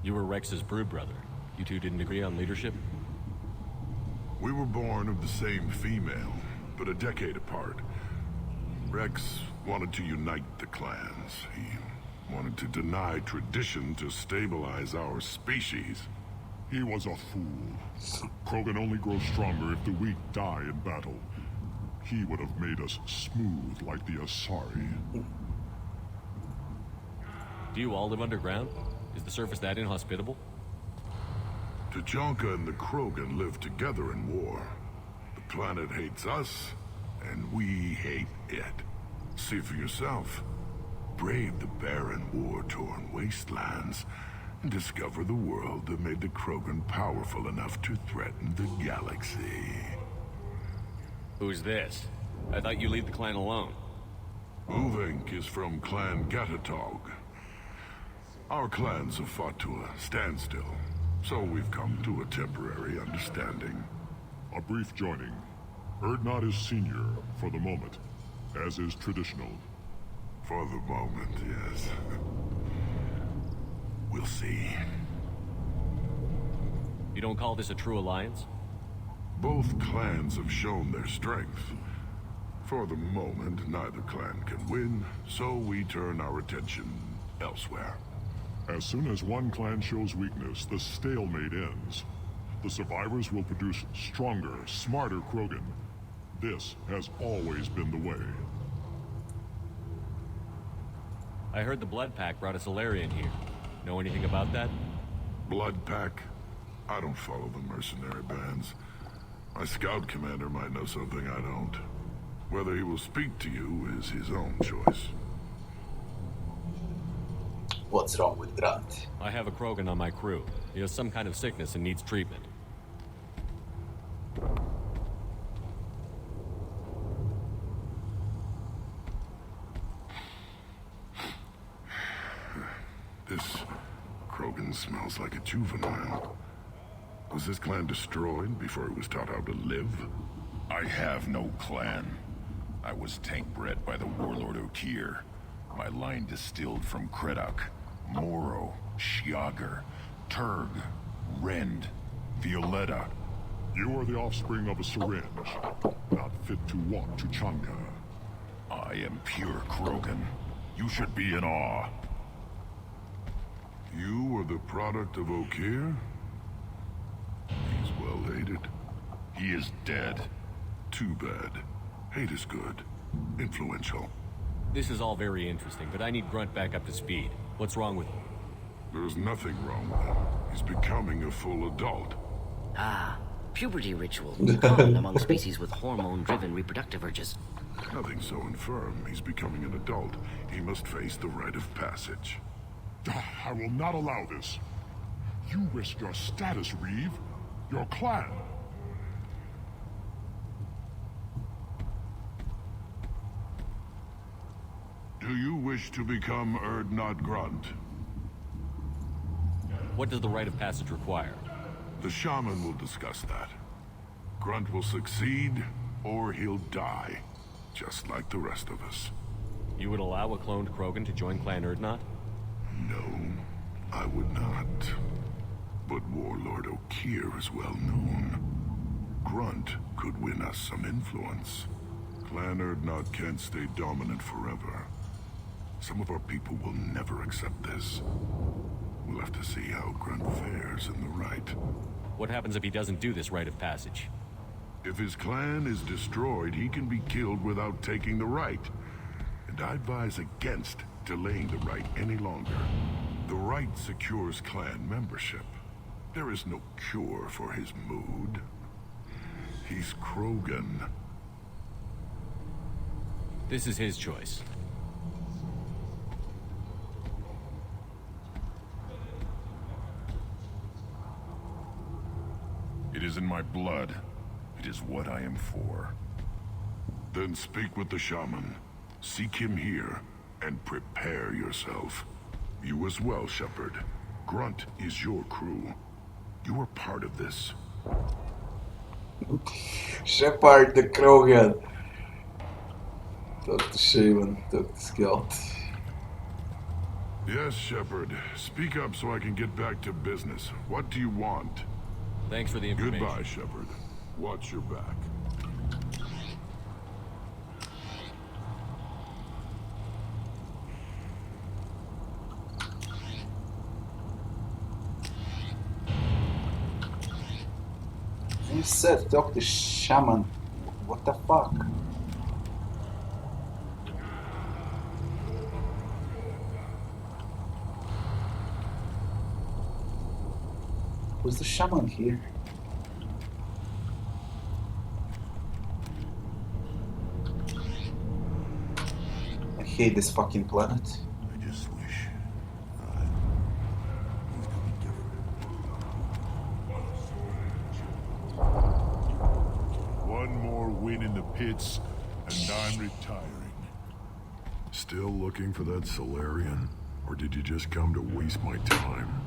You were Rex's brood brother. You two didn't agree on leadership? We were born of the same female, but a decade apart. Rex wanted to unite the clans. He wanted to deny tradition to stabilize our species. He was a fool. Krogan only grow stronger if the weak die in battle. He would have made us smooth like the Asari. Do you all live underground? Is the surface that inhospitable? Tuchanka and the Krogan live together in war. The planet hates us, and we hate it. See for yourself. Brave the barren, war-torn wastelands, and discover the world that made the Krogan powerful enough to threaten the galaxy. Who's this? I thought you leave the clan alone. Uvink is from Clan Gatatog. Our clans have fought to a standstill, so we've come to a temporary understanding. A brief joining. Urdnot is senior, for the moment, as is traditional. For the moment, yes. We'll see. You don't call this a true alliance? Both clans have shown their strength. For the moment, neither clan can win, so we turn our attention elsewhere. As soon as one clan shows weakness, the stalemate ends. The survivors will produce stronger, smarter Krogan. This has always been the way. I heard the Blood Pack brought a Solarian here. Know anything about that? Blood Pack? I don't follow the mercenary bands. My scout commander might know something I don't. Whether he will speak to you is his own choice. What's wrong with Grant? I have a Krogan on my crew. He has some kind of sickness and needs treatment. This Krogan smells like a juvenile. Was this clan destroyed before it was taught how to live? I have no clan. I was tank bred by the warlord Okir. My line distilled from Kredok, Moro, Shiagar, Turg, Rend, Violetta. You are the offspring of a syringe, not fit to walk Tuchanka. I am pure Krogan. You should be in awe. You are the product of Okir? He's well hated. He is dead. Too bad. Hate is good. Influential. This is all very interesting, but I need Grunt back up to speed. What's wrong with him? There's nothing wrong with him. He's becoming a full adult. Ah, puberty ritual. Common among species with hormone-driven reproductive urges. Nothing so infirm. He's becoming an adult. He must face the rite of passage. I will not allow this. You risk your status, Reeve. Your clan. Do you wish to become Urdnot Grunt? What does the rite of passage require? The shaman will discuss that. Grunt will succeed, or he'll die, just like the rest of us. You would allow a cloned Krogan to join Clan Urdnot? No, I would not. But Warlord Okir is well known. Grunt could win us some influence. Clan Urdnot can't stay dominant forever. Some of our people will never accept this. We'll have to see how Grunt fares in the rite. What happens if he doesn't do this rite of passage? If his clan is destroyed, he can be killed without taking the rite. And I advise against delaying the rite any longer. The rite secures clan membership. There is no cure for his mood. He's Krogan. This is his choice. It is in my blood. It is what I am for. Then speak with the shaman. Seek him here, and prepare yourself. You as well, Shepard. Grunt is your crew. You are part of this. Shepard the Krogan. Took the shaman, took the scout. Yes, Shepard. Speak up so I can get back to business. What do you want? Thanks for the information. Goodbye, Shepard. Watch your back. You said talk to shaman. What the fuck? Who's the shaman here? I hate this fucking planet. I just wish One more win in the pits, and I'm retiring. Still looking for that Solarian? Or did you just come to waste my time?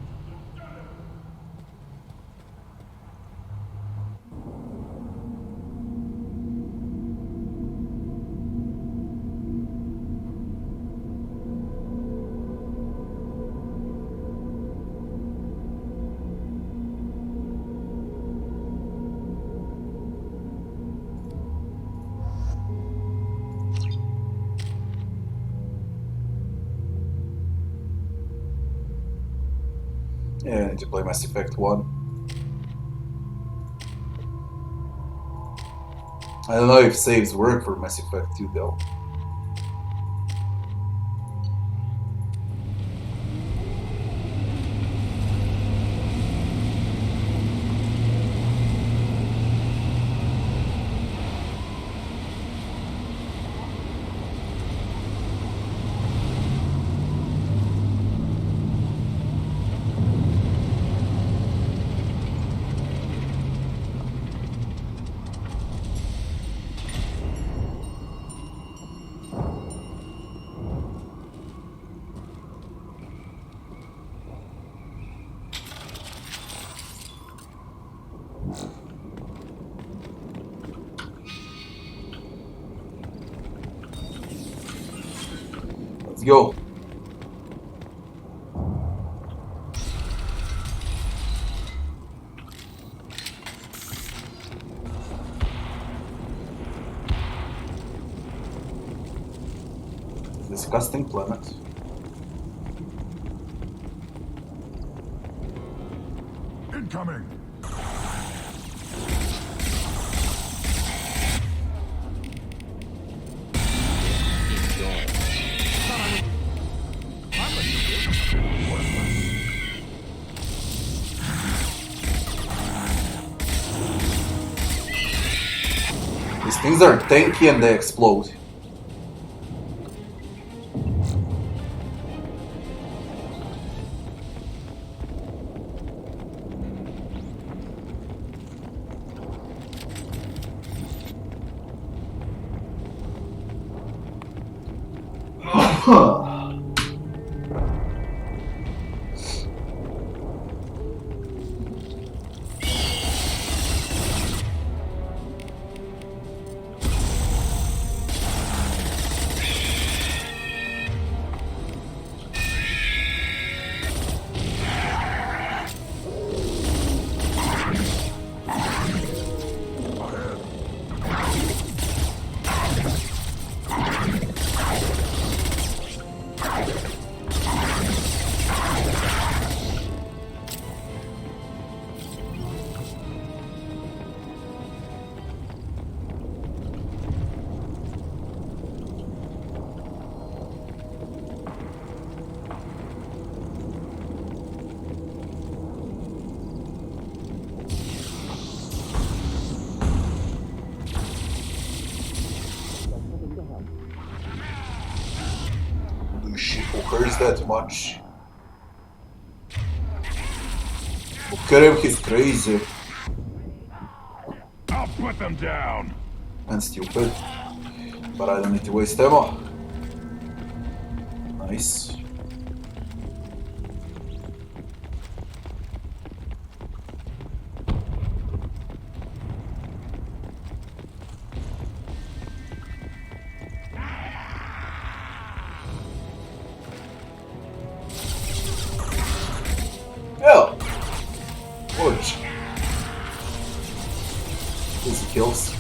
Yeah, I need to play Mass Effect 1. I don't know if saves work for Mass Effect 2 though. Let's go. Disgusting planet. Incoming! These things are tanky and they explode. She hurts that much. Look at him, he's crazy. I'll put them down. And stupid. But I don't need to waste ammo. Nice. kills.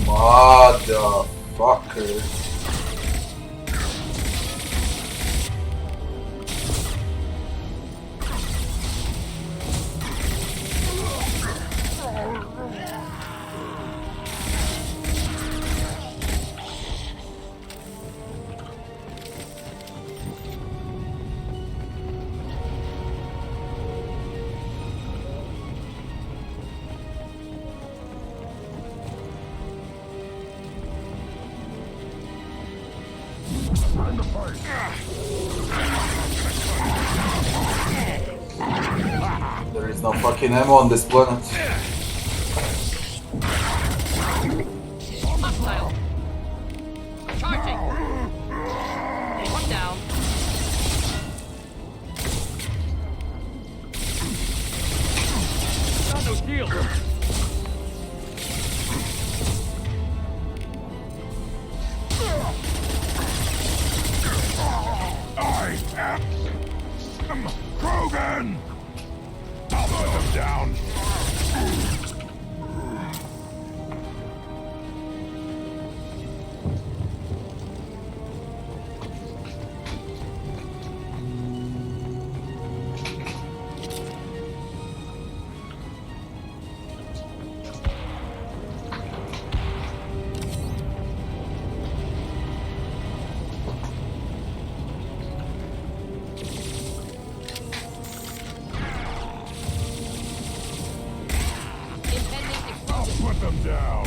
Motherfucker. There is no fucking ammo on this planet. Hostile. Charging. One down. Got no shield. I am Krogan! I'll put them down. Put them down.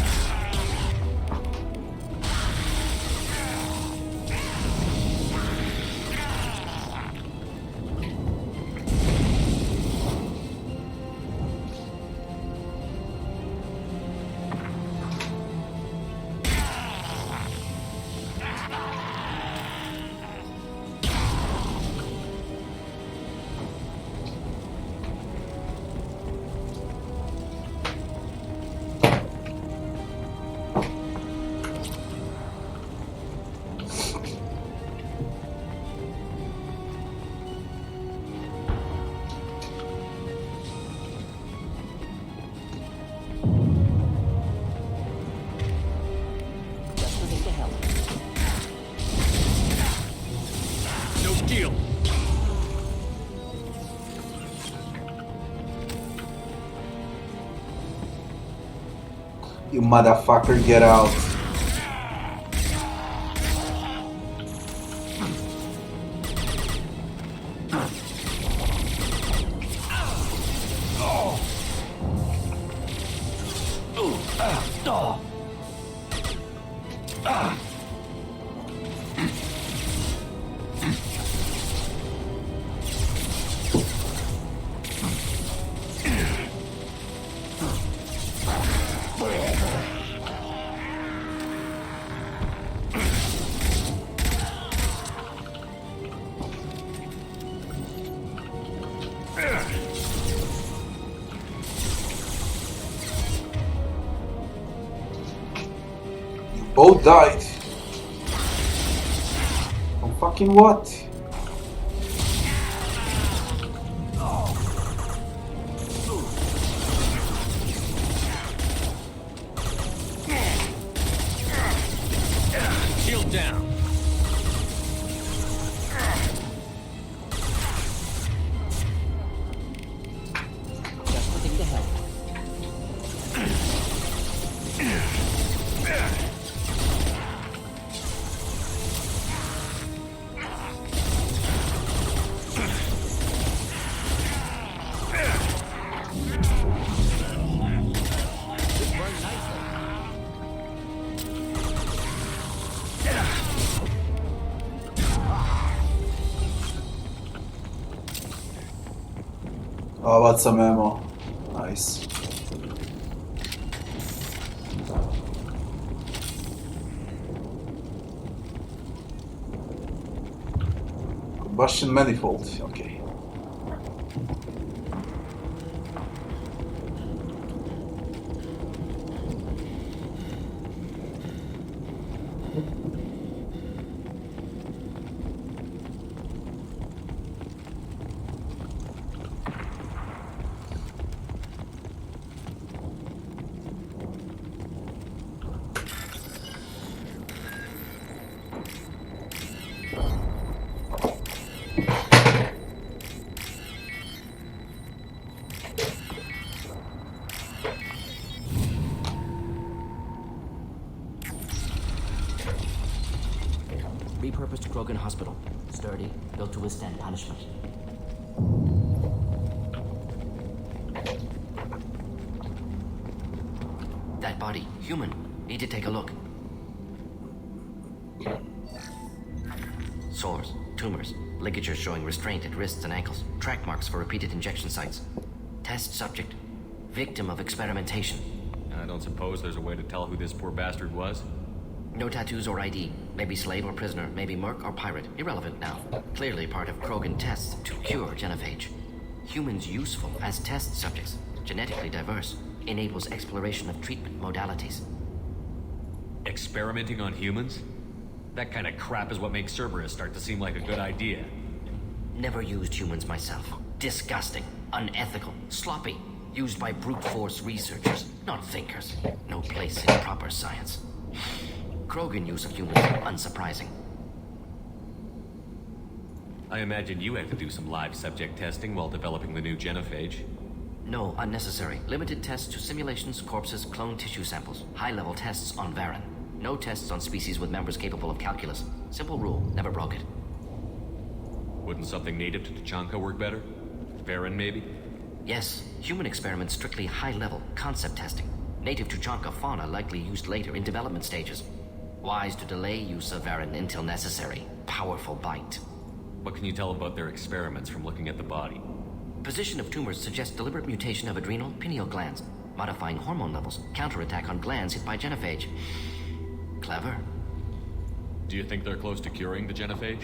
Just moving to help. No shield. You motherfucker, get out. Both died. From fucking what? Shield down. Just moving to help. Oh, about some ammo. Nice. Combustion manifold. Okay. repurposed Krogan hospital. Sturdy, built to withstand punishment. That body, human. Need to take a look. Sores, tumors, ligatures showing restraint at wrists and ankles, track marks for repeated injection sites. Test subject, victim of experimentation. I don't suppose there's a way to tell who this poor bastard was? No tattoos or ID. Maybe slave or prisoner, maybe merc or pirate. Irrelevant now. Clearly part of Krogan tests to cure genophage. Humans useful as test subjects, genetically diverse, enables exploration of treatment modalities. Experimenting on humans? That kind of crap is what makes Cerberus start to seem like a good idea. Never used humans myself. Disgusting, unethical, sloppy. Used by brute force researchers, not thinkers. No place in proper science. Krogan use of humans, unsurprising. I imagine you had to do some live subject testing while developing the new genophage. No, unnecessary. Limited tests to simulations, corpses, cloned tissue samples. High-level tests on Varen. No tests on species with members capable of calculus. Simple rule, never broke it. Wouldn't something native to Tachanka work better? Varen, maybe? Yes, human experiments strictly high-level, concept testing. Native Tuchanka fauna likely used later in development stages. Wise to delay use of Varen until necessary. Powerful bite. What can you tell about their experiments from looking at the body? Position of tumors suggests deliberate mutation of adrenal, pineal glands, modifying hormone levels, counterattack on glands hit by genophage. Clever. Do you think they're close to curing the genophage?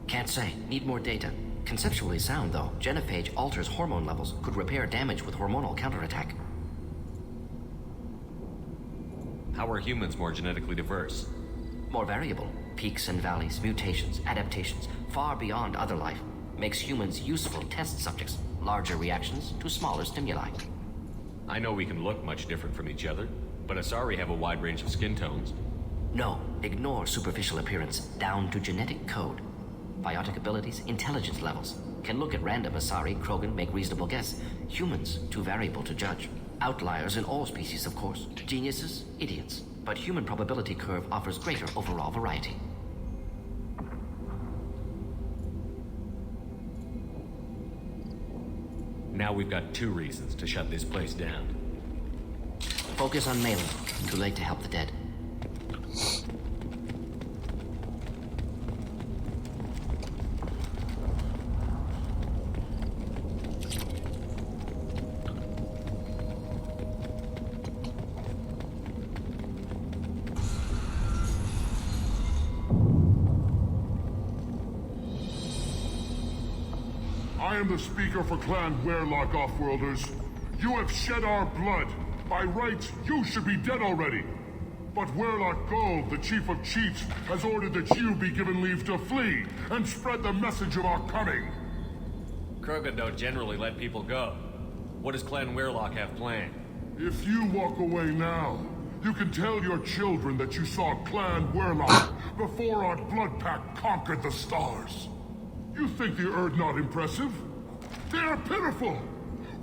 Can't say. Need more data. Conceptually sound, though. Genophage alters hormone levels, could repair damage with hormonal counterattack. How are humans more genetically diverse? More variable. Peaks and valleys, mutations, adaptations, far beyond other life. Makes humans useful test subjects. Larger reactions to smaller stimuli. I know we can look much different from each other, but Asari have a wide range of skin tones. No, ignore superficial appearance, down to genetic code. Biotic abilities, intelligence levels. Can look at random Asari, Krogan, make reasonable guess. Humans, too variable to judge. Outliers in all species, of course. Geniuses, idiots. But human probability curve offers greater overall variety. Now we've got 2 reasons to shut this place down. Focus on Malin. Too late to help the dead. I am the speaker for Clan Werlock, Offworlders. You have shed our blood. By rights, you should be dead already. But Werlock Gold, the Chief of Chiefs, has ordered that you be given leave to flee and spread the message of our coming. Krogan don't generally let people go. What does Clan Werlock have planned? If you walk away now, you can tell your children that you saw Clan Werlock before our blood pact conquered the stars. You think the Erd not impressive? They are pitiful!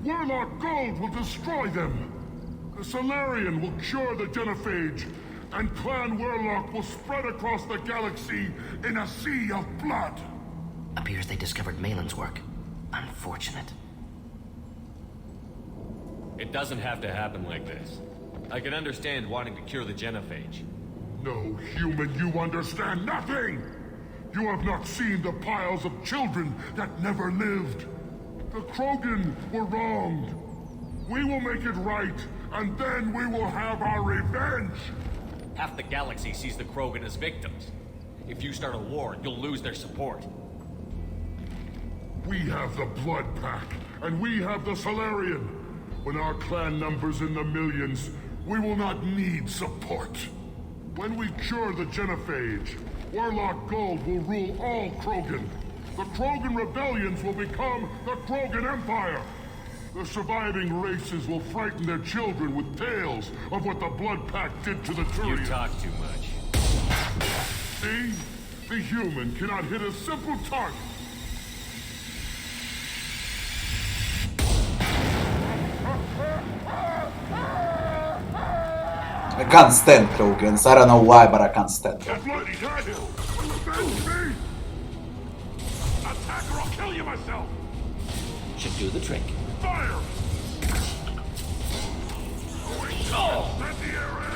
Werlock Gold will destroy them! The Solarian will cure the genophage, and Clan Werlock will spread across the galaxy in a sea of blood! Appears they discovered Malin's work. Unfortunate. It doesn't have to happen like this. I can understand wanting to cure the genophage. No, human, you understand nothing! You have not seen the piles of children that never lived. The Krogan were wronged. We will make it right, and then we will have our revenge! Half the galaxy sees the Krogan as victims. If you start a war, you'll lose their support. We have the Blood Pack, and we have the Solarian. When our clan numbers in the millions, we will not need support. When we cure the genophage, Werlock Gold will rule all Krogan. The Krogan rebellions will become the Krogan Empire. The surviving races will frighten their children with tales of what the Blood Pact did to the Turians. You talk too much. See? The human cannot hit a simple target. I can't stand Krogans. I don't know why, but I can't stand them. Bloody That's me! Attack or I'll kill you myself! Should do the trick. Fire! Oh! Incendiary!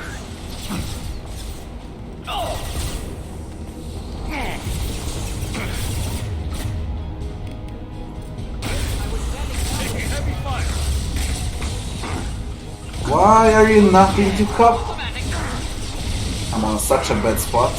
Taking heavy fire. Why are you not into cup? I'm on such a bad spot.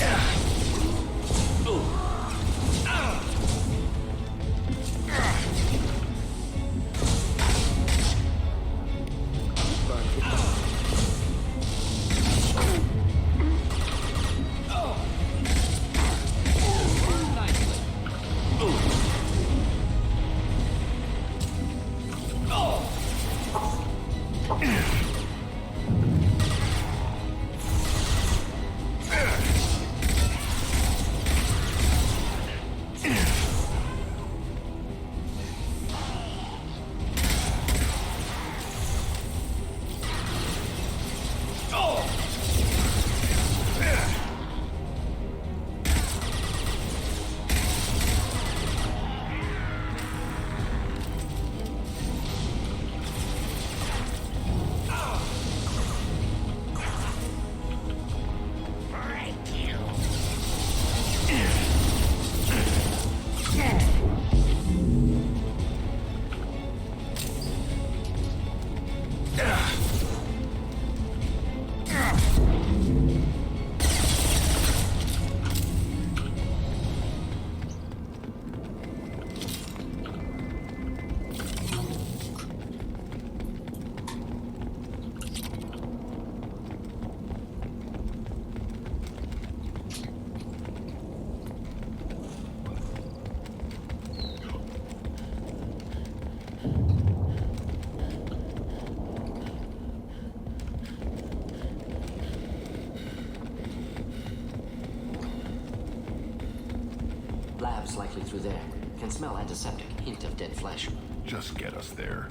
Labs likely through there. Can smell antiseptic, hint of dead flesh. Just get us there.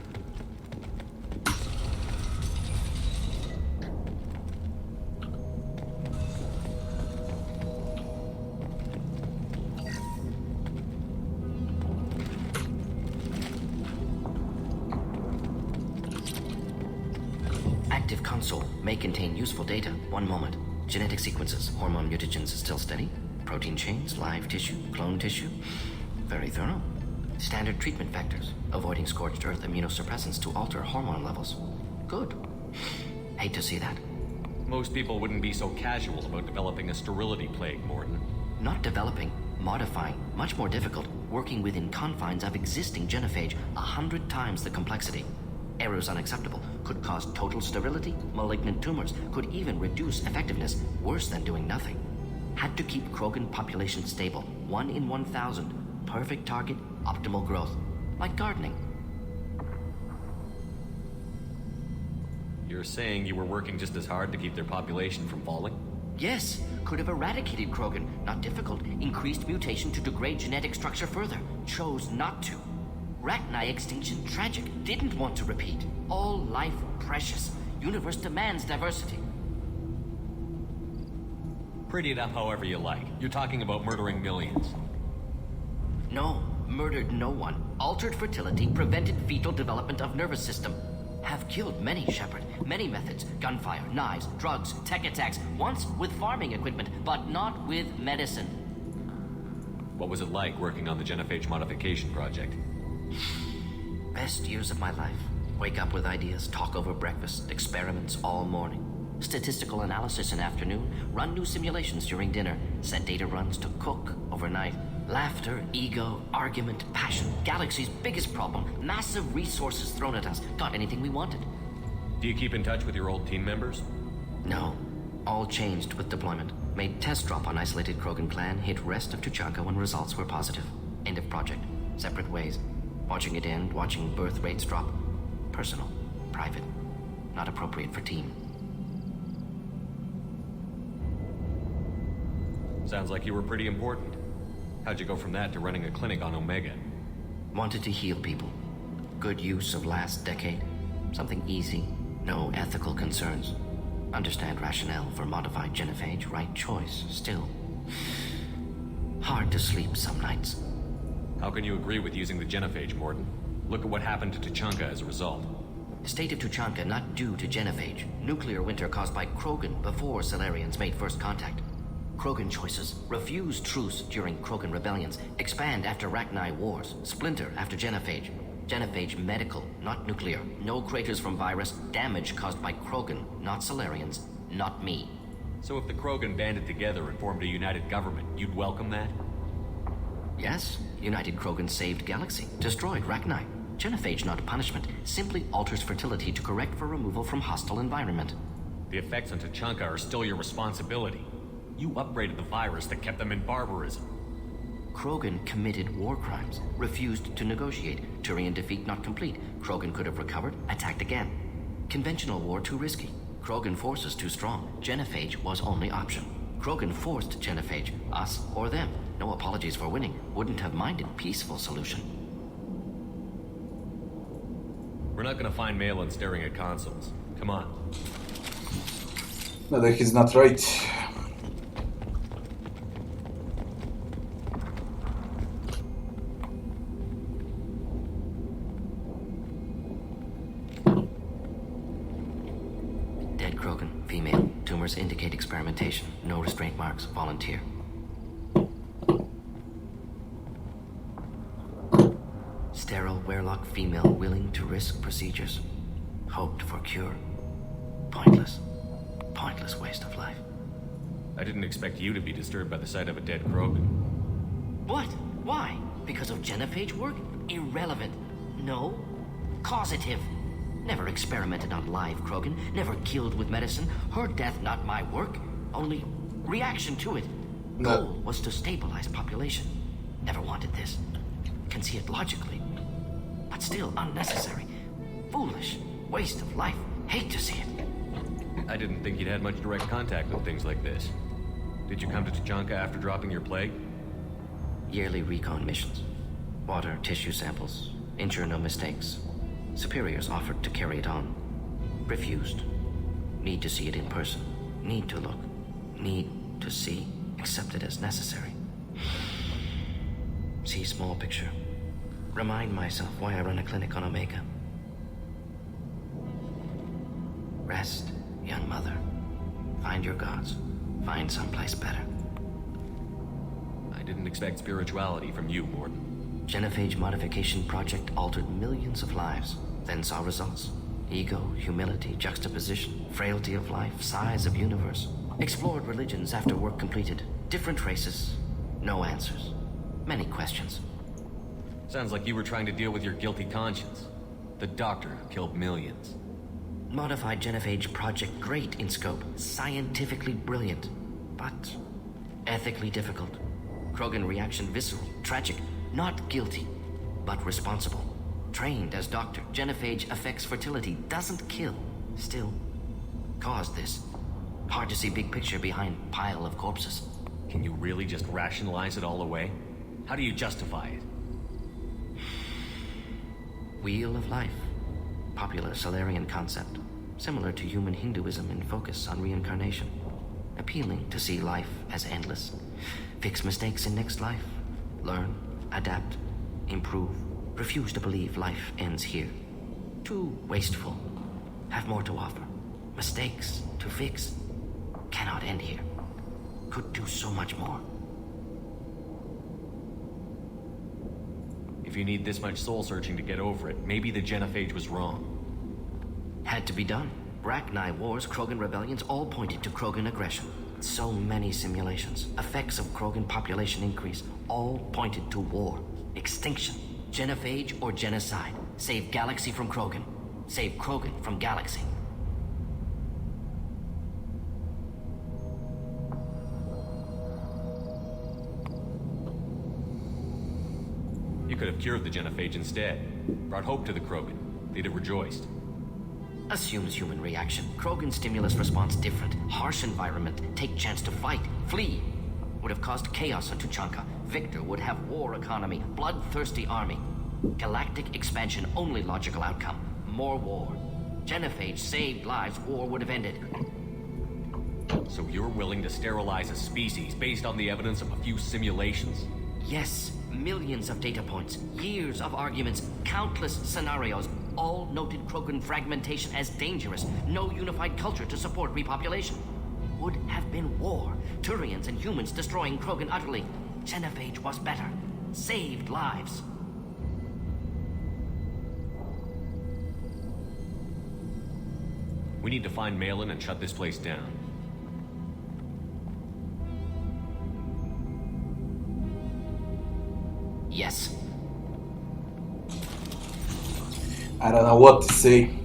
Active console may contain useful data. One moment. Genetic sequences, hormone mutagens still steady. Protein chains, live tissue, clone tissue. Very thorough. Standard treatment vectors, avoiding scorched earth immunosuppressants to alter hormone levels. Good. Hate to see that. Most people wouldn't be so casual about developing a sterility plague, Morton. Not developing, modifying, much more difficult, working within confines of existing genophage, 100 times the complexity. Errors unacceptable, could cause total sterility, malignant tumors, could even reduce effectiveness, worse than doing nothing. Had to keep Krogan population stable, 1 in 1,000. Perfect target, optimal growth. Like gardening. You're saying you were working just as hard to keep their population from falling? Yes, could have eradicated Krogan. Not difficult. Increased mutation to degrade genetic structure further. Chose not to. Rachni extinction tragic. Didn't want to repeat. All life precious. Universe demands diversity. Pretty it up however you like. You're talking about murdering millions. No, murdered no one. Altered fertility, prevented fetal development of nervous system. Have killed many, Shepard. Many methods. Gunfire, knives, drugs, tech attacks. Once with farming equipment, but not with medicine. What was it like working on the genophage modification project? Best years of my life. Wake up with ideas, talk over breakfast, experiments all morning. Statistical analysis in afternoon, run new simulations during dinner, set data runs to cook overnight. Laughter, ego, argument, passion. Galaxy's biggest problem. Massive resources thrown at us. Got anything we wanted. Do you keep in touch with your old team members? No. All changed with deployment. Made test drop on isolated Krogan clan, hit rest of Tuchanka when results were positive. End of project. Separate ways. Watching it end, watching birth rates drop. Personal. Private. Not appropriate for team. Sounds like you were pretty important. How'd you go from that to running a clinic on Omega? Wanted to heal people. Good use of last decade. Something easy. No ethical concerns. Understand rationale for modified genophage. Right choice. Still. Hard to sleep some nights. How can you agree with using the genophage, Mordin? Look at what happened to Tuchanka as a result. State of Tuchanka not due to genophage. Nuclear winter caused by Krogan before Solarians made first contact. Krogan choices. Refuse truce during Krogan rebellions. Expand after Rachni wars. Splinter after genophage. Genophage medical, not nuclear. No craters from virus. Damage caused by Krogan, not Solarians, not me. So if the Krogan banded together and formed a united government, you'd welcome that? Yes, United Krogan saved Galaxy, destroyed Rachni. Genophage, not punishment, simply alters fertility to correct for removal from hostile environment. The effects on Tuchanka are still your responsibility. You upgraded the virus that kept them in barbarism. Krogan committed war crimes, refused to negotiate. Turian defeat not complete. Krogan could have recovered, attacked again. Conventional war too risky. Krogan forces too strong. Genophage was only option. Krogan forced genophage, us or them. No apologies for winning. Wouldn't have minded peaceful solution. We're not gonna find Malin staring at consoles. Come on. No, that he's not right. Dead Krogan, female. Tumors indicate experimentation. No restraint marks. Volunteer. Sterile Werelock female willing to risk procedures. Hoped for cure. Pointless. Pointless waste of life. I didn't expect you to be disturbed by the sight of a dead Krogan. What? Why? Because of genophage work? Irrelevant. No. Causative. Never experimented on live Krogan. Never killed with medicine. Her death not my work. Only reaction to it. Goal was to stabilize population. Never wanted this. Can see it logically. But still unnecessary. Foolish. Waste of life. Hate to see it. I didn't think you'd had much direct contact with things like this. Did you come to Tuchanka after dropping your plague? Yearly recon missions. Water, tissue samples. Ensure no mistakes. Superiors offered to carry it on. Refused. Need to see it in person. Need to look. Need to see. Accepted as necessary. See small picture. Remind myself why I run a clinic on Omega. Rest, young mother. Find your gods. Find someplace better. I didn't expect spirituality from you, Mordin. Genophage modification project altered millions of lives, then saw results. Ego, humility, juxtaposition, frailty of life, size of universe. Explored religions after work completed. Different races. No answers. Many questions. Sounds like you were trying to deal with your guilty conscience. The doctor who killed millions. Modified genophage project great in scope. Scientifically brilliant. But ethically difficult. Krogan reaction visceral, tragic. Not guilty, but responsible. Trained as doctor, genophage affects fertility, doesn't kill. Still, caused this. Hard to see big picture behind pile of corpses. Can you really just rationalize it all away? How do you justify it? Wheel of life. Popular Solarian concept. Similar to human Hinduism in focus on reincarnation. Appealing to see life as endless. Fix mistakes in next life. Learn, adapt, improve. Refuse to believe life ends here. Too wasteful. Have more to offer. Mistakes to fix. Cannot end here. Could do so much more. If you need this much soul searching to get over it, maybe the genophage was wrong. Had to be done. Rachni wars, Krogan rebellions, all pointed to Krogan aggression. So many simulations. Effects of Krogan population increase, all pointed to war. Extinction. Genophage or genocide. Save Galaxy from Krogan. Save Krogan from Galaxy. You could have cured the genophage instead. Brought hope to the Krogan. They'd have rejoiced. Assumes human reaction. Krogan stimulus response different. Harsh environment. Take chance to fight. Flee. Would have caused chaos on Tuchanka. Victor would have war economy. Bloodthirsty army. Galactic expansion only logical outcome. More war. Genophage saved lives. War would have ended. So you're willing to sterilize a species based on the evidence of a few simulations? Yes, millions of data points, years of arguments, countless scenarios, all noted Krogan fragmentation as dangerous, no unified culture to support repopulation. Would have been war, Turians and humans destroying Krogan utterly. Genophage was better, saved lives. We need to find Malin and shut this place down. Yes. I don't know what to say.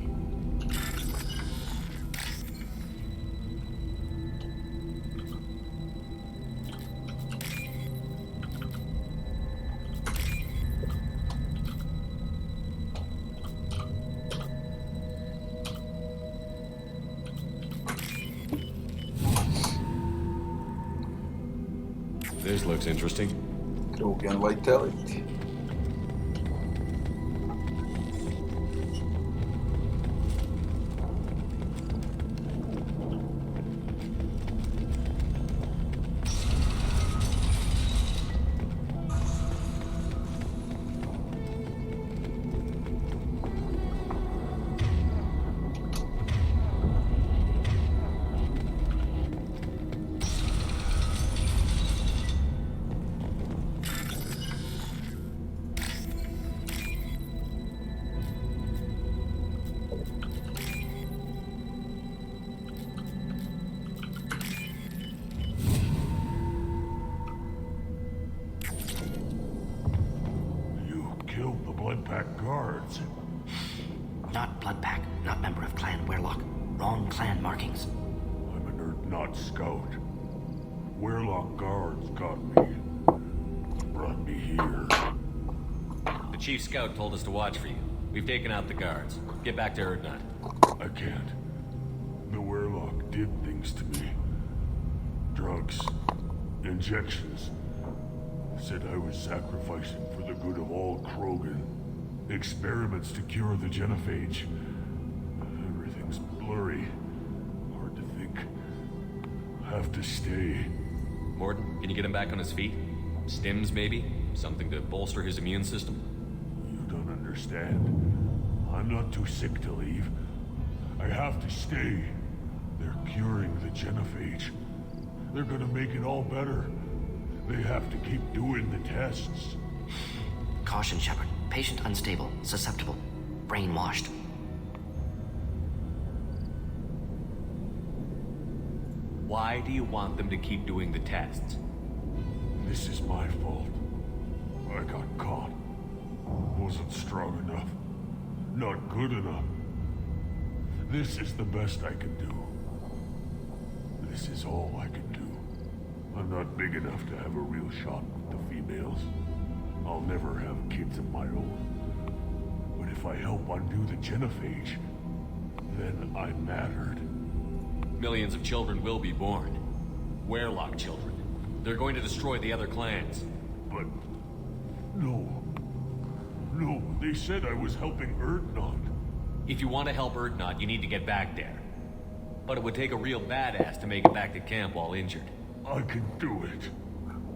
This looks interesting. Krogan vitality. Guards. Not Bloodpack, not member of Clan Werlock. Wrong clan markings. I'm an Urdnot scout. Werlock guards got me. Brought me here. The chief scout told us to watch for you. We've taken out the guards. Get back to Urdnot. I can't. The Werlock did things to me. Drugs. Injections. Said I was sacrificing for the good of all Krogan. Experiments to cure the genophage. Everything's blurry. Hard to think. Have to stay. Morton, can you get him back on his feet? Stims, maybe? Something to bolster his immune system? You don't understand. I'm not too sick to leave. I have to stay. They're curing the genophage. They're gonna make it all better. They have to keep doing the tests. Caution, Shepard. Patient unstable, susceptible, brainwashed. Why do you want them to keep doing the tests? This is my fault. I got caught. Wasn't strong enough. Not good enough. This is the best I can do. This is all I can do. I'm not big enough to have a real shot with the females. I'll never have kids of my own. But if I help undo the genophage, then I mattered. Millions of children will be born. Werlock children. They're going to destroy the other clans. But... No. No, they said I was helping Urdnot. If you want to help Urdnot, you need to get back there. But it would take a real badass to make it back to camp while injured. I can do it.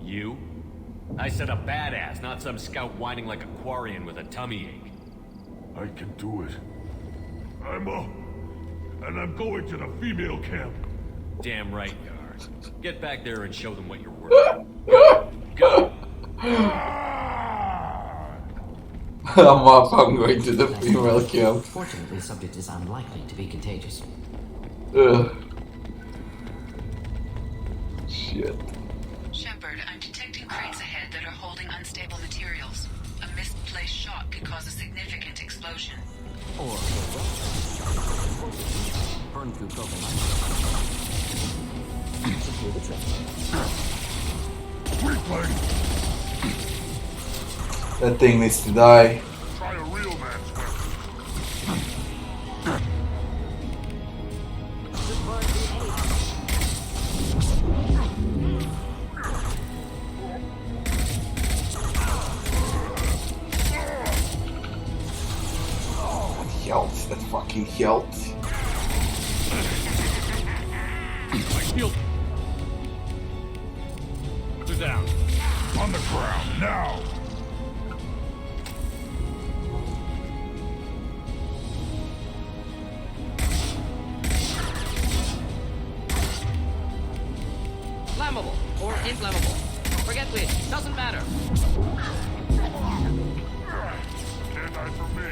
You? I said a badass, not some scout whining like a Quarian with a tummy ache. I can do it. I'm up. And I'm going to the female camp. Damn right you are. Get back there and show them what you're worth. Go. Go. I'm up, I'm going to the female camp. Fortunately, subject is unlikely to be contagious. Ugh. Shit. Shepard, I'm detecting crates ahead that are holding unstable materials. A misplaced shot could cause a significant explosion. Or burn through broken lines. Secure the trip. Replay! That thing needs to die. Try a real man's weapon. Health, that fucking health. shield. They're down. On the ground, now! Flammable or inflammable. Forget which. Doesn't matter. Stand for me.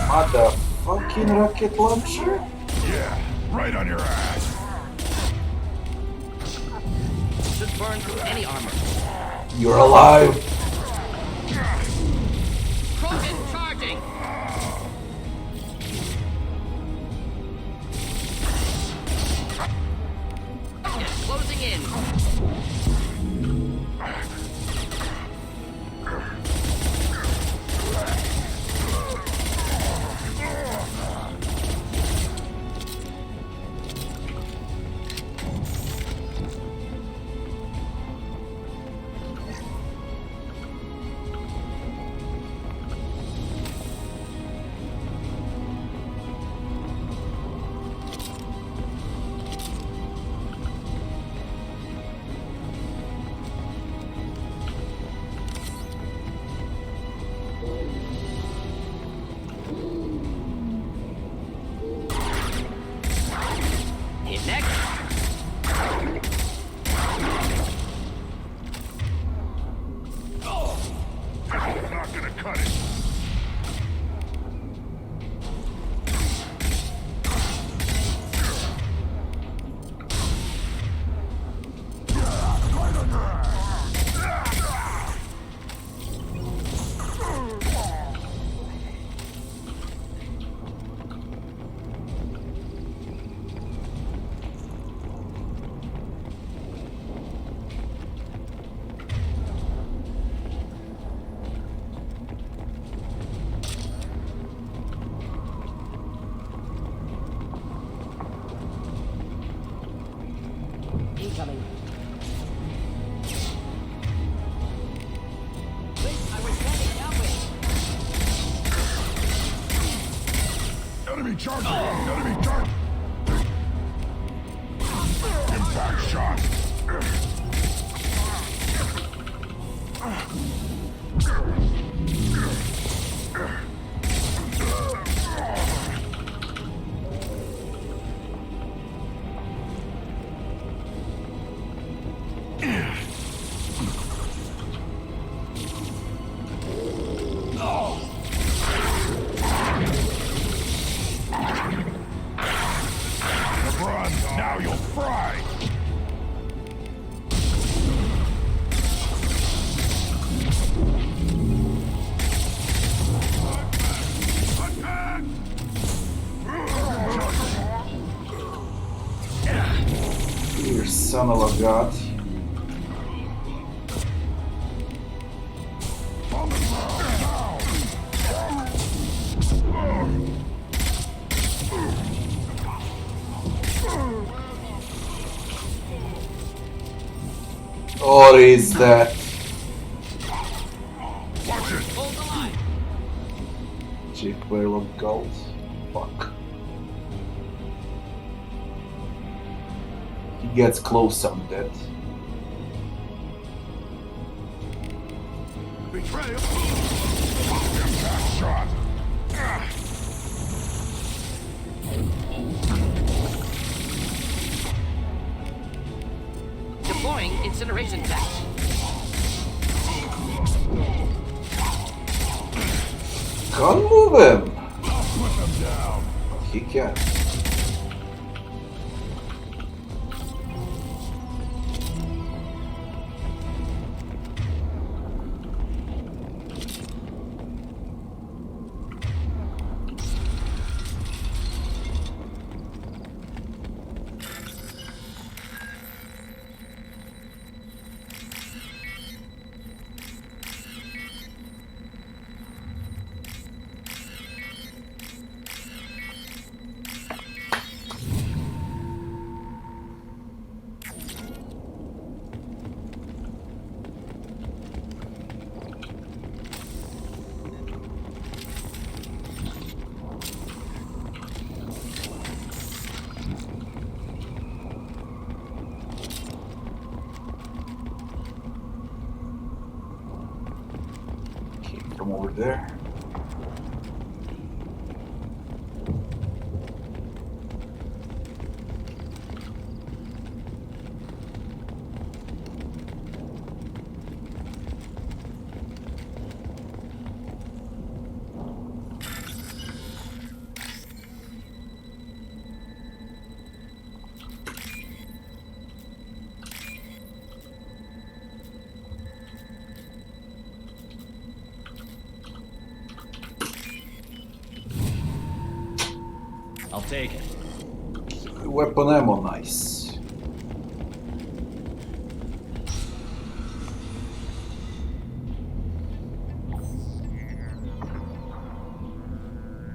Motherfucking rocket launcher? Yeah, right on your ass. Should burn through any armor. You're alive! Krogan charging! Closing in. Hit next. Not gonna cut it. Incoming. Wait, I was standing downwind. Enemy charger! Enemy charger! Impact shot! Run! Now you'll fry! You son of a god. Or is that? Hold the line. Chief Whale of Gold? Fuck. He gets close, I'm dead. Betrayal! Impact shot! Deploying incineration tank. Can't move him! Put them down! He can. come over there. I'll take it. Weapon ammo, nice.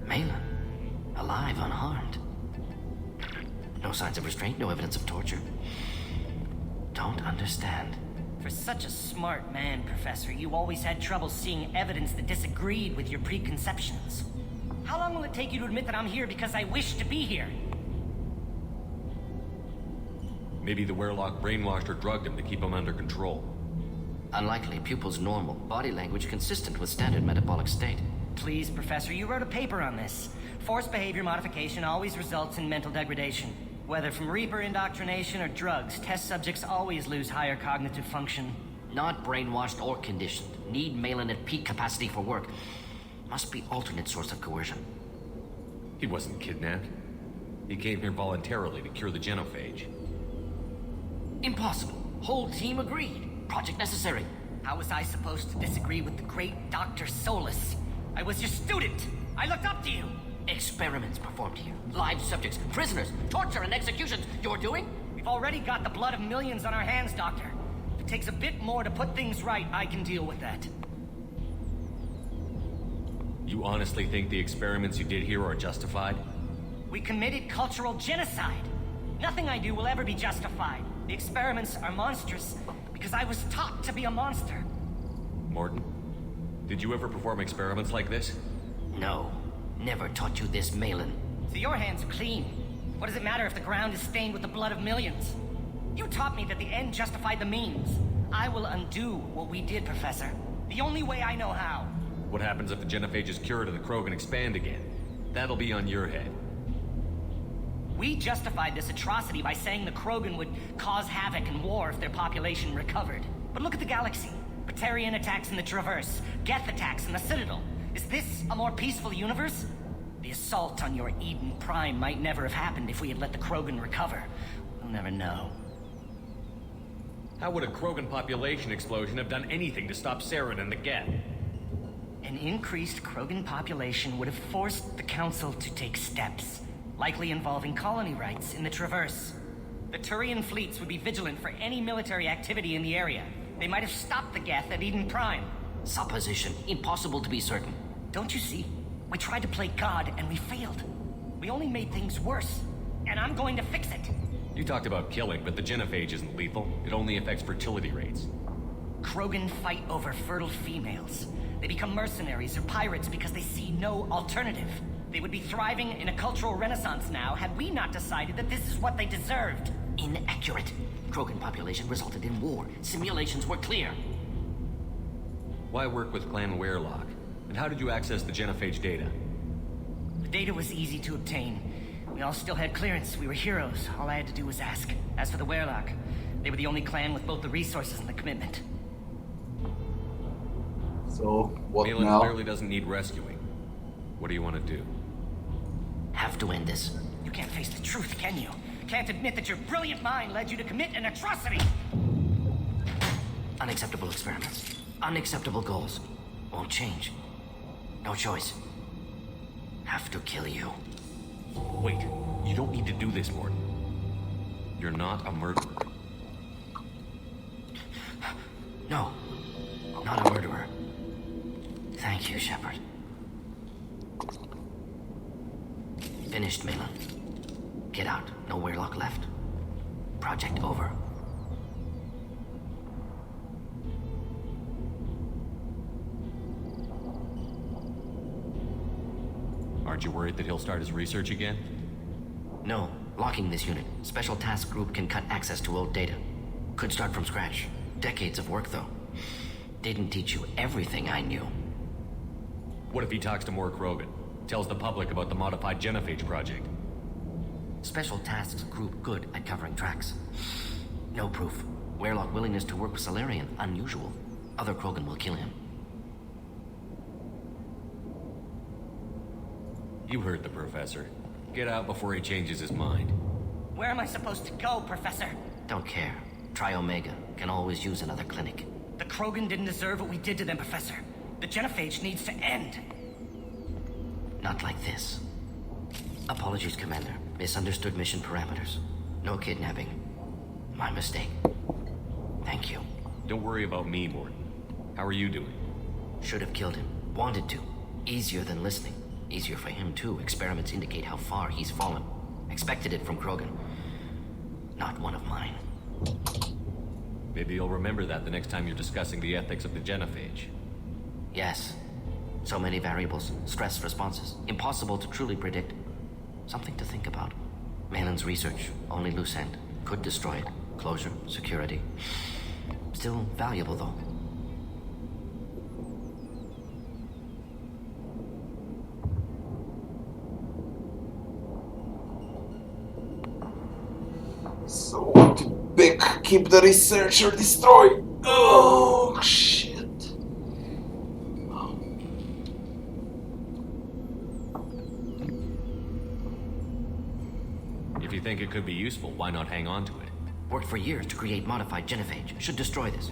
Malin, alive, unharmed. No signs of restraint, no evidence of torture. Don't understand. For such a smart man, Professor, you always had trouble seeing evidence that disagreed with your preconceptions. How long will it take you to admit that I'm here because I wish to be here? Maybe the Werelock brainwashed or drugged him to keep him under control. Unlikely. Pupil's normal. Body language consistent with standard metabolic state. Please, Professor, you wrote a paper on this. Forced behavior modification always results in mental degradation. Whether from Reaper indoctrination or drugs, test subjects always lose higher cognitive function. Not brainwashed or conditioned. Need Malin at peak capacity for work. Must be alternate source of coercion. He wasn't kidnapped. He came here voluntarily to cure the genophage. Impossible. Whole team agreed. Project necessary. How was I supposed to disagree with the great Dr. Solus? I was your student. I looked up to you. Experiments performed here. Live subjects, prisoners, torture and executions. You're doing? We've already got the blood of millions on our hands, Doctor. If it takes a bit more to put things right, I can deal with that. You honestly think the experiments you did here are justified? We committed cultural genocide. Nothing I do will ever be justified. The experiments are monstrous because I was taught to be a monster. Morton, did you ever perform experiments like this? No. Never taught you this, Malin. So your hands are clean. What does it matter if the ground is stained with the blood of millions? You taught me that the end justified the means. I will undo what we did, Professor. The only way I know how. What happens if the genophage is cured and the Krogan expand again? That'll be on your head. We justified this atrocity by saying the Krogan would cause havoc and war if their population recovered. But look at the galaxy. Batarian attacks in the Traverse, Geth attacks in the Citadel. Is this a more peaceful universe? The assault on your Eden Prime might never have happened if we had let the Krogan recover. We'll never know. How would a Krogan population explosion have done anything to stop Saren and the Geth? An increased Krogan population would have forced the Council to take steps, likely involving colony rights in the Traverse. The Turian fleets would be vigilant for any military activity in the area. They might have stopped the Geth at Eden Prime. Supposition. Impossible to be certain. Don't you see? We tried to play God and we failed. We only made things worse. And I'm going to fix it. You talked about killing, but the genophage isn't lethal. It only affects fertility rates. Krogan fight over fertile females. They become mercenaries or pirates because they see no alternative. They would be thriving in a cultural renaissance now had we not decided that this is what they deserved. Inaccurate. Krogan population resulted in war. Simulations were clear. Why work with Clan Werelock? And how did you access the genophage data? The data was easy to obtain. We all still had clearance. We were heroes. All I had to do was ask. As for the Werelock, they were the only clan with both the resources and the commitment. So, what Malin now? clearly doesn't need rescuing. What do you want to do? Have to end this. You can't face the truth, can you? Can't admit that your brilliant mind led you to commit an atrocity! Unacceptable experiments. Unacceptable goals. Won't change. No choice. Have to kill you. Wait, you don't need to do this, Morton. You're not a murderer. No. Not a murderer. Thank you, Shepard. Finished, Malin. Get out. No Werelock left. Project over. Aren't you worried that he'll start his research again? No. Locking this unit. Special task group can cut access to old data. Could start from scratch. Decades of work, though. Didn't teach you everything I knew. What if he talks to more Krogan? Tells the public about the modified genophage project? Special tasks group good at covering tracks. No proof. Werelock willingness to work with Salarian, unusual. Other Krogan will kill him. You heard the professor. Get out before he changes his mind. Where am I supposed to go, Professor? Don't care. Try Omega. Can always use another clinic. The Krogan didn't deserve what we did to them, Professor. The genophage needs to end. Not like this. Apologies, Commander. Misunderstood mission parameters. No kidnapping. My mistake. Thank you. Don't worry about me, Morton. How are you doing? Should have killed him. Wanted to. Easier than listening. Easier for him, too. Experiments indicate how far he's fallen. Expected it from Krogan. Not one of mine. Maybe you'll remember that the next time you're discussing the ethics of the genophage. Yes. So many variables. Stress responses. Impossible to truly predict. Something to think about. Malin's research. Only loose end. Could destroy it. Closure. Security. Still valuable, though. So what to pick? Keep the research or destroy? Oh shit. If you think it could be useful, why not hang on to it? Worked for years to create modified genophage. Should destroy this.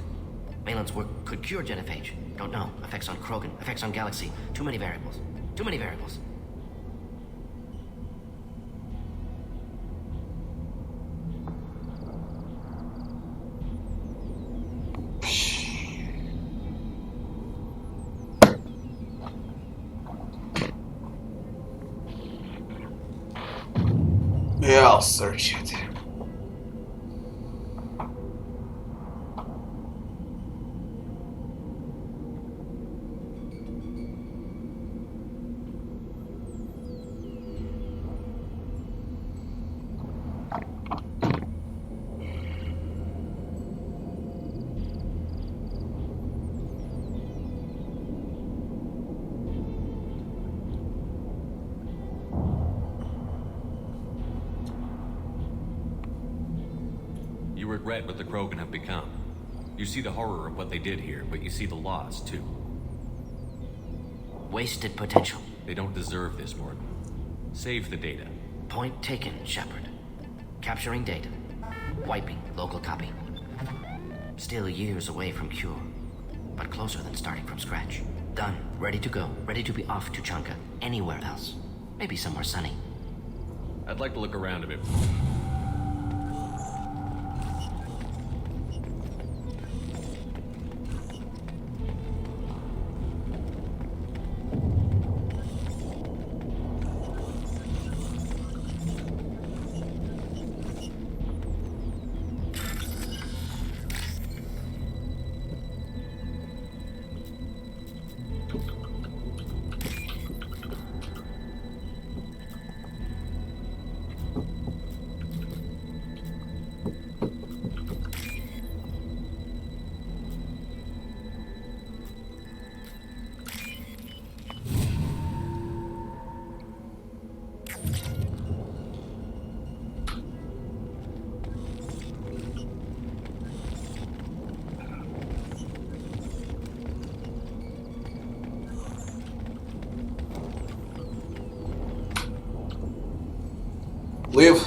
Malin's work could cure genophage. Don't know. Effects on Krogan. Effects on Galaxy. Too many variables. Too many variables. Yeah, I'll search it. You regret what the Krogan have become. You see the horror of what they did here, but you see the loss, too. Wasted potential. They don't deserve this, Morton. Save the data. Point taken, Shepard. Capturing data. Wiping local copy. Still years away from cure, but closer than starting from scratch. Done. Ready to go. Ready to be off to Chanka. Anywhere else. Maybe somewhere sunny. I'd like to look around a bit. Leave.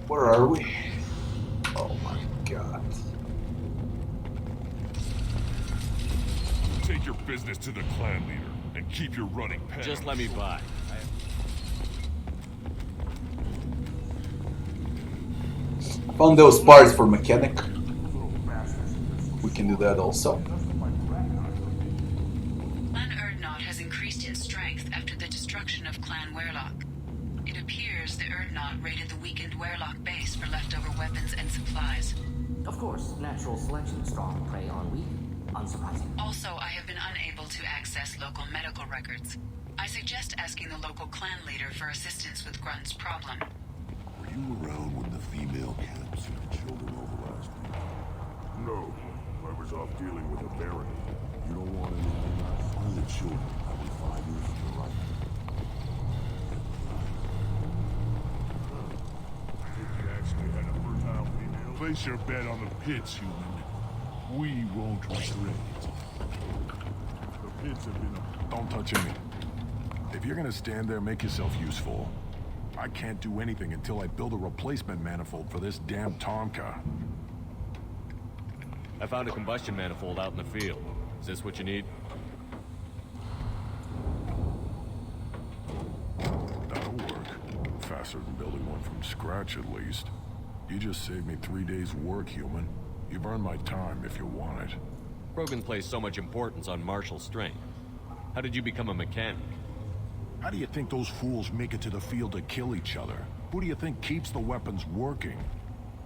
Where are we? Oh my god. Take your business to the clan leader And keep your running pants. Just let me by. Found those parts for mechanic. We can do that also. Clan Urdnot has increased in strength after the destruction of Clan Werlock. It appears the Urdnot raided the weakened Werlock base for leftover weapons and supplies. Of course, natural selection, strong prey on weak. Unsurprising. Also, I have been unable to access local medical records. I suggest asking the local clan leader for assistance with Grunt's problem. Were you around when the female camps had children over last week? No, I was off dealing with a baron. You don't want anything else? Only the children. I was 5 years from the right. If you actually had a fertile female, place your bet on the pits, human. We won't regret it. The pits have been a... Don't touch me. If you're gonna stand there, make yourself useful. I can't do anything until I build a replacement manifold for this damn Tomka. I found a combustion manifold out in the field. Is this what you need? That'll work. Faster than building one from scratch, at least. You just saved me 3 days' work, human. You've earned my time if you want it. Krogan placed so much importance on martial strength. How did you become a mechanic? How do you think those fools make it to the field to kill each other? Who do you think keeps the weapons working?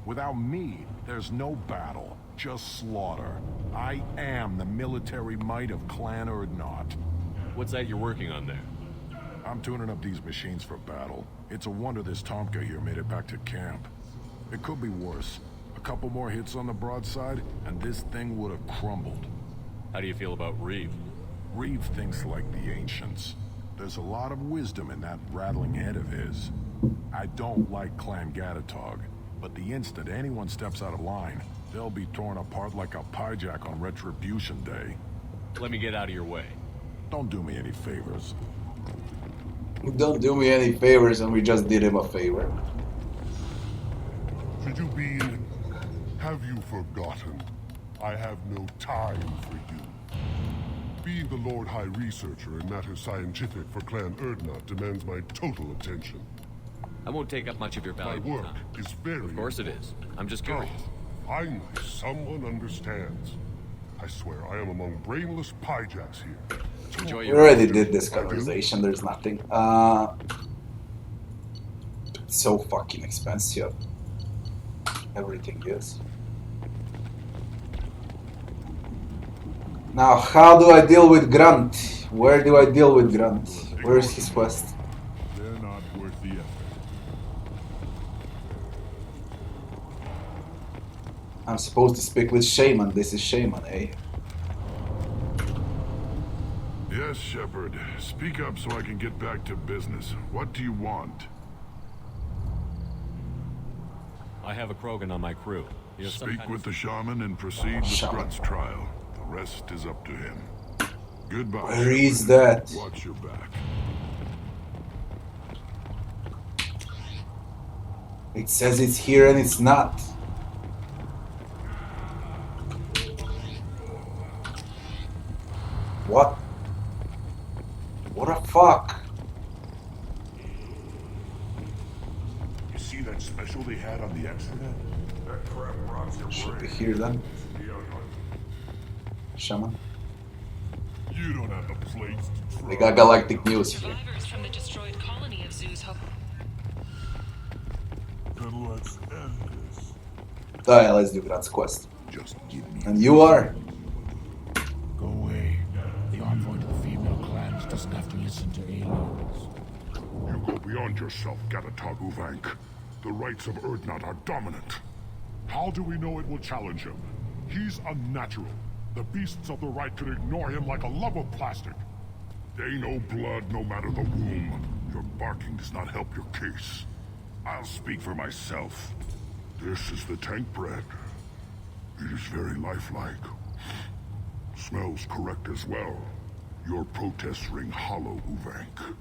Without me, there's no battle, just slaughter. I am the military might of Clan Urdnot. What's that you're working on there? I'm tuning up these machines for battle. It's a wonder this Tomka here made it back to camp. It could be worse. A couple more hits on the broadside, and this thing would have crumbled. How do you feel about Reeve? Reeve thinks like the ancients. There's a lot of wisdom in that rattling head of his. I don't like Clan Gatatog, but the instant anyone steps out of line, they'll be torn apart like a pyjak on Retribution Day. Let me get out of your way. Don't do me any favors. Don't do me any favors, and we just did him a favor. Should you be in it? Have you forgotten? I have no time for you. Being the Lord High Researcher in matters scientific for Clan Urdnot demands my total attention. I won't take up much of your My valuable work time. is very... Of course it is. I'm just curious. Finally, someone understands. I swear I am among brainless pyjaks here. Enjoy We your... already did this conversation, there's nothing. It's so fucking expensive. Everything is. Now, how do I deal with Grunt? Where do I deal with Grunt? Where is his quest? They're not worth the effort. I'm supposed to speak with Shaman. This is Shaman, eh? Yes, Shepard. Speak up so I can get back to business. What do you want? I have a Krogan on my crew. He has some Speak kind with of... the shaman and proceed with Shaman. Grunt's trial. The rest is up to him. Goodbye. Where is Shepard. that? Watch your back. It says it's here and it's not. What? What the fuck? You see that special they had on the extranet? That crap rots your Should be brain. here then. Shaman. You don't have the plates to try. They got galactic news here. Survivors from the destroyed colony of Zeus hope. Then let's end this. Yeah, let's do Grant's quest. Just give me... And you are? Go away. The envoy to the female clans doesn't have to listen to aliens. You go beyond yourself, Gatatog Uvank. The rights of Urdnot are dominant. How do we know it will challenge him? He's unnatural. The beasts of the right could ignore him like a lump of plastic. They know blood no matter the womb. Your barking does not help your case. I'll speak for myself. This is the tank bread. It is very lifelike. Smells correct as well. Your protests ring hollow, Uvank.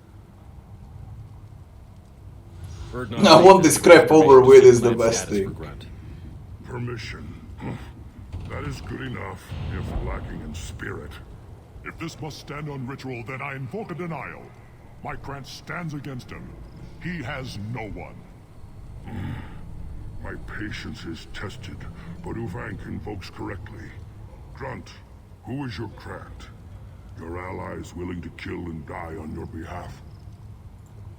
I want this crap over with is the best thing. Permission. That is good enough, if lacking in spirit. If this must stand on ritual, then I invoke a denial. My Krant stands against him. He has no one. My patience is tested, but Uvank invokes correctly. Grunt, who is your Krant? Your allies willing to kill and die on your behalf?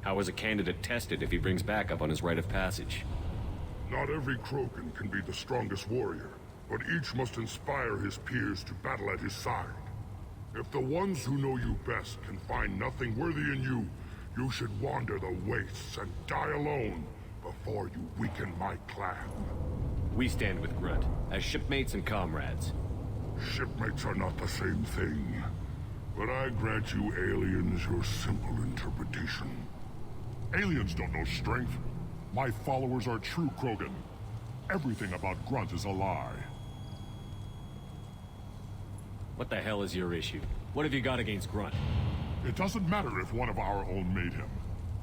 How is a candidate tested if he brings backup on his rite of passage? Not every Krogan can be the strongest warrior, but each must inspire his peers to battle at his side. If the ones who know you best can find nothing worthy in you, you should wander the wastes and die alone before you weaken my clan. We stand with Grunt, as shipmates and comrades. Shipmates are not the same thing, but I grant you aliens your simple interpretation. Aliens don't know strength. My followers are true Krogan. Everything about Grunt is a lie. What the hell is your issue? What have you got against Grunt? It doesn't matter if one of our own made him.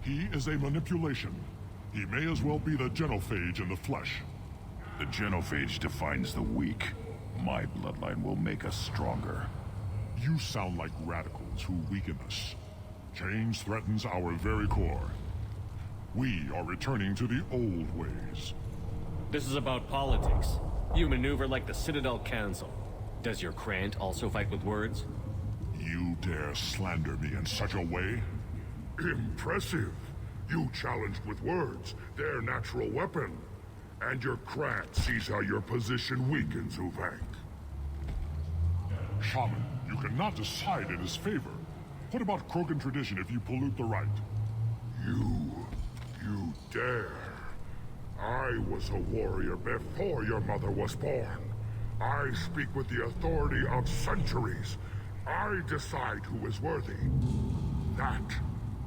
He is a manipulation. He may as well be the genophage in the flesh. The genophage defines the weak. My bloodline will make us stronger. You sound like radicals who weaken us. Change threatens our very core. We are returning to the old ways. This is about politics. You maneuver like the Citadel Council. Does your Krant also fight with words? You dare slander me in such a way? Impressive. You challenged with words, their natural weapon. And your Krant sees how your position weakens Uvank. Shaman, you cannot decide in his favor. What about Krogan tradition if you pollute the rite? You dare. I was a warrior before your mother was born. I speak with the authority of centuries. I decide who is worthy. That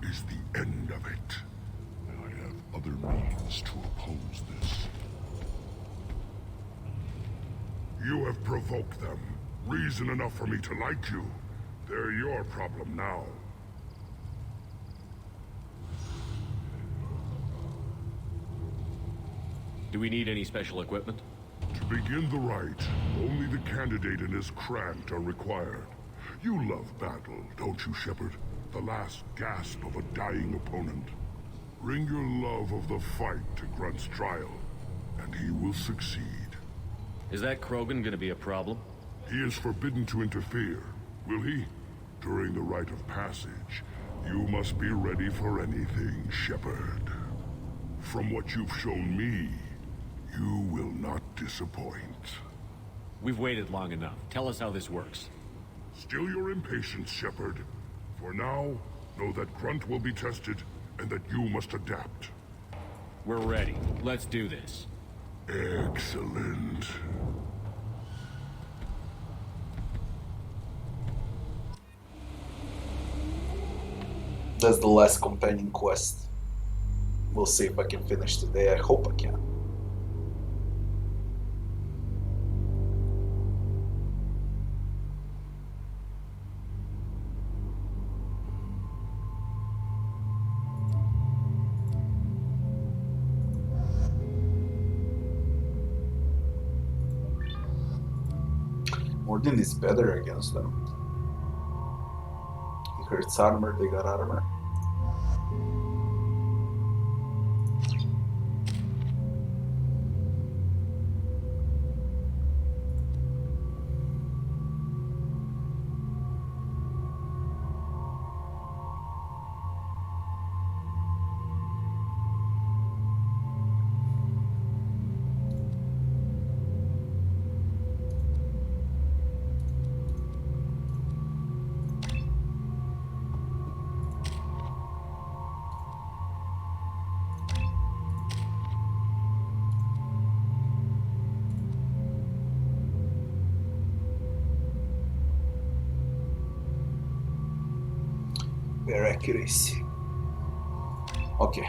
is the end of it. I have other means to oppose this. You have provoked them. Reason enough for me to like you. They're your problem now. Do we need any special equipment? To begin the rite, only the candidate and his Krant are required. You love battle, don't you, Shepard? The last gasp of a dying opponent. Bring your love of the fight to Grunt's trial, and he will succeed. Is that Krogan gonna be a problem? He is forbidden to interfere, will he? During the rite of passage, you must be ready for anything, Shepard. From what you've shown me, you will not disappoint. We've waited long enough. Tell us how this works. Still your impatience, Shepard. For now, know that Grunt will be tested, and that you must adapt. We're ready. Let's do this. Excellent. That's the last companion quest. We'll see if I can finish today. I hope I can. Mordin is better against them. He hurts armor, they got armor. Their accuracy. Okay.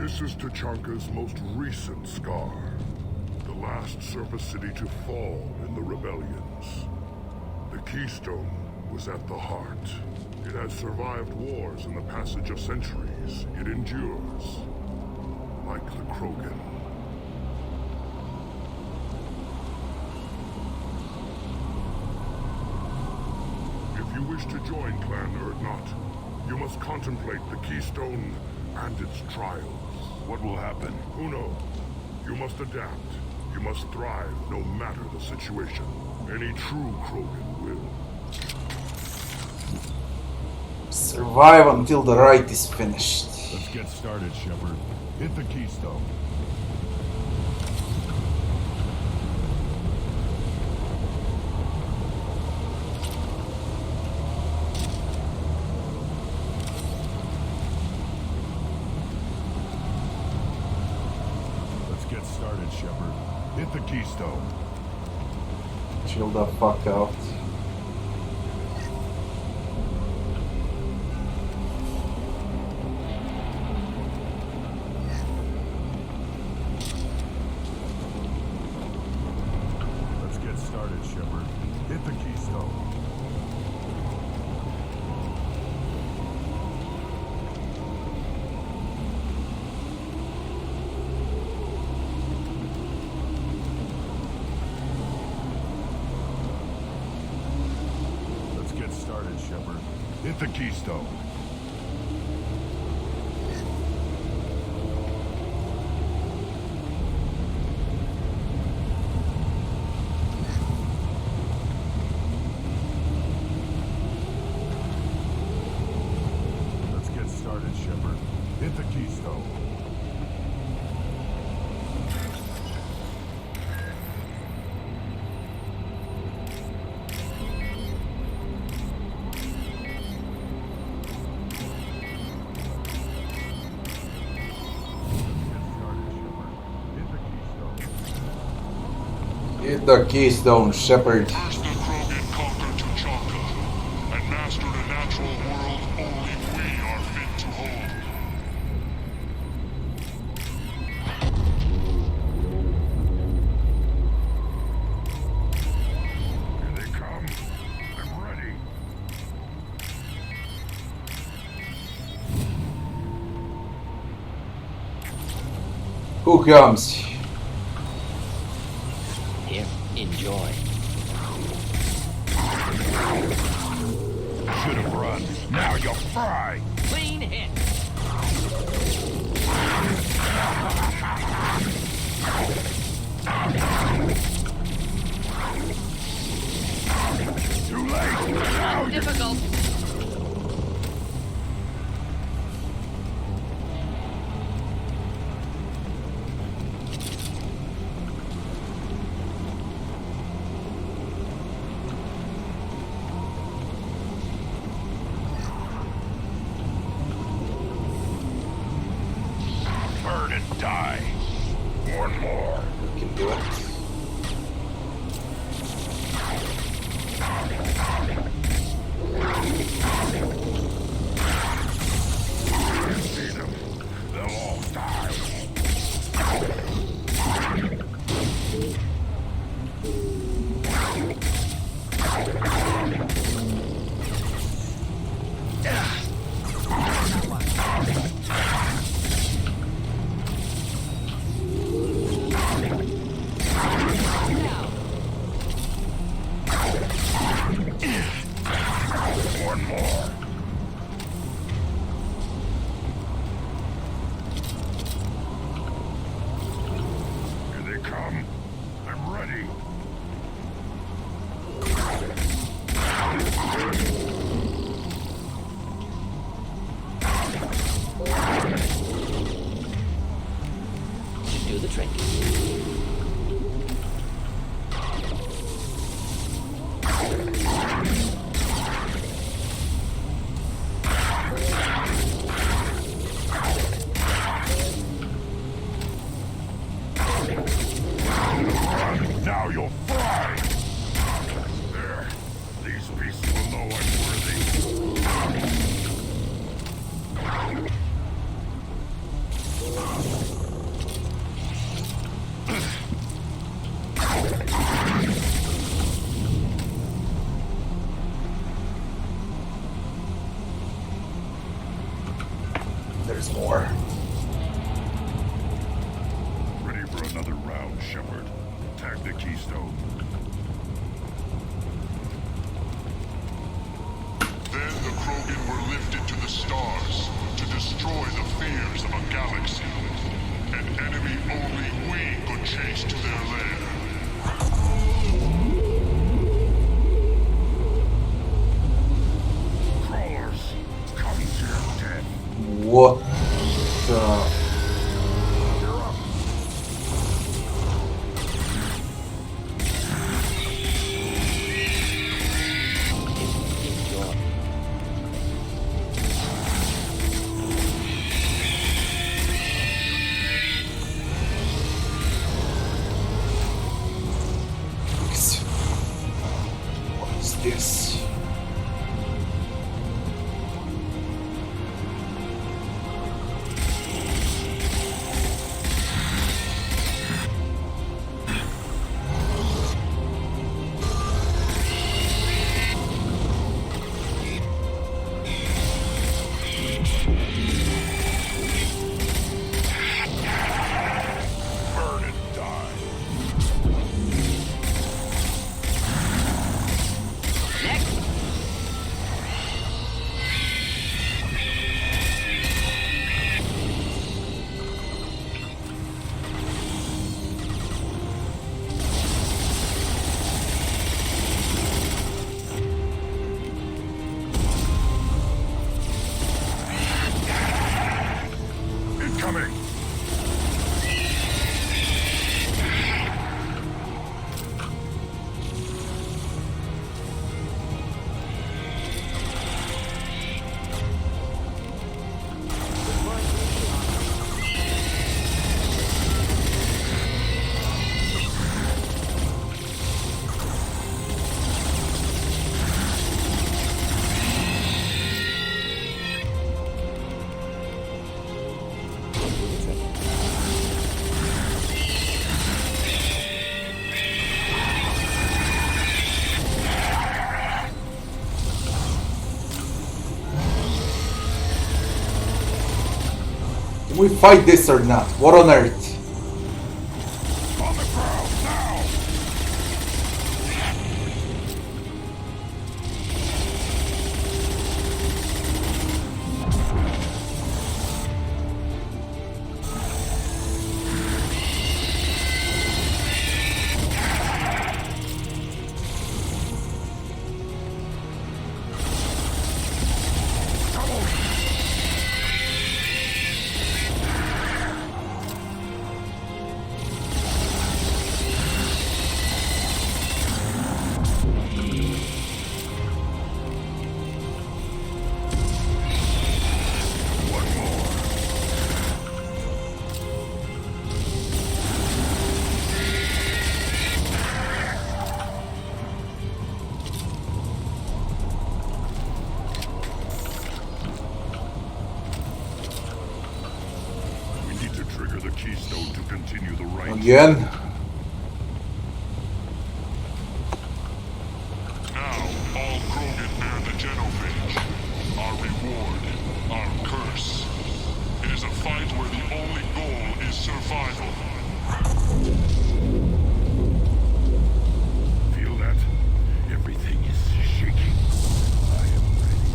This is Tachanka's most recent scar. The last surface city to fall in the rebellions. The Keystone was at the heart. It has survived wars and the passage of centuries. It endures. Like the Krogan. If you wish to join Clan Urdnot, you must contemplate the Keystone and its trials. What will happen? Who knows? You must adapt. You must thrive no matter the situation. Any true Krogan will. Survive until the rite is finished. Let's get started, Shepard. Hit the Keystone. Let's get started, Shepard. Hit the Keystone. Chill the fuck out. Let's get started, Shepard. Hit the Keystone. Let's get started, Shepard. Hit the Keystone. Let's get started, Shepard. Hit the Keystone. Hit the Keystone, Shepard. First the Krogan conquered Tachanka, and mastered a natural world only we are fit to hold. Here they come. I'm ready. Who comes? Here, enjoy. Should have run. Now you'll fry. Clean hit. Too late. Now you're Difficult. burn and die. One more. You can do it. See them. They'll all die. One more. Here they come. I'm ready. Should do the trick. Now you'll fry! There. These beasts will know I'm worthy. there's more. Ready for another round, Shepard. Tag the keystone. Then the Krogan were lifted to the stars to destroy the fears of a galaxy. An enemy only we could chase to their lair. Crawlers, come to your death. What the... You're up. What is this? Burn and die. Next. Incoming. Do we fight this or not? What on earth? On the ground now. We need to trigger the keystone to continue the right. Again? Now, all Krogan bear the genophage. Our reward, our curse. It is a fight where the only goal is survival. Feel that? Everything is shaking. I am ready.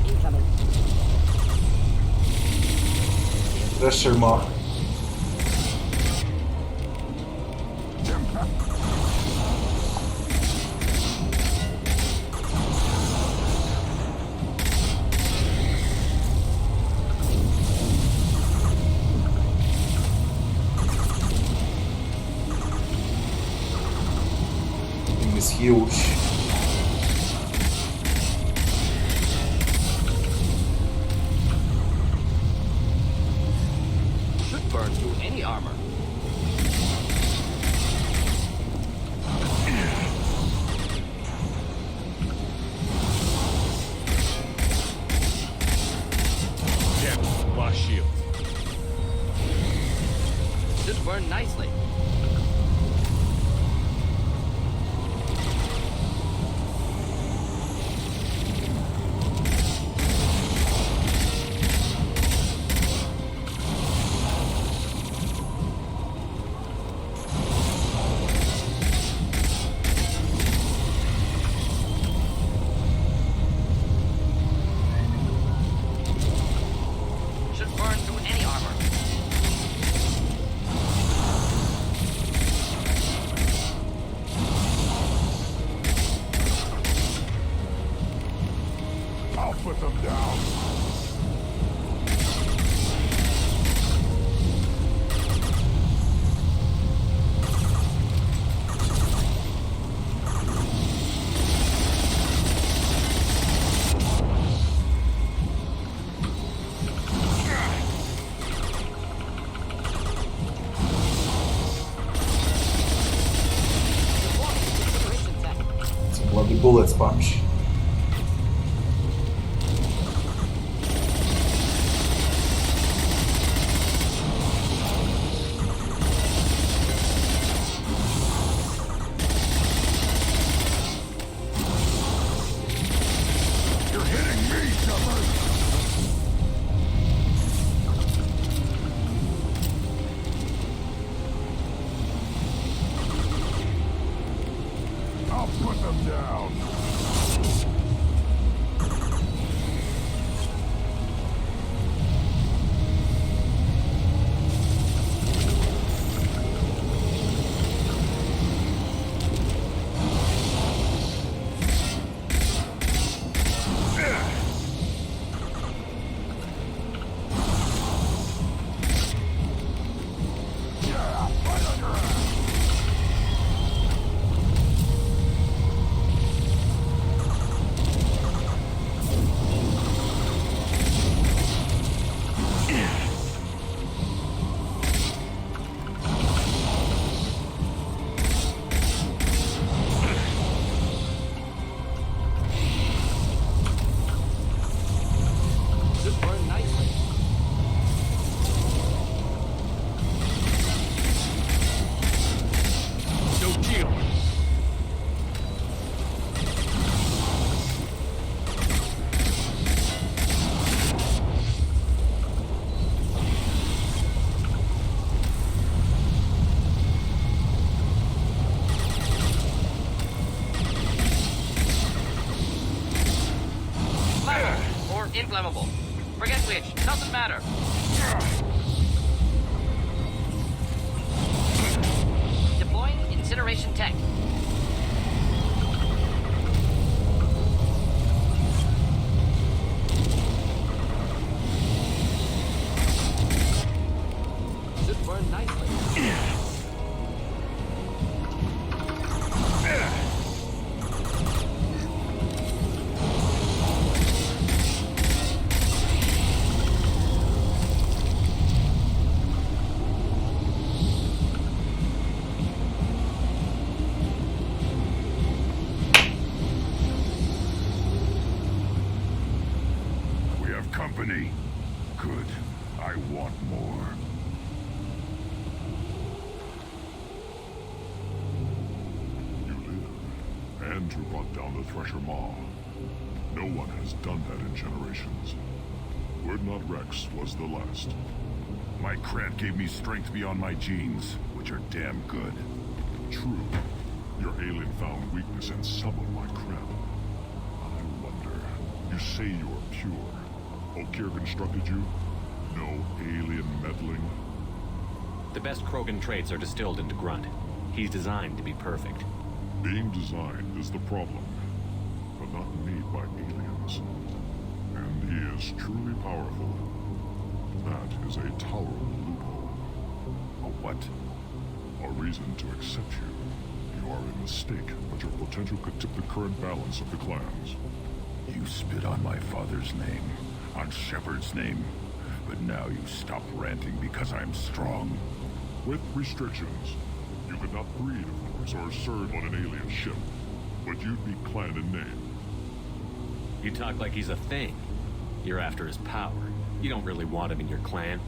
Incoming. Pressure mark. Thing is huge. Should burn through any armor. Lost shield. Should burn nicely. Should burn through any armor. I'll put them down. It's a bloody bullets bunch. You're hitting me, Shepard! I'll put them down. Should burn nicely. No deal. Flammable or inflammable. Forget which. Doesn't matter. Deploying incineration tech. Should burn nicely. We have company. Good. I want more. You live, and you brought down the Thresher Maw. No one has done that in generations. Urdnot Rex was the last. My crat gave me strength beyond my genes, which are damn good. True, your alien found weakness in some of my crap. I wonder, you say you're pure. Okeer constructed you? No alien meddling? The best Krogan traits are distilled into Grunt. He's designed to be perfect. Being designed is the problem, but not made by aliens. And he is truly powerful. That is a tolerable loophole. A what? A reason to accept you. You are a mistake, but your potential could tip the current balance of the clans. You spit on my father's name, on Shepard's name, but now you stop ranting because I'm strong. With restrictions. You could not breed, of course, or serve on an alien ship. But you'd be clan in name. You talk like he's a thing. You're after his power. You don't really want him in your clan.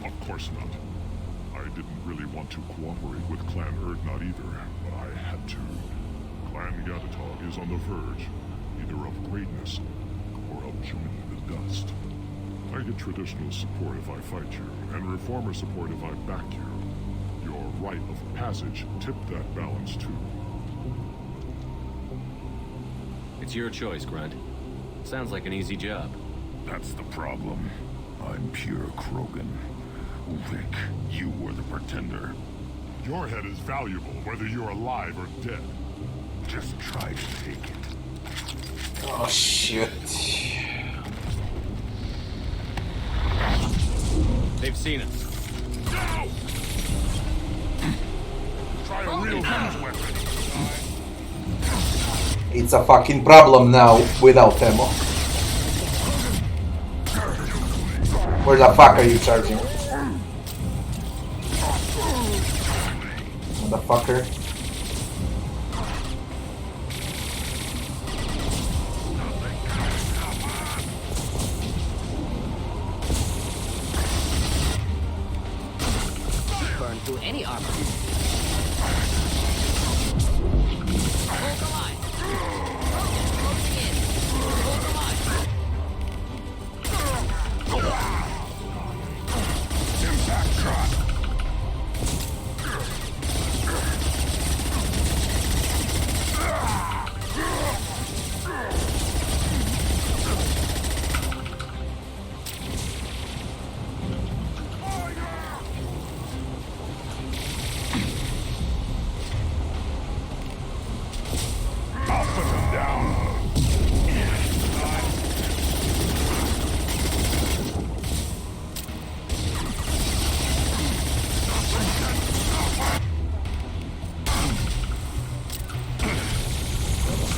Of course not. I I didn't really want to cooperate with Clan Urdnot either, but I had to. Clan Gatatog is on the verge, either of greatness or of joining the dust. I get traditional support if I fight you, and reformer support if I back you. Your rite of passage tipped that balance too. It's your choice, Grunt. Sounds like an easy job. That's the problem. I'm pure Krogan. Vic, you were the pretender. Your head is valuable whether you're alive or dead. Just try to take it. Oh shit. They've seen us. No! Try a real range weapon. It's a fucking problem now without ammo. Where the fuck are you charging? Motherfucker. Burn through any armor. Hold the line. Closing in. Hold the line. Impact shot.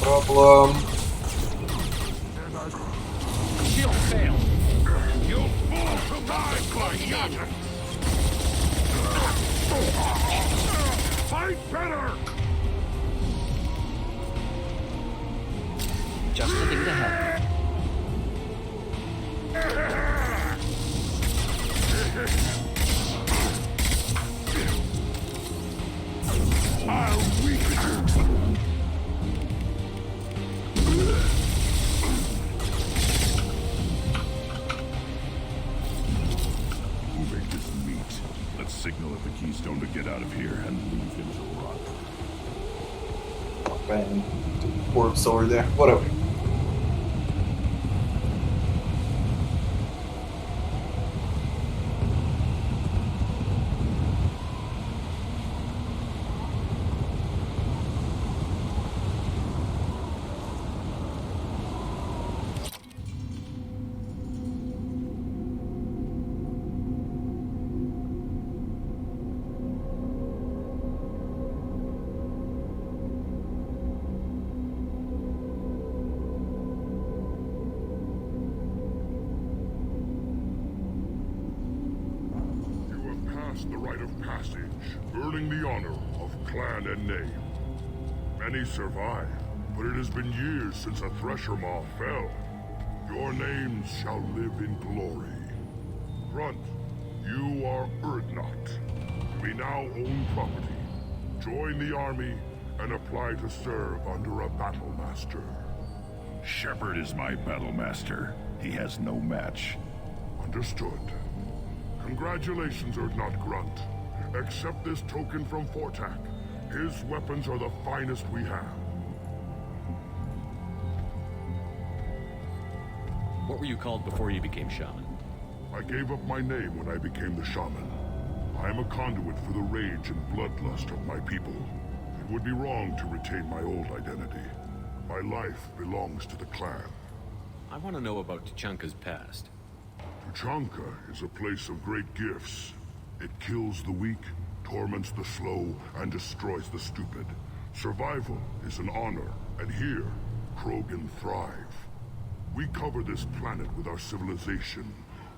Problem. Shield failed. You fool survived, Clan. Fight better! Just the thing to help. I'll weaken you. Uvik is meat. Let's signal at the Keystone to get out of here and leave him to rot. Bang. Corpse over there. Whatever. The rite of passage, earning the honor of clan and name. Many survive, but it has been years since a Thresher Maw fell. Your names shall live in glory. Grunt, you are Urdnot. We now own property. Join the army and apply to serve under a battle master. Shepard is my battle master. He has no match. Understood. Congratulations, Urdnot Grunt. Accept this token from Fortak. His weapons are the finest we have. What were you called before you became shaman? I gave up my name when I became the shaman. I am a conduit for the rage and bloodlust of my people. It would be wrong to retain my old identity. My life belongs to the clan. I want to know about Tuchanka's past. Tuchanka is a place of great gifts. It kills the weak, torments the slow, and destroys the stupid. Survival is an honor, and here, Krogan thrive. We cover this planet with our civilization,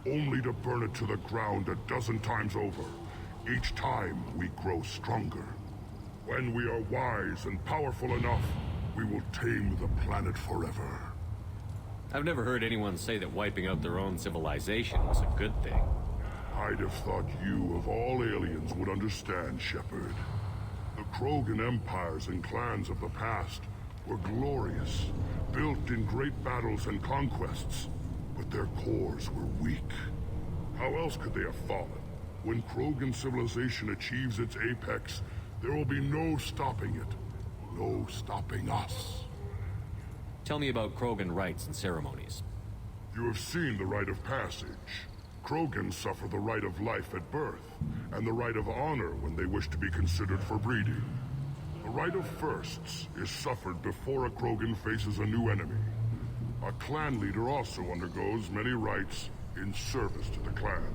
only to burn it to the ground 12 times over. Each time, we grow stronger. When we are wise and powerful enough, we will tame the planet forever. I've never heard anyone say that wiping out their own civilization was a good thing. I'd have thought you, of all aliens, would understand, Shepard. The Krogan empires and clans of the past were glorious, built in great battles and conquests, but their cores were weak. How else could they have fallen? When Krogan civilization achieves its apex, there will be no stopping it. No stopping us. Tell me about Krogan rites and ceremonies. You have seen the rite of passage. Krogan suffer the rite of life at birth, and the rite of honor when they wish to be considered for breeding. The rite of firsts is suffered before a Krogan faces a new enemy. A clan leader also undergoes many rites in service to the clan.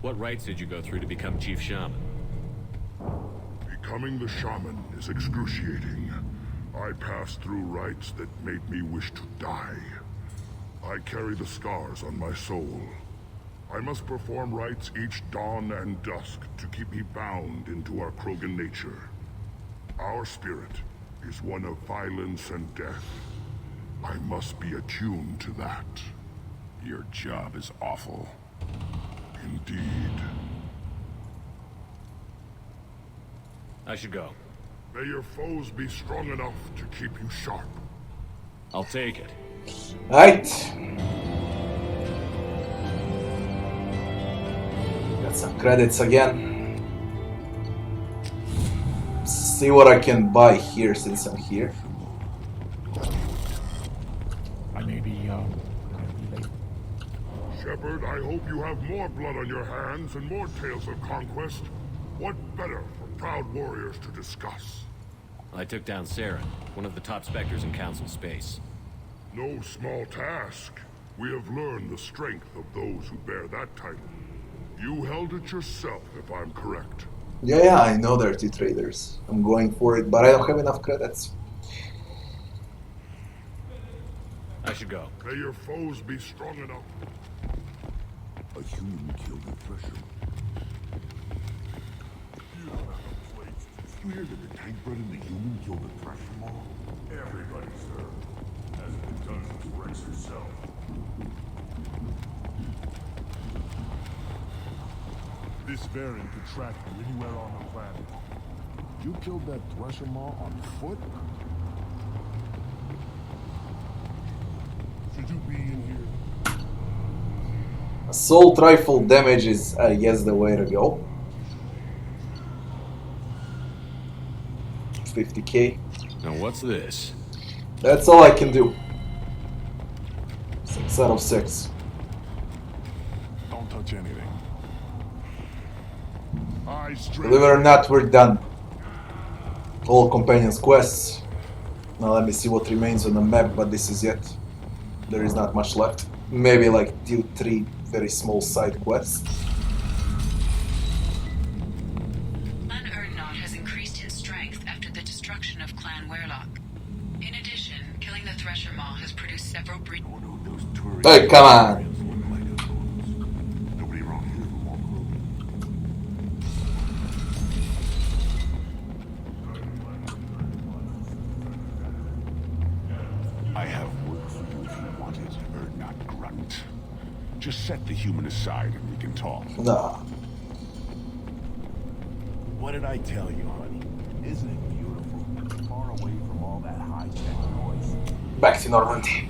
What rites did you go through to become Chief Shaman? Becoming the shaman is excruciating. I passed through rites that made me wish to die. I carry the scars on my soul. I must perform rites each dawn and dusk to keep me bound into our Krogan nature. Our spirit is one of violence and death. I must be attuned to that. Your job is awful. Indeed. I should go. May your foes be strong enough to keep you sharp. I'll take it. Right. Got some credits again. See what I can buy here since I'm here. I may be late. Shepard, I hope you have more blood on your hands and more tales of conquest. What better for proud warriors to discuss? I took down Saren, one of the top specters in Council space. No small task. We have learned the strength of those who bear that title. You held it yourself, if I'm correct. Yeah, I know there are 2 traders. I'm going for it, but I don't have enough credits. I should go. May your foes be strong enough. A human killed the thresher. You hear that the tank bred and the human killed the thresher mall? Everybody, sir. Has been done to Rex herself. This variant could track you anywhere on the planet. You killed that thresher maw on foot? Should you be in here? Assault rifle damage is, I guess, the way to go. 50k. Now what's this? That's all I can do. 6 out of 6. Don't touch anything. Believe it or not, we're done. All companions quests. Now let me see what remains on the map, but this is it. There is not much left. Maybe like 2-3 very small side quests. Clan Urdnot has increased in strength after the destruction of Clan Werlock. In addition, killing the Thresher Maw has produced several breed. Hey, come on! Nobody around here who won't grow. I have work for you if you want it, or not grunt. Just set the human aside and we can talk. Nah. What did I tell you, honey? Isn't it beautiful? Far away from all that high-tech noise. Back to Normandy.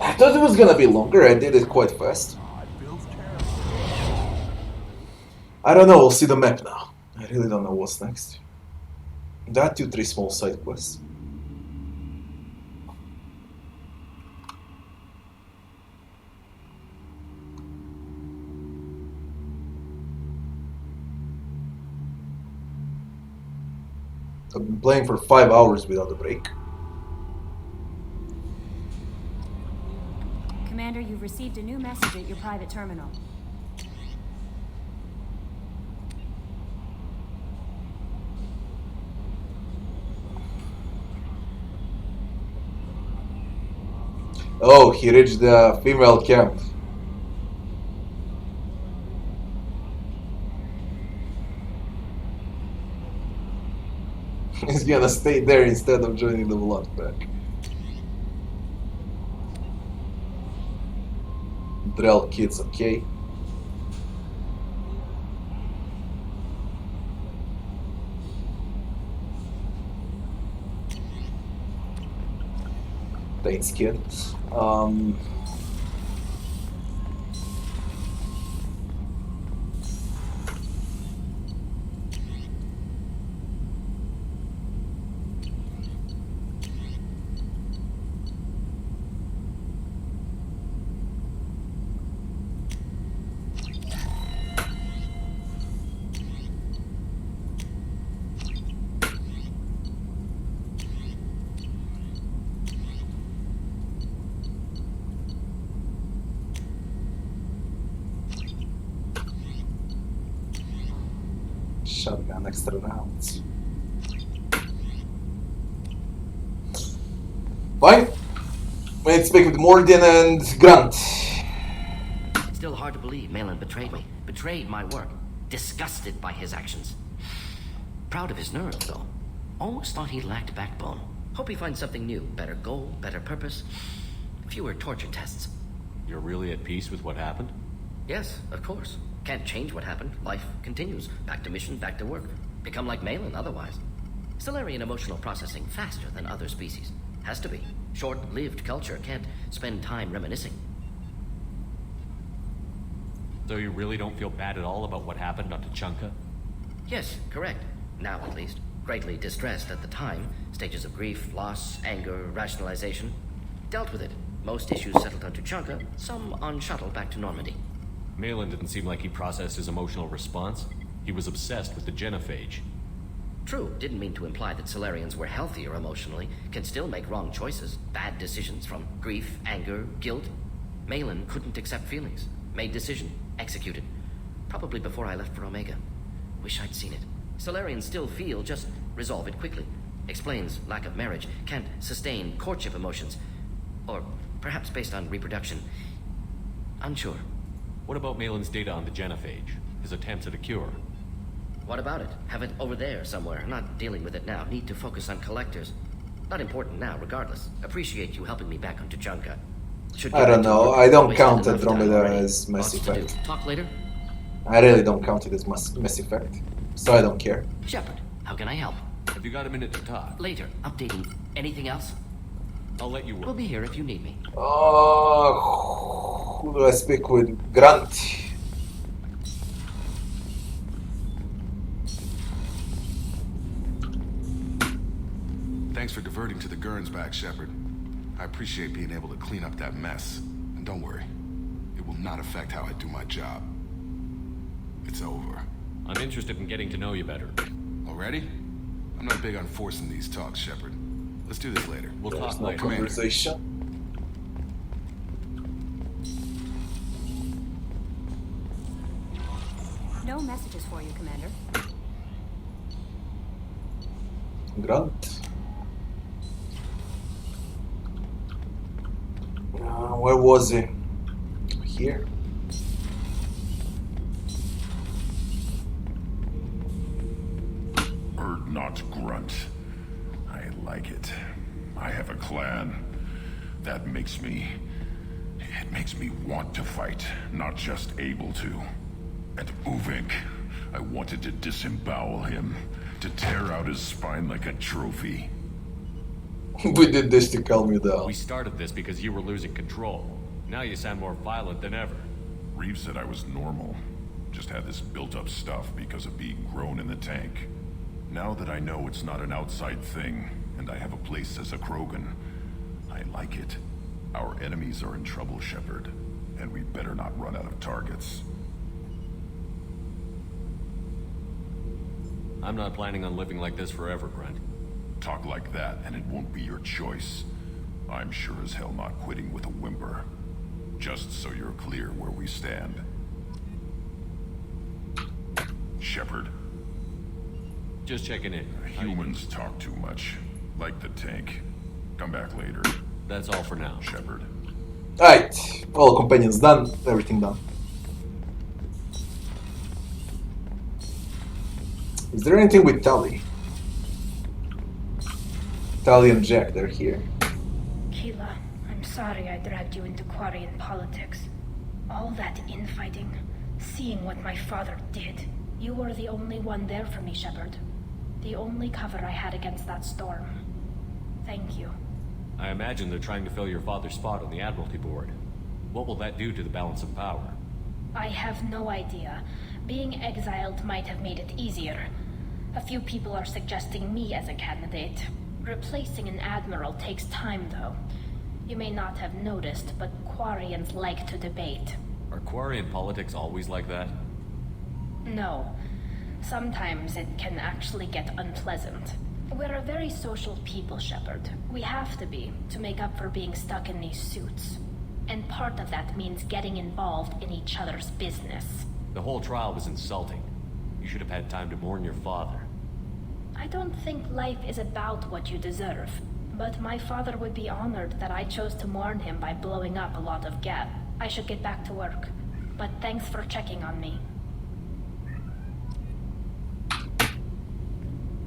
I thought it was gonna be longer, I did it quite fast. I don't know, we'll see the map now. I really don't know what's next. There are 2-3 small side quests. I've been playing for 5 hours without a break. Commander, you've received a new message at your private terminal. Oh, he reached the female camp. He's gonna stay there instead of joining the blood pack. Drell kids, okay. Thanks, kid. Shotgun extra rounds. Fine. We need to speak with Morden and Grant. Still hard to believe Malin betrayed me. Betrayed my work. Disgusted by his actions. Proud of his nerve, though. Almost thought he lacked backbone. Hope he finds something new. Better goal, better purpose. Fewer torture tests. You're really at peace with what happened? Yes, of course. Can't change what happened. Life continues. Back to mission, back to work. Become like Malin otherwise. Stellarian emotional processing faster than other species. Has to be. Short-lived culture can't spend time reminiscing. So you really don't feel bad at all about what happened on Tuchanka? Yes, correct. Now at least. Greatly distressed at the time. Stages of grief, loss, anger, rationalization. Dealt with it. Most issues settled on Tuchanka, some on shuttle back to Normandy. Malin didn't seem like he processed his emotional response. He was obsessed with the genophage. True, didn't mean to imply that Solarians were healthier emotionally, can still make wrong choices, bad decisions from grief, anger, guilt. Malin couldn't accept feelings. Made decision, executed. Probably before I left for Omega. Wish I'd seen it. Solarians still feel, just resolve it quickly. Explains lack of marriage, can't sustain courtship emotions. Or perhaps based on reproduction. Unsure. What about Malin's data on the genophage? His attempts at a cure? What about it? Have it over there somewhere. Not dealing with it now. Need to focus on collectors. Not important now, regardless. Appreciate you helping me back on Tuchanka. I don't know. I don't count Andromeda as Mass Effect. Talk later? I really don't count it as Mass Effect. So I don't care. Shepard, how can I help? Have you got a minute to talk? Later. Updating. Anything else? I'll let you work. We'll be here if you need me. Who do I speak with? Grant. Thanks for diverting to the Gurns back, Shepard. I appreciate being able to clean up that mess. And don't worry, it will not affect how I do my job. It's over. I'm interested in getting to know you better. Already? I'm not big on forcing these talks, Shepard. Let's do this later. We'll talk later. Conversation. No messages for you, Commander. Grant. Where was he? Here. Not grunt. I like it. I have a clan. That makes me... It makes me want to fight, not just able to. And Uvink, I wanted to disembowel him, to tear out his spine like a trophy. We did this to calm you down. We started this because you were losing control. Now you sound more violent than ever. Reeves said I was normal. Just had this built-up stuff because of being grown in the tank. Now that I know it's not an outside thing, and I have a place as a Krogan, I like it. Our enemies are in trouble, Shepard, and we better not run out of targets. I'm not planning on living like this forever, Grunt. Talk like that, and it won't be your choice. I'm sure as hell not quitting with a whimper. Just so you're clear where we stand. Shepard. Just checking in. Humans talk too much. Like the tank. Come back later. That's all for now. Shepard. Alright. All companions done. Everything done. Is there anything with Tali? Tali and Jack, they're here. Keela, I'm sorry I dragged you into Quarian politics. All that infighting, seeing what my father did. You were the only one there for me, Shepard. The only cover I had against that storm. Thank you. I imagine they're trying to fill your father's spot on the Admiralty Board. What will that do to the balance of power? I have no idea. Being exiled might have made it easier. A few people are suggesting me as a candidate. Replacing an admiral takes time, though. You may not have noticed, but Quarians like to debate. Are Quarian politics always like that? No. Sometimes it can actually get unpleasant. We're a very social people, Shepard. We have to be, to make up for being stuck in these suits. And part of that means getting involved in each other's business. The whole trial was insulting. You should have had time to mourn your father. I don't think life is about what you deserve. But my father would be honored that I chose to mourn him by blowing up a lot of gas. I should get back to work. But thanks for checking on me.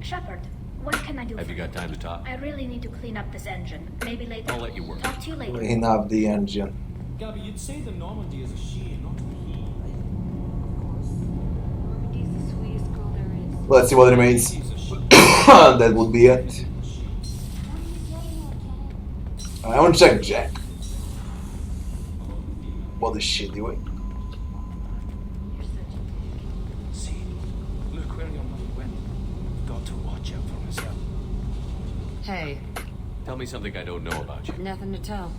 Shepard, what can I do? Have you got time to talk? I really need to clean up this engine. Maybe later. I'll let you work. Talk to you later. Clean up the engine. Gabby, you'd say the Normandy is a she and not a he. Normandy's the sweetest girl there is. Let's see what remains. That would be it. I want to check Jack. What is she doing? See, look where your mother went. Got to watch out for herself. Hey. Tell me something I don't know about you. Nothing to tell.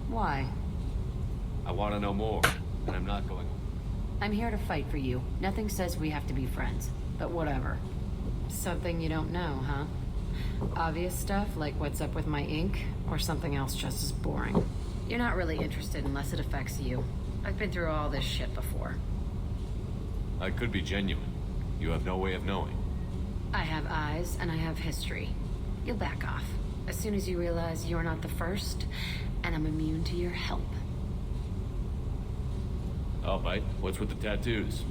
Why? I want to know more, and I'm not going. I'm here to fight for you. Nothing says we have to be friends, but whatever. Something you don't know, huh? Obvious stuff like what's up with my ink, or something else just as boring. You're not really interested unless it affects you. I've been through all this shit before. I could be genuine. You have no way of knowing. I have eyes and I have history. You'll back off as soon as you realize you're not the first, and I'm immune to your help. I'll bite. What's with the tattoos?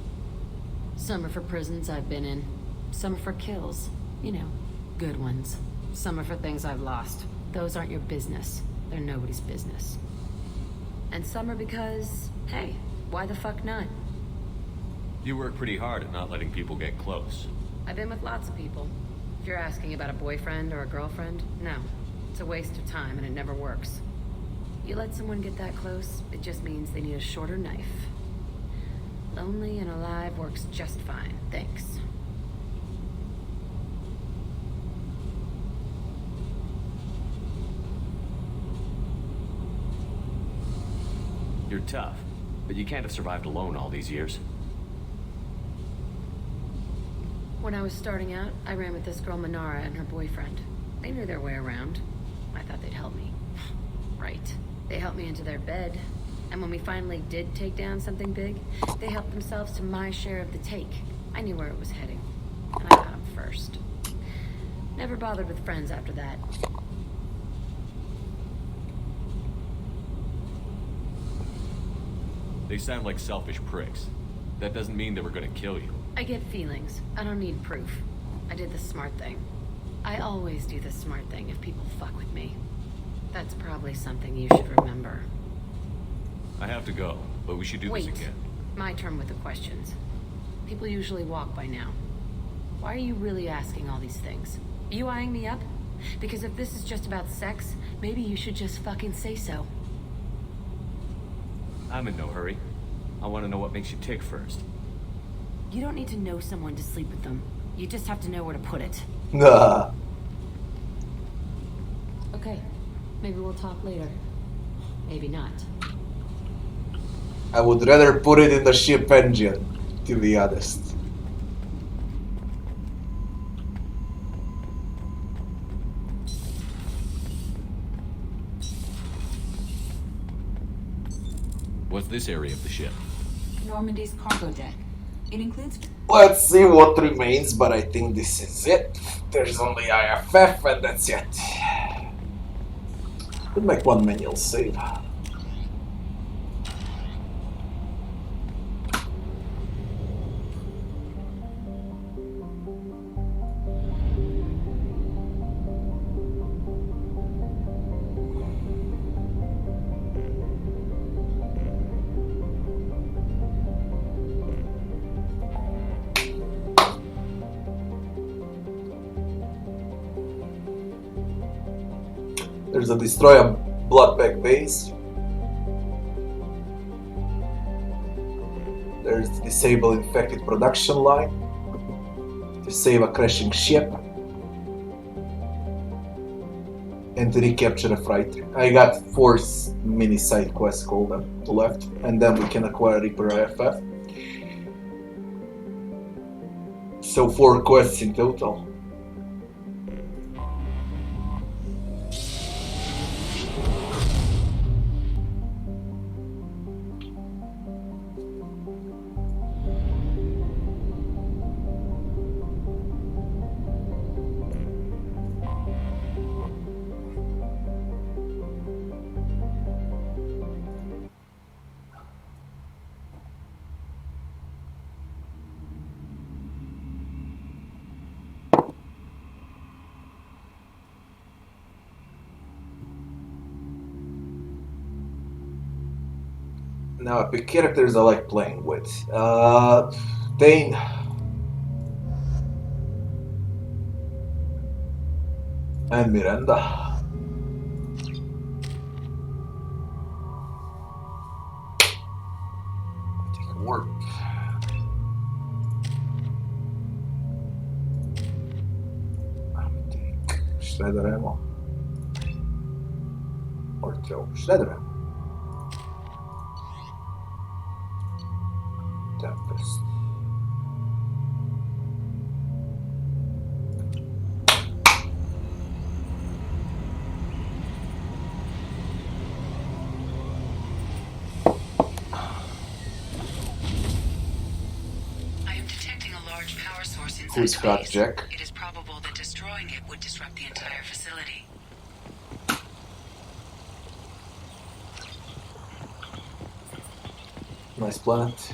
Some are for prisons I've been in. Some are for kills. You know, good ones. Some are for things I've lost. Those aren't your business. They're nobody's business. And some are because, hey, why the fuck not? You work pretty hard at not letting people get close. I've been with lots of people. If you're asking about a boyfriend or a girlfriend, no. It's a waste of time and it never works. You let someone get that close, it just means they need a shorter knife. Lonely and alive works just fine, thanks. You're tough, but you can't have survived alone all these years. When I was starting out, I ran with this girl Minara and her boyfriend. They knew their way around. I thought they'd help me. Right. They helped me into their bed. And when we finally did take down something big, they helped themselves to my share of the take. I knew where it was heading. And I got them first. Never bothered with friends after that. They sound like selfish pricks. That doesn't mean they were gonna kill you. I get feelings. I don't need proof. I did the smart thing. I always do the smart thing if people fuck with me. That's probably something you should remember. I have to go, but we should do this again. My turn with the questions. People usually walk by now. Why are you really asking all these things? Are you eyeing me up? Because if this is just about sex, maybe you should just fucking say so. I'm in no hurry. I want to know what makes you tick first. You don't need to know someone to sleep with them. You just have to know where to put it. Okay, maybe we'll talk later. Maybe not. I would rather put it in the ship engine, to be honest. What's this area of the ship? Normandy's cargo deck. It includes... Let's see what remains, but I think this is it. There's only IFF and that's it. We'll make one manual save. There's a destroy a bloodpack base. There's the disable infected production line. To save a crashing ship. And to recapture a freighter. I got 4 mini side quests called them left, and then we can acquire Reaper IFF. So 4 quests in total. Now, I pick characters I like playing with. Dane. And Miranda. Take a warp. Take Shredder ammo. Or throw Shredder ammo. Tempest. I am detecting a large power source inside Who's got space. Jack? It is probable that destroying it would disrupt the entire facility. Nice planet.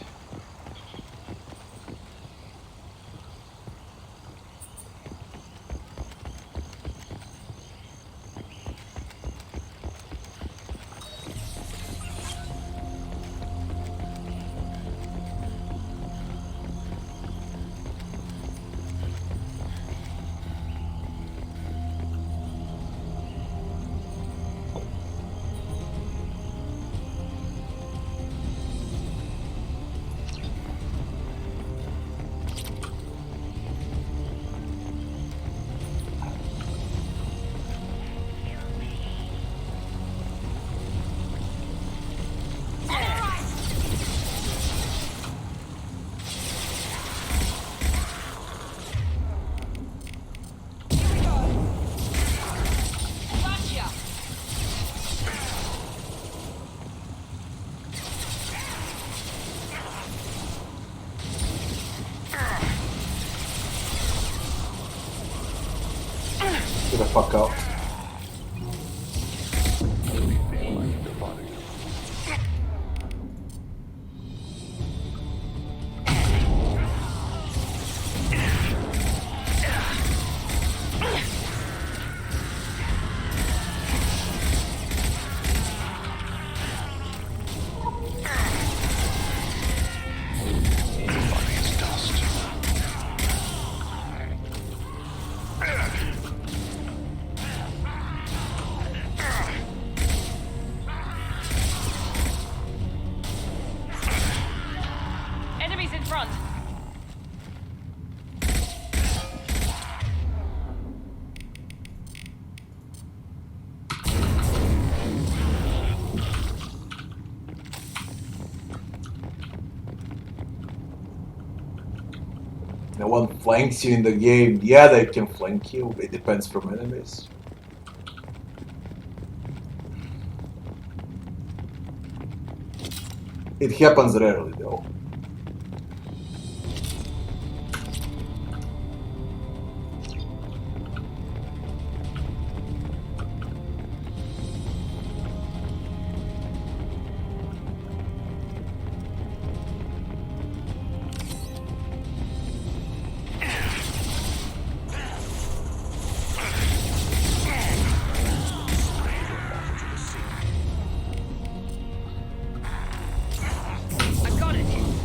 Get the fuck out. Enemies in front. No one flanks you in the game. Yeah, they can flank you. It depends from enemies. It happens rarely though. I got it.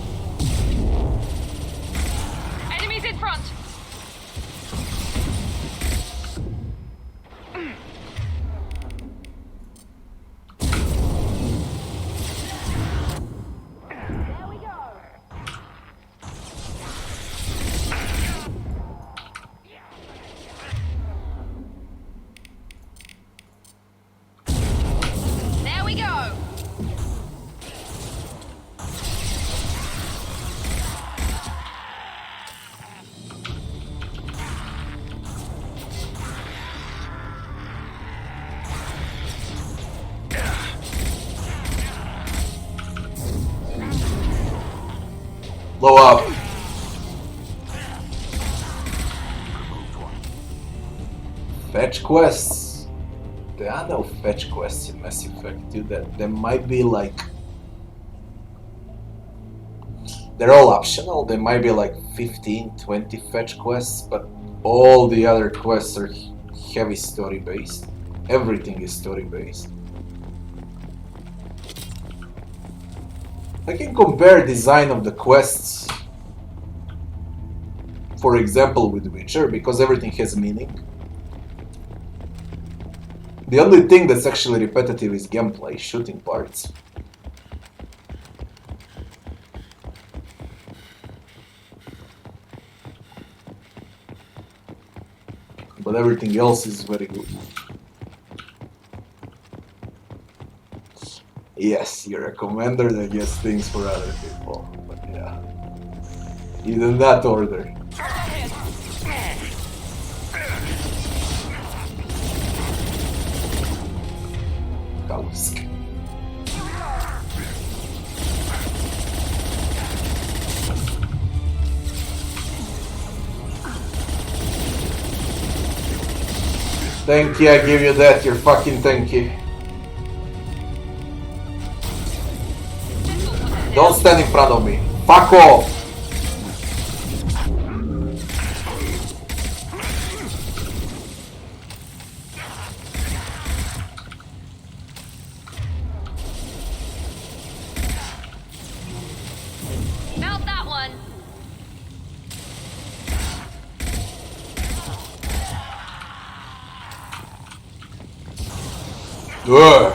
Blow up. Fetch quests. There are no fetch quests in Mass Effect, dude. There might be like... They're all optional. There might be like 15, 20 fetch quests, but all the other quests are heavy story based. Everything is story based. I can compare design of the quests, for example, with Witcher, because everything has meaning. The only thing that's actually repetitive is gameplay, shooting parts. But everything else is very good. Yes, you're a commander that gets things for other people, but yeah. In that order. Kalusk. Thank you, I give you that, you're fucking tanky. Don't stand in front of me. Fuck off! Mount that one. Ugh.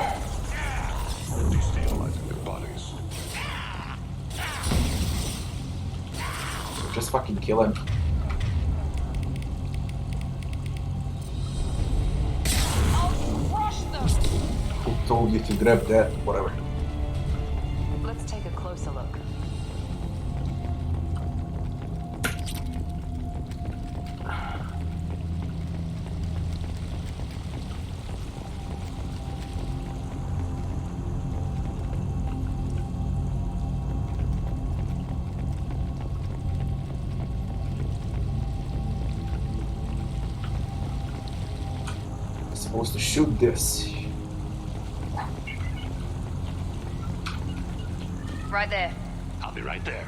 Just fucking kill him. Who told you to grab that? Whatever. Let's take a closer look. Supposed to shoot this. Right there. I'll be right there.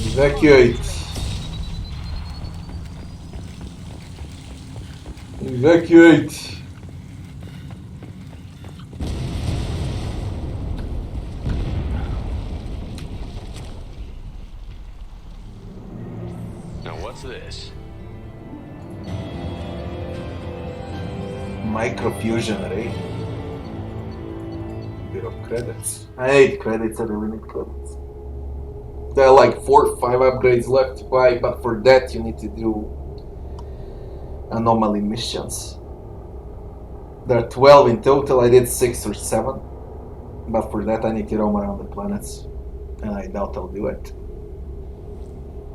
Evacuate. Evacuate. What's this? Microfusion array. Bit of credits. I hate credits, I really need credits. There are like 4 or 5 upgrades left to buy, but for that you need to do anomaly missions. There are 12 in total, I did 6 or 7. But for that I need to roam around the planets. And I doubt I'll do it.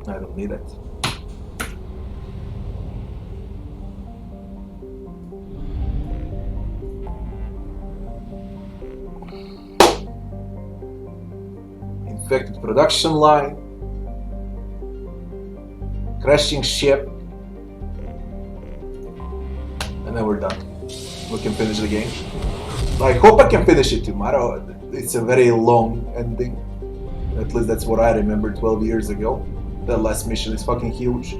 I don't need it. Infected production line, crashing ship, and then we're done. We can finish the game. I hope I can finish it tomorrow. It's a very long ending. At least that's what I remember 12 years ago. The last mission is fucking huge.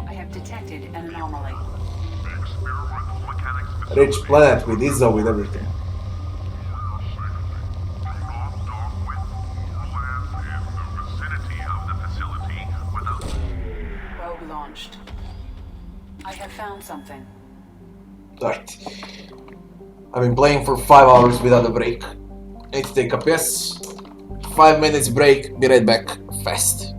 I have detected an anomaly. Rich planet with Izzo, with everything. Probe launched. I have found something. Right. I've been playing for 5 hours without a break. Need to take a piss. 5 minutes break, be right back. Fast.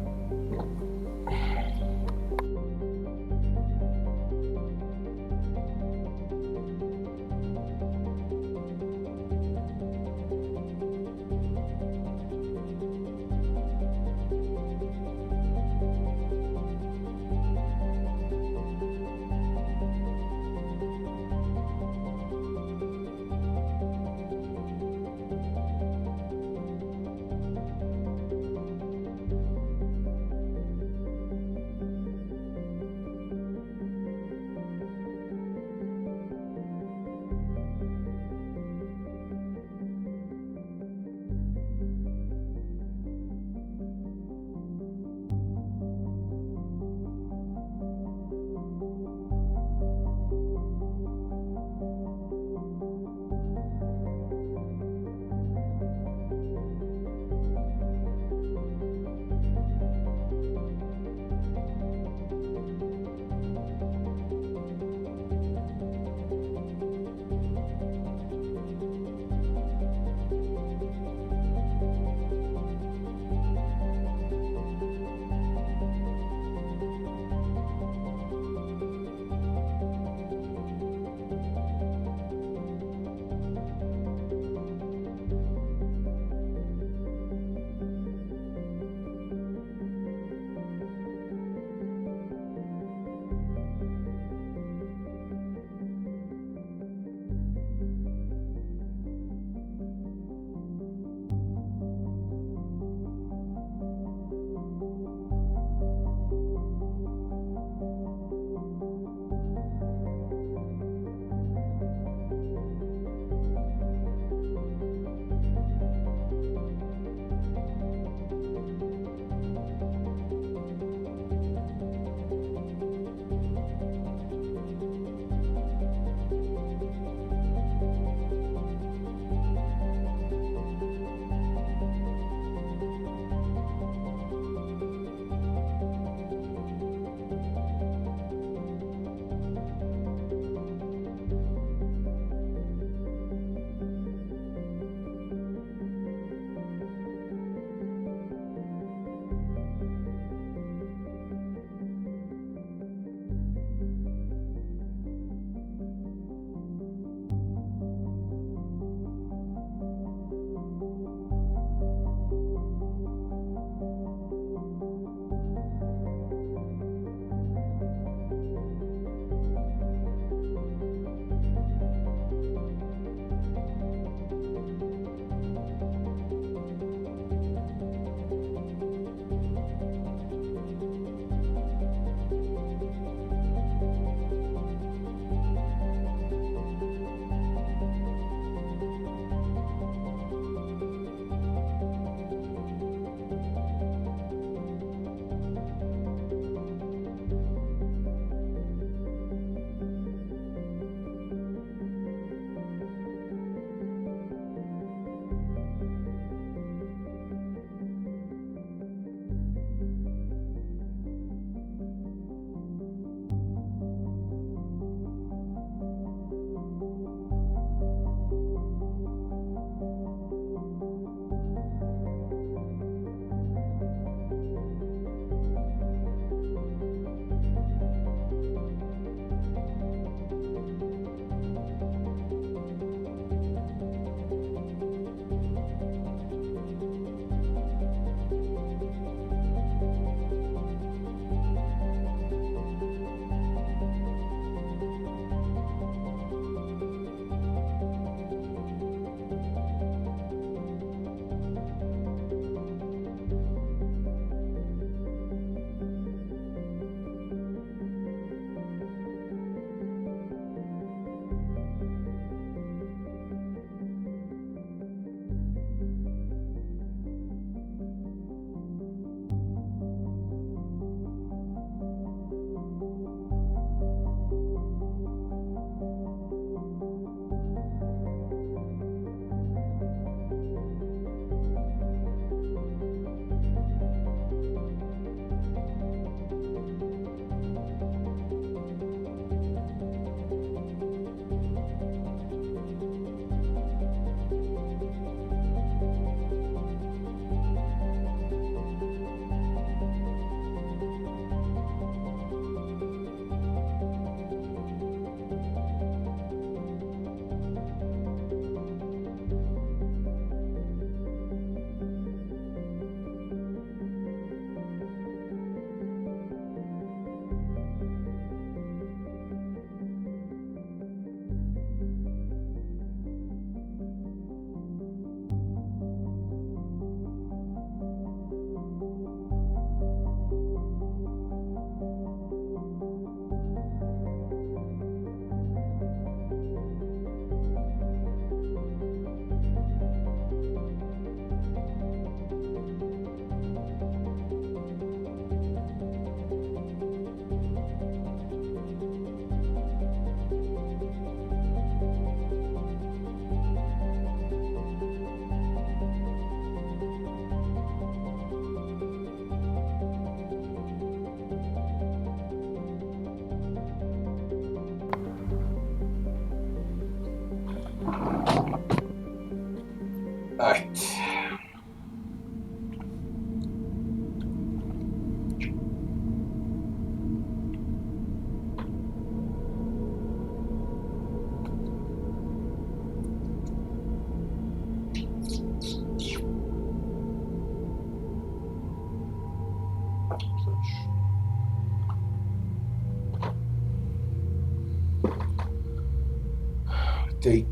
take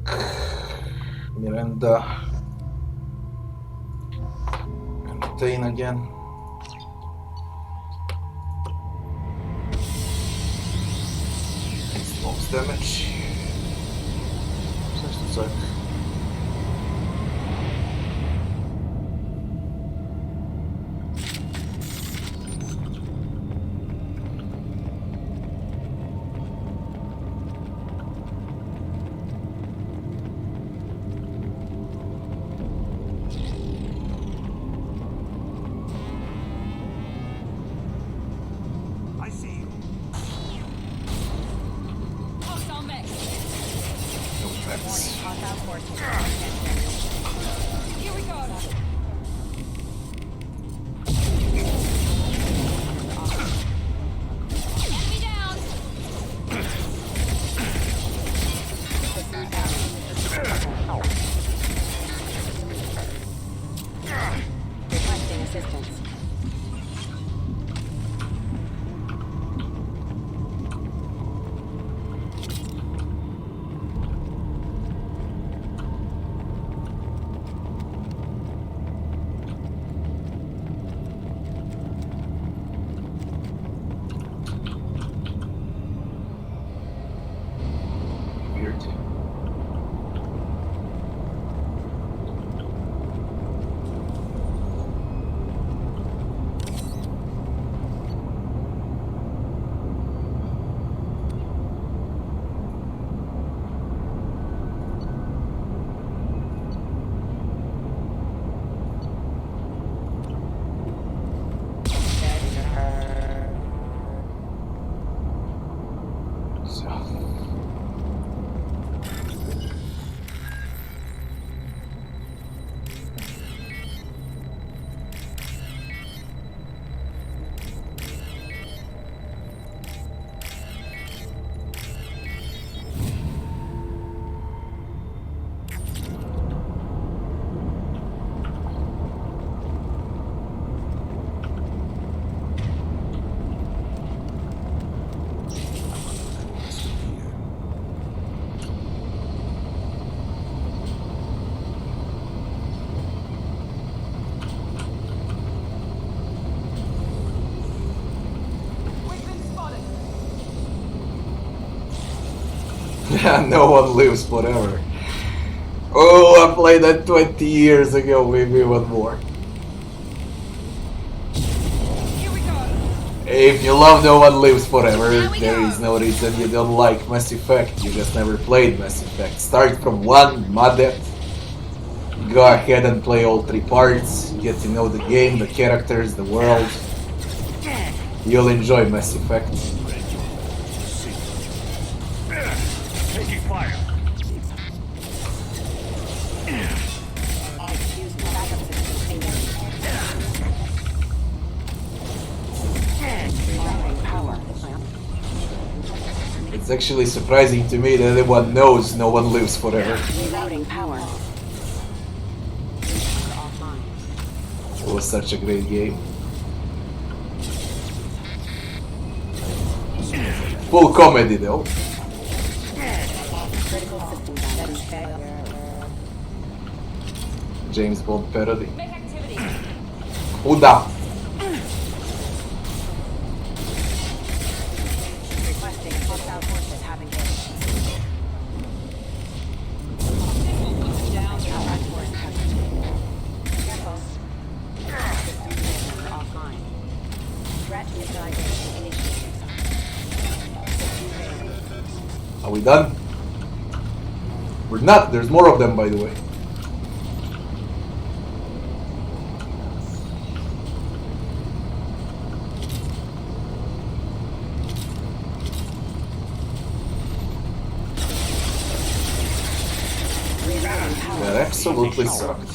Miranda and Tain again. Smokes damage. Just a sec. No one lives forever. Oh, I played that 20 years ago, maybe even more. If you love No One Lives Forever, there is no reason you don't like Mass Effect. You just never played Mass Effect. Start from 1, mod it. Go ahead and play all 3 parts. Get to know the game, the characters, the world. You'll enjoy Mass Effect. Taking fire. It's actually surprising to me that anyone knows No One Lives Forever. It was such a great game. Full comedy though. James Bond parody. Who da? Are we done? We're not. There's more of them, by the way. That absolutely sucked.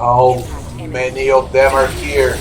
How many of them are here?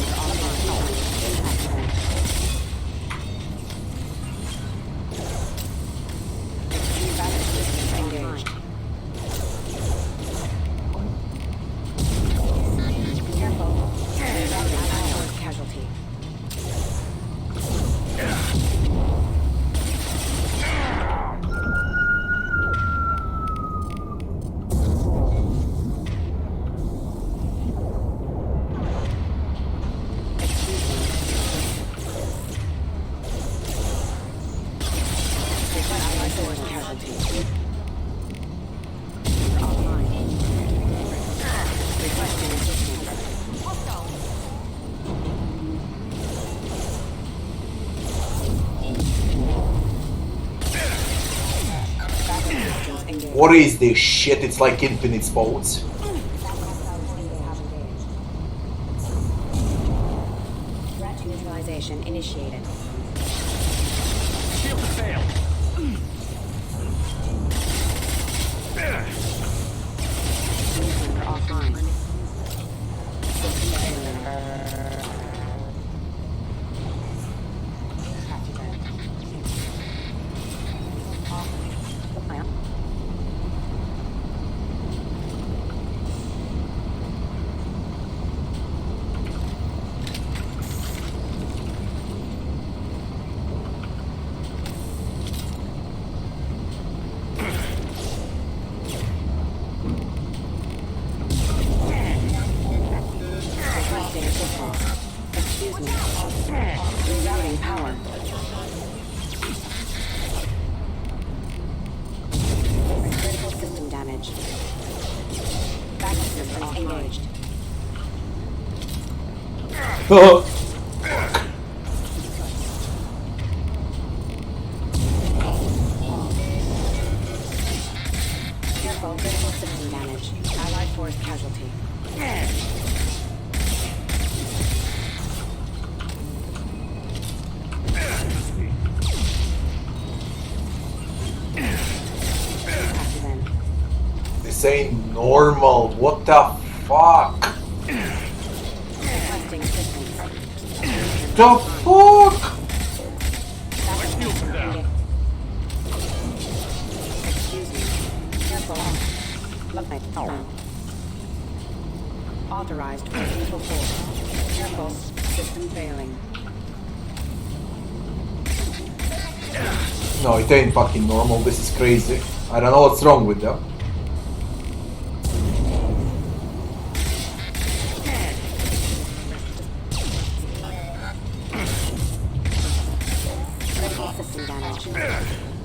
What is this shit? It's like infinite spawns. Threat neutralization initiated. Shield failed. Offline. Oh. Careful, critical system damage. Allied force casualty. This ain't normal. What the fuck? The fuck? Excuse me. Careful. Authorized for lethal force. Careful. System failing. No, it ain't fucking normal. This is crazy. I don't know what's wrong with them. System damage.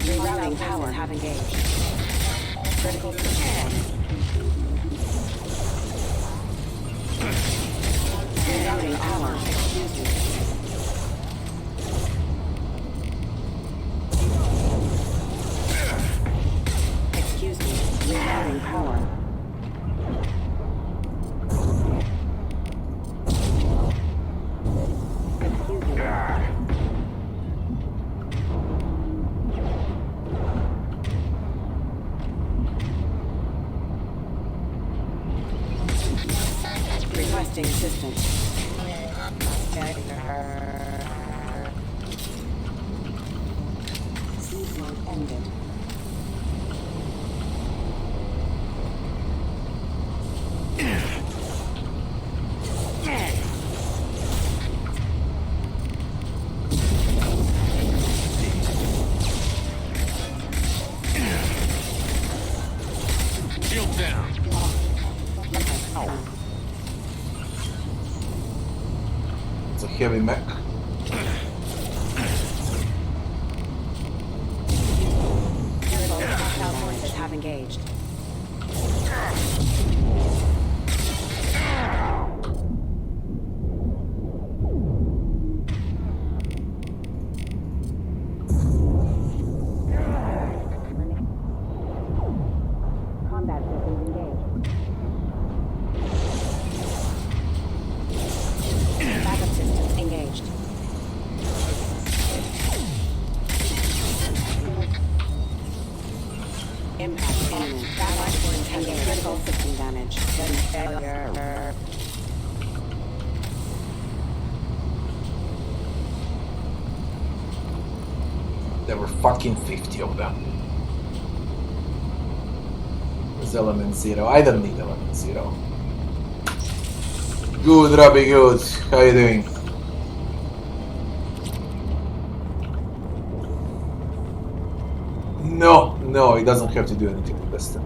Rerouting power have engaged. Critical system damage. Rerouting power. Excuse me. Excuse me. Rerouting power. Excuse me. Requesting assistance. Season ended. Shield down. It's a heavy mech. Hostile forces have engaged. Combat systems engaged. Backup systems engaged. Impact imminent. Allied force engaged. Critical system damage. Failure. There were fucking 50 of them. Where's element 0? I don't need element 0. Good, Robbie, good. How you doing? No, it doesn't have to do anything with Destiny.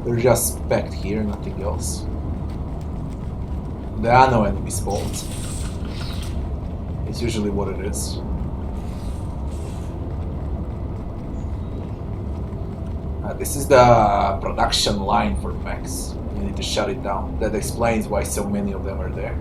They're just spec'd here, nothing else. There are no enemy spawns. It's usually what it is. This is the production line for mechs. You need to shut it down. That explains why so many of them are there.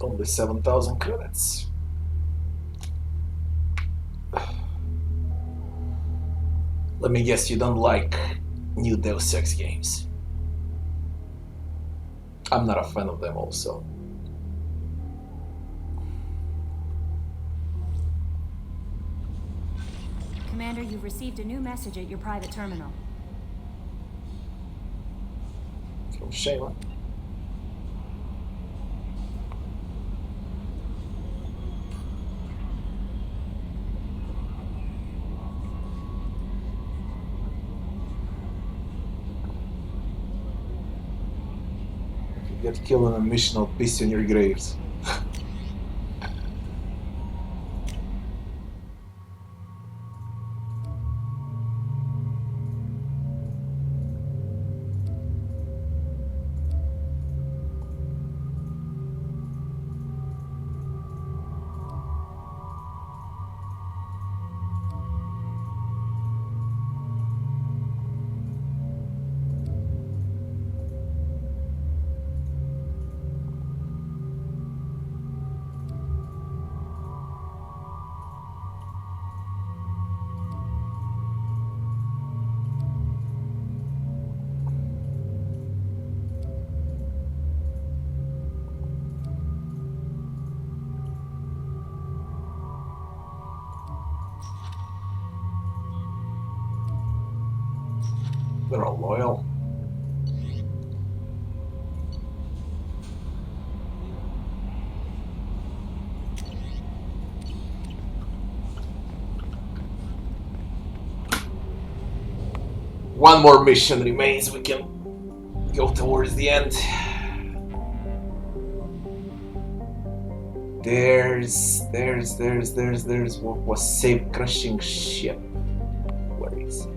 Only 7,000 credits. Let me guess, you don't like new Deus Ex games. I'm not a fan of them also. Commander, you've received a new message at your private terminal. From Shayla. Get killed on a mission, I'll piss you in your graves. They're all loyal. One more mission remains, we can go towards the end. There's what was safe crushing ship. Where is it?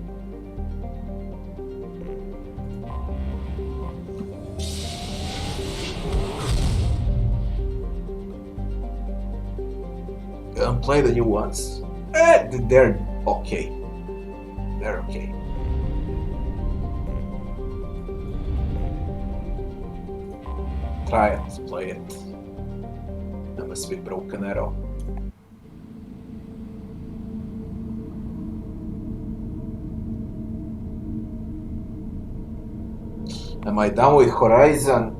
Play the new ones. They're okay. They're okay. Try it, play it. That must be Broken Arrow. Am I done with Horizon?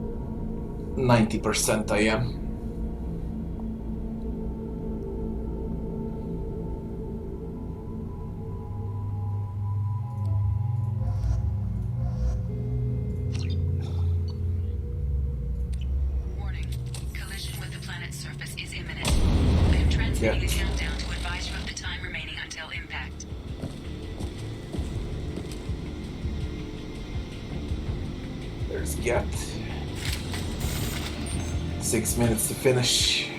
90% I am. 6 minutes to finish.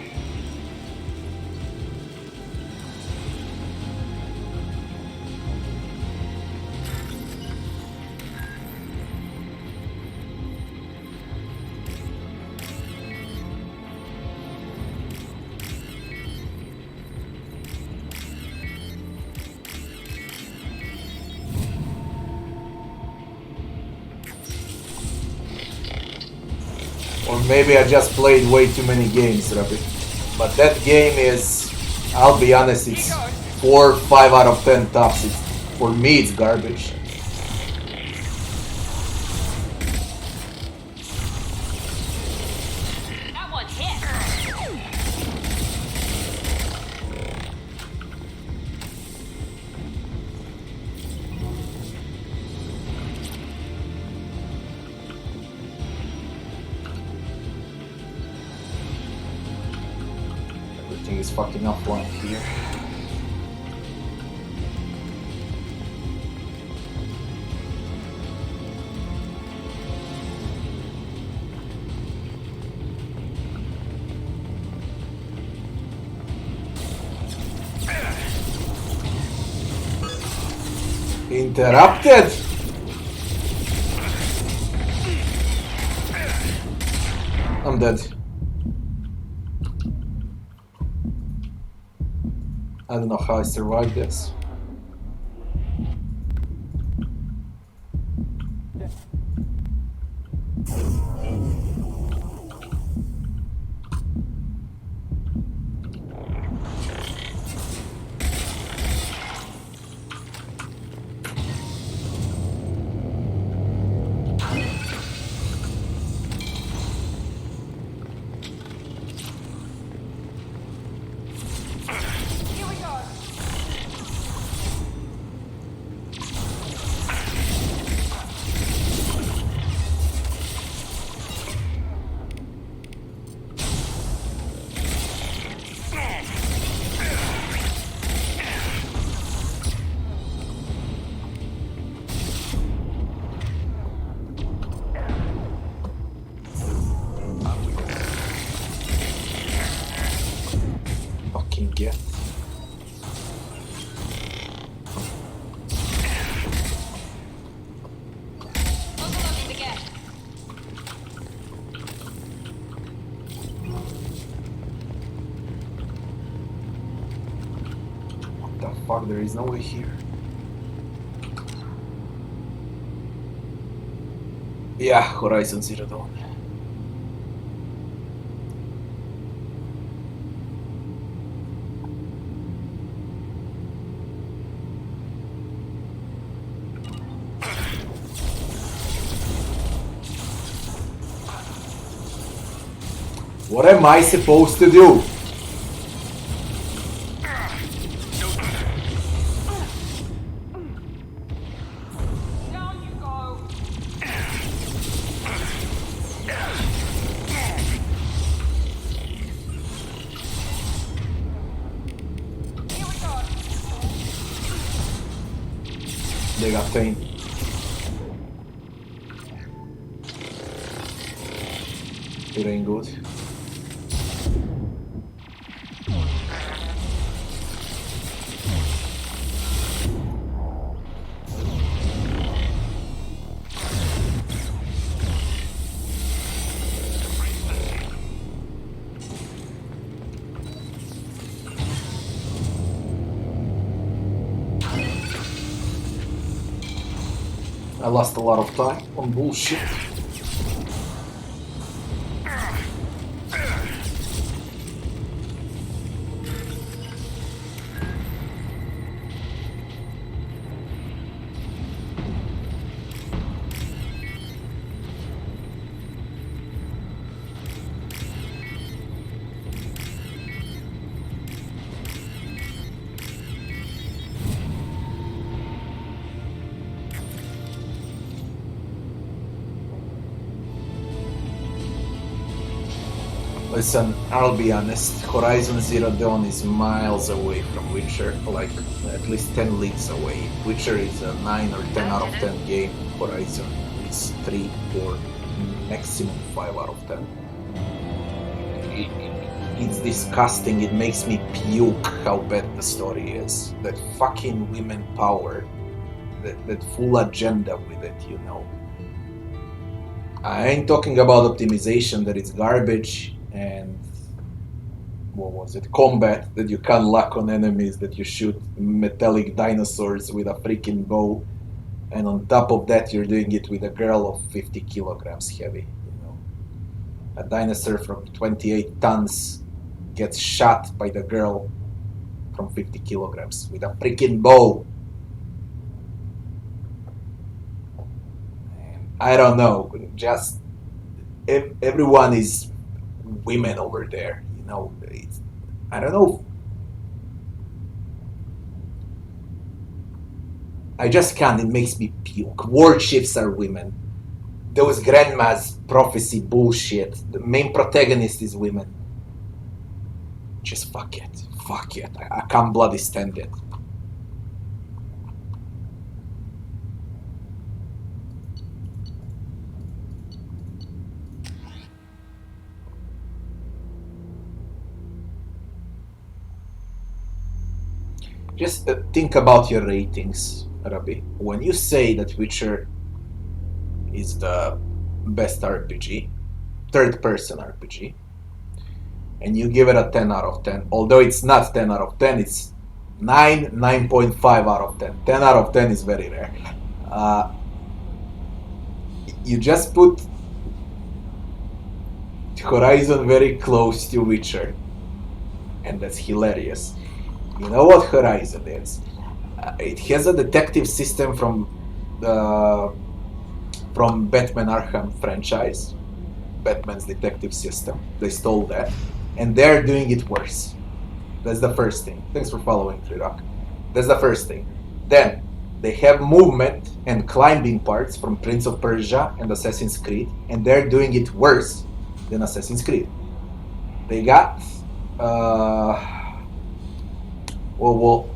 Or maybe I just played way too many games, Rabbit. But that game is, I'll be honest, it's 4 or 5 out of 10 tops. For me, it's garbage. That one hit. Everything is fucking offline here. Interrupted! I'm dead. I don't know how I survived this. Fucking get. What the fuck? There is no way here. Yeah, Horizon Zero Dawn. What am I supposed to do? They got pain. It ain't good. I lost a lot of time on bullshit. Listen, I'll be honest, Horizon Zero Dawn is miles away from Witcher, like at least 10 leagues away. Witcher is a 9 or 10 out of 10 game, Horizon is 3 or maximum 5 out of 10. It's disgusting. It makes me puke how bad the story is. That fucking women power. That full agenda with it, you know. I ain't talking about optimization, that it's garbage, and what was it? Combat, that you can't lock on enemies, that you shoot metallic dinosaurs with a freaking bow, and on top of that you're doing it with a girl of 50 kilograms heavy, you know. A dinosaur from 28 tons gets shot by the girl from 50 kilograms with a freaking bow. I don't know, just everyone is women over there, you know. I don't know. I just can't, it makes me puke. War chiefs are women. Those grandma's prophecy bullshit. The main protagonist is women. Just fuck it. Fuck it. I can't bloody stand it. Just think about your ratings, Rabbi. When you say that Witcher is the best RPG, third-person RPG, and you give it a 10 out of 10, although it's not 10 out of 10, it's 9.5 out of 10. 10 out of 10 is very rare. You just put Horizon very close to Witcher, and that's hilarious. You know what Horizon is? It has a detective system from Batman Arkham franchise, Batman's detective system. They stole that, and they're doing it worse. That's the first thing. Thanks for following, Trirak. That's the first thing. Then they have movement and climbing parts from Prince of Persia and Assassin's Creed, and they're doing it worse than Assassin's Creed. They got what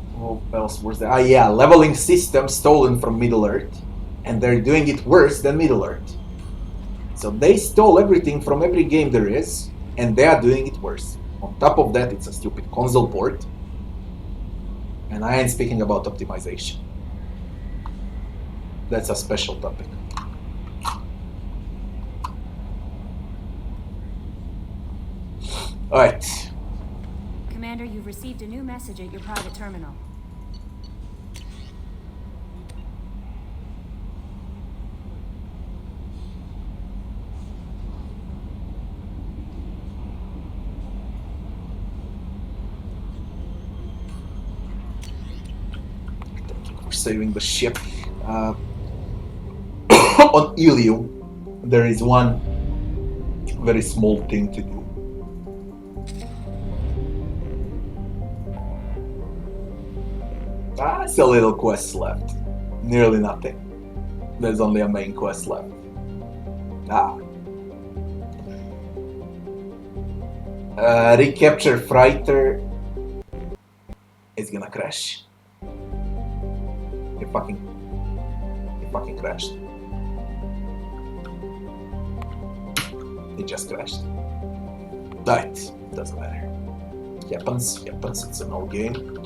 else was there? Leveling system stolen from Middle-earth, and they're doing it worse than Middle-earth. So they stole everything from every game there is, and they are doing it worse. On top of that, it's a stupid console port, and I ain't speaking about optimization. That's a special topic. Alright. Commander, you've received a new message at your private terminal. Thank you for saving the ship. On Ilium, there is one very small thing to do. It's a little quest left. Nearly nothing. There's only a main quest left. Recapture freighter is gonna crash. It fucking crashed. It just crashed. Right, doesn't matter. Happens, it's an old game.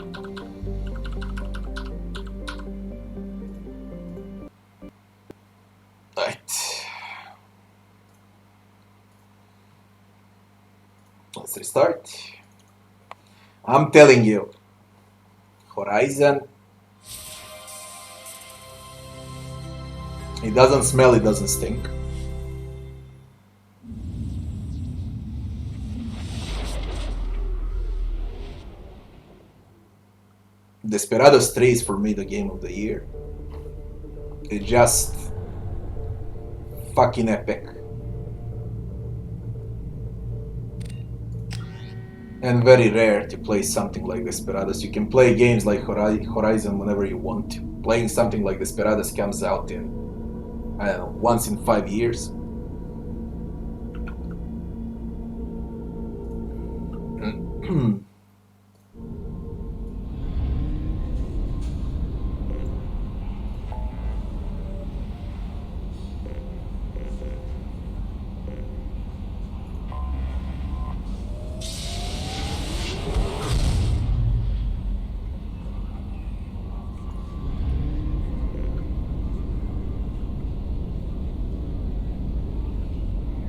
Let's restart. I'm telling you, Horizon, it doesn't smell, it doesn't stink. Desperados 3 is for me the game of the year. It's just fucking epic. And very rare to play something like Desperados. You can play games like Horizon whenever you want to. Playing something like Desperados comes out in, I don't know, once in 5 years.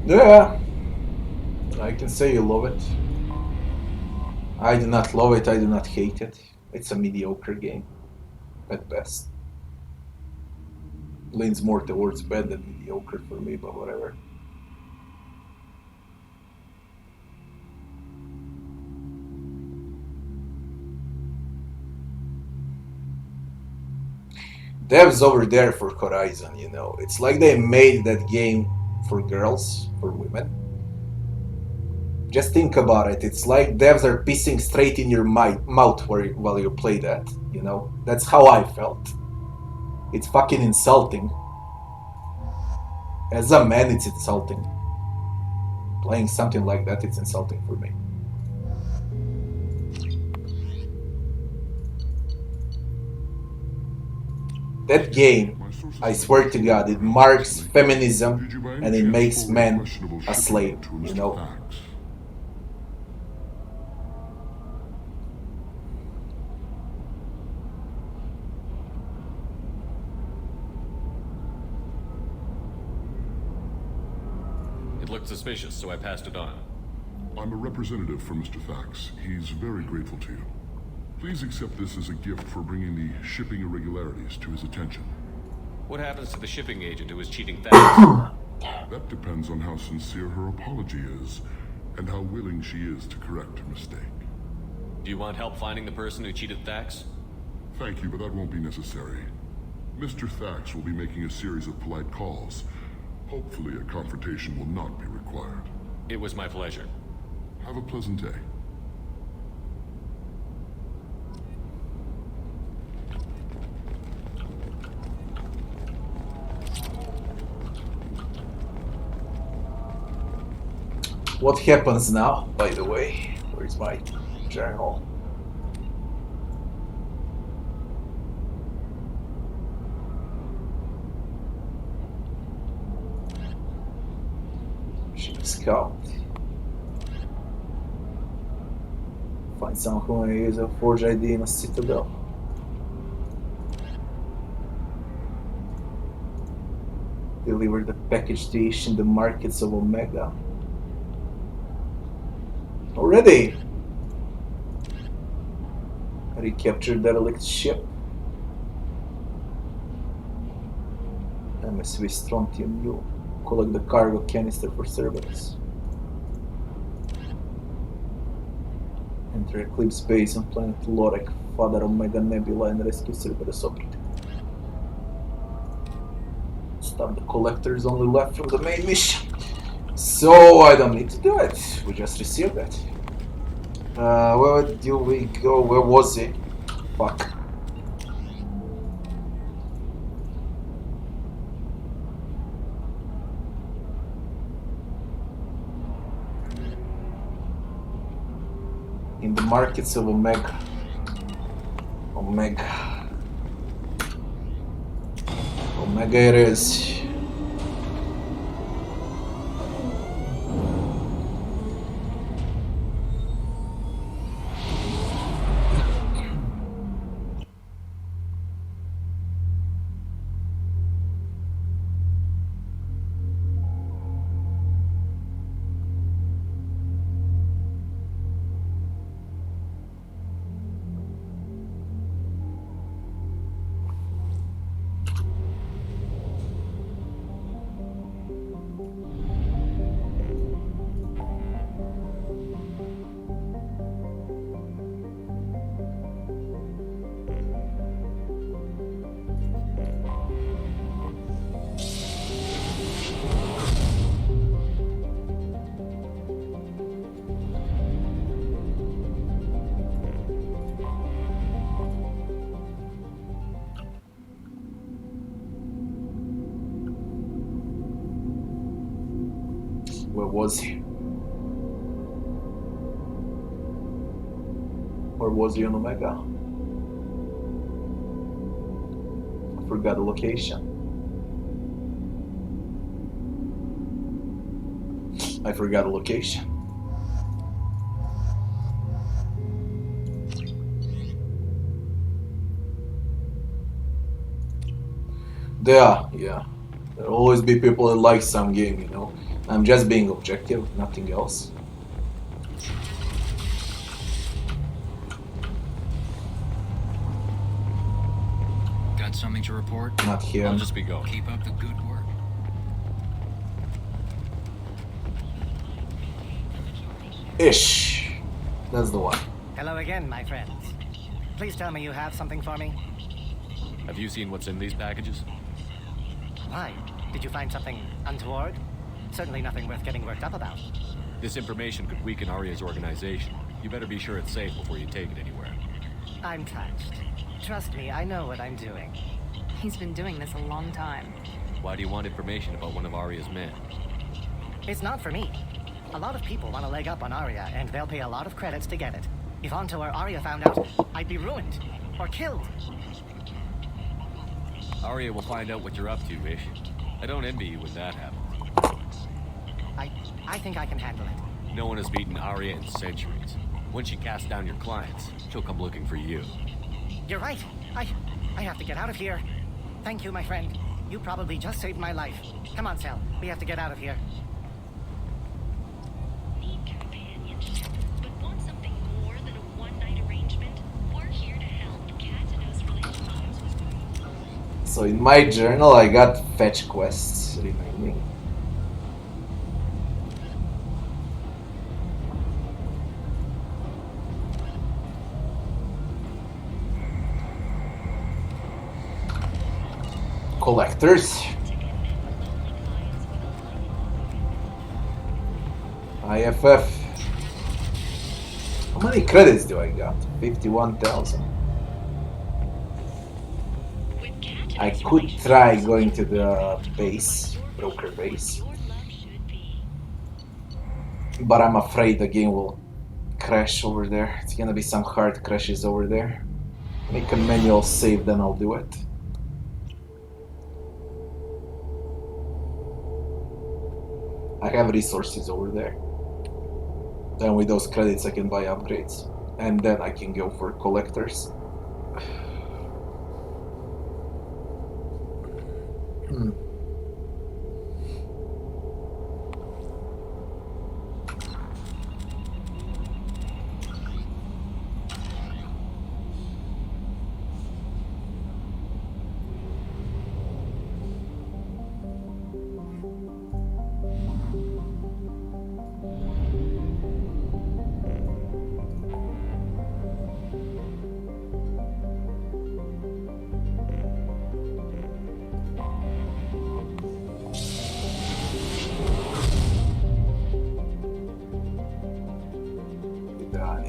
Yeah, I can say you love it. I do not love it, I do not hate it. It's a mediocre game, at best. Leans more towards bad than mediocre for me, but whatever. Devs over there for Horizon, you know. It's like they made that game for girls, for women. Just think about it. It's like devs are pissing straight in your mouth while you play that, you know. That's how I felt. It's fucking insulting. As a man, it's insulting. Playing something like that, it's insulting for me. That game, I swear to God, it marks feminism and it makes men a slave, you know? It looked suspicious, so I passed it on. I'm a representative for Mr. Thax. He's very grateful to you. Please accept this as a gift for bringing the shipping irregularities to his attention. What happens to the shipping agent who was cheating Thax? That depends on how sincere her apology is, and how willing she is to correct her mistake. Do you want help finding the person who cheated Thax? Thank you, but that won't be necessary. Mr. Thax will be making a series of polite calls. Hopefully a confrontation will not be required. It was my pleasure. Have a pleasant day. What happens now, by the way? Where's my journal? Ship scout. Find someone who may use a forge ID in a citadel. Deliver the package to Ish in the markets of Omega. Already! Recapture derelict ship. MSV Strontium U. Collect the cargo canister for servants. Enter Eclipse base on planet Lorek, Father Omega Nebula, and rescue Cerberus operative. Stop the collectors only left from the main mission. So I don't need to do it. We just received it. Where do we go? Where was he? Fuck. In the markets of Omega. Omega it is. Where was he? Or was he on Omega? I forgot the location. I forgot the location. Yeah. There'll always be people that like some game, you know. I'm just being objective, nothing else. Got something to report? Not here. I'll just be going. Keep up the good work. Ish. That's the one. Hello again, my friends. Please tell me you have something for me. Have you seen what's in these packages? Why? Did you find something untoward? Certainly nothing worth getting worked up about. This information could weaken Arya's organization. You better be sure it's safe before you take it anywhere. I'm touched. Trust me, I know what I'm doing. He's been doing this a long time. Why do you want information about one of Arya's men? It's not for me. A lot of people want to leg up on Arya, and they'll pay a lot of credits to get it. If onto or Arya found out, I'd be ruined. Or killed. Arya will find out what you're up to, Ish. I don't envy you when that happens. I think I can handle it. No one has beaten Arya in centuries. When she casts down your clients, she'll come looking for you. You're right. I have to get out of here. Thank you, my friend. You probably just saved my life. Come on, Sal. We have to get out of here. Need companionship, but want something more than a one-night arrangement? We're here to help. Cat knows relationships with... So in my journal I got fetch quests remaining. Collectors. IFF. How many credits do I got? 51,000. I could try going to the base, broker base. But I'm afraid the game will crash over there. It's gonna be some hard crashes over there. Make a manual save, then I'll do it. I have resources over there. Then with those credits I can buy upgrades. And then I can go for collectors.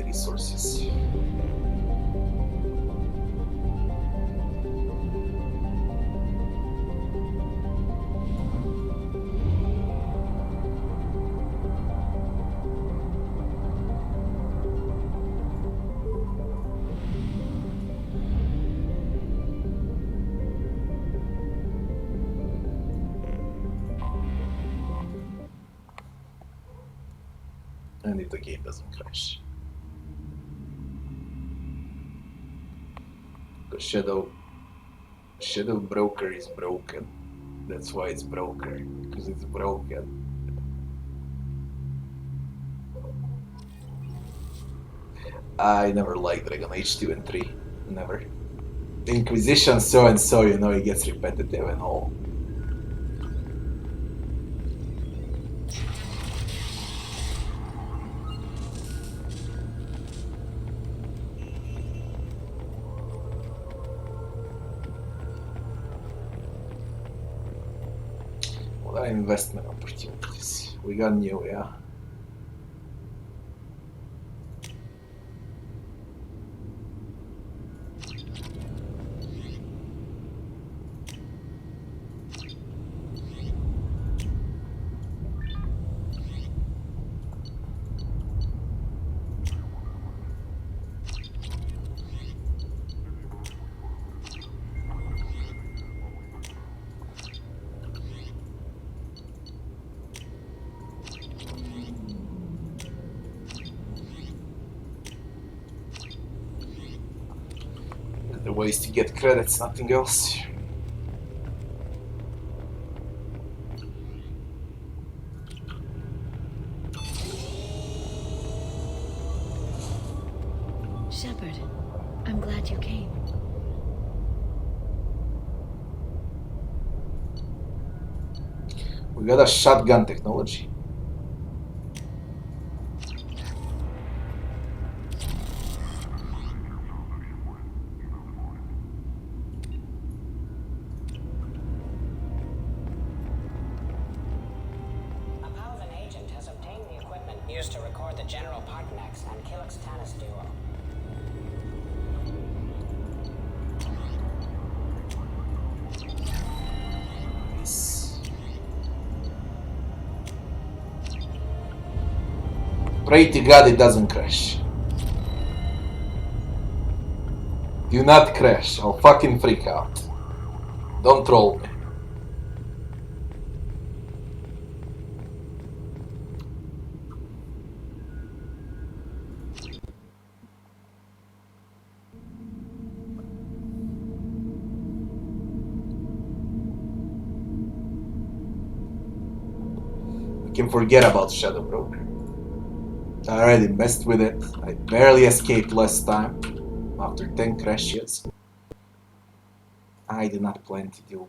Resources. And if the game doesn't crash. The shadow broker is broken. That's why it's broker, because it's broken. I never liked Dragon Age 2 and 3. Never. The Inquisition so and so, you know, it gets repetitive and all. What are investment opportunities? We got new, yeah. The ways to get credits, nothing else. Shepard. I'm glad you came. We got a shotgun technology. Used to record the General Partnex and Kilix Tanis duo. Nice. Pray to God it doesn't crash. Do not crash. I'll fucking freak out. Don't troll me. Can forget about Shadow Broker. I already messed with it. I barely escaped last time after 10 crashes. I do not plan to do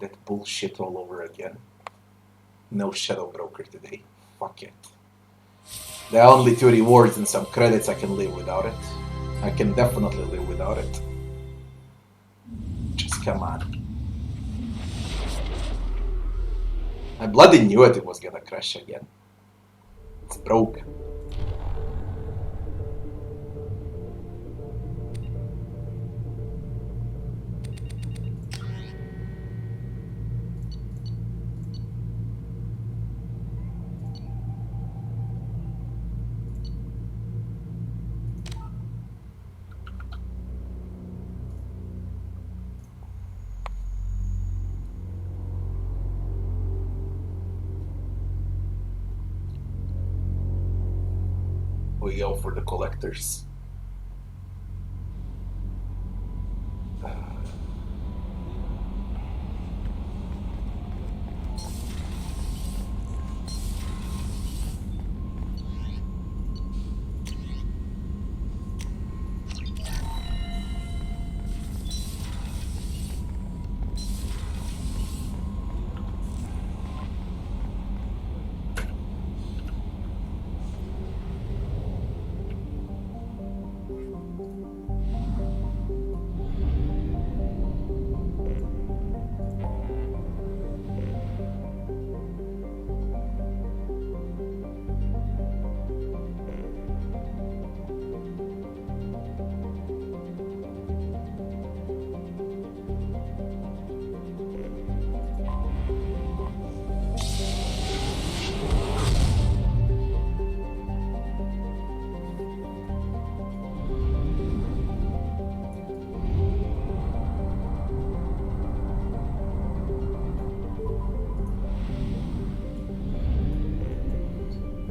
that bullshit all over again. No Shadow Broker today. Fuck it. There are only 2 rewards and some credits. I can live without it. I can definitely live without it. Just come on. I bloody knew it was gonna crash again. It's broken. We go for the collectors.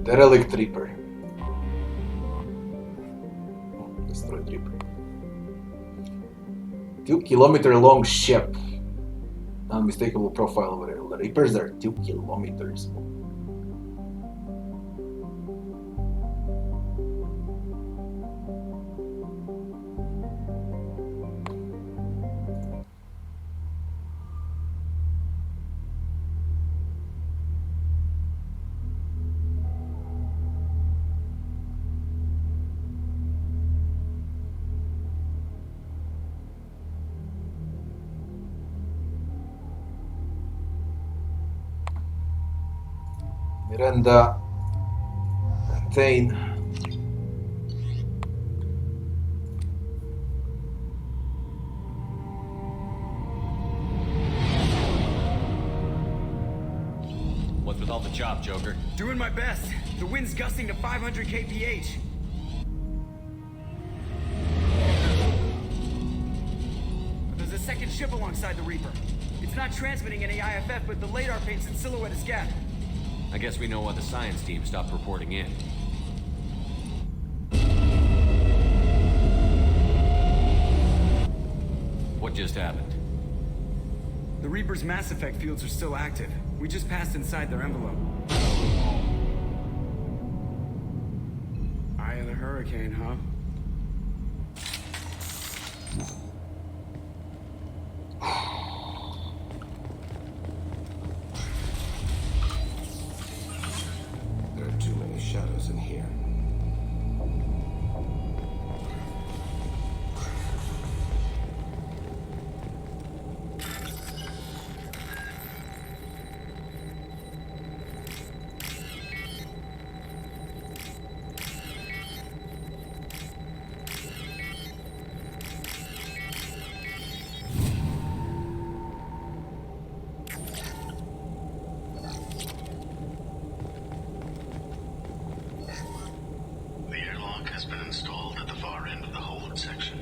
Derelict Reaper. Destroyed Reaper. 2-kilometer long ship. Unmistakable profile over there. The Reapers are 2 kilometers. Miranda, Thane. What's with all the chop, Joker? Doing my best. The wind's gusting to 500 kph. There's a second ship alongside the Reaper. It's not transmitting any IFF, but the radar paints its silhouette as Gap. I guess we know why the science team stopped reporting in. What just happened? The Reaper's mass effect fields are still active. We just passed inside their envelope. Eye of the hurricane, huh? There are too many shadows in here. The airlock has been installed at the far end of the hold section.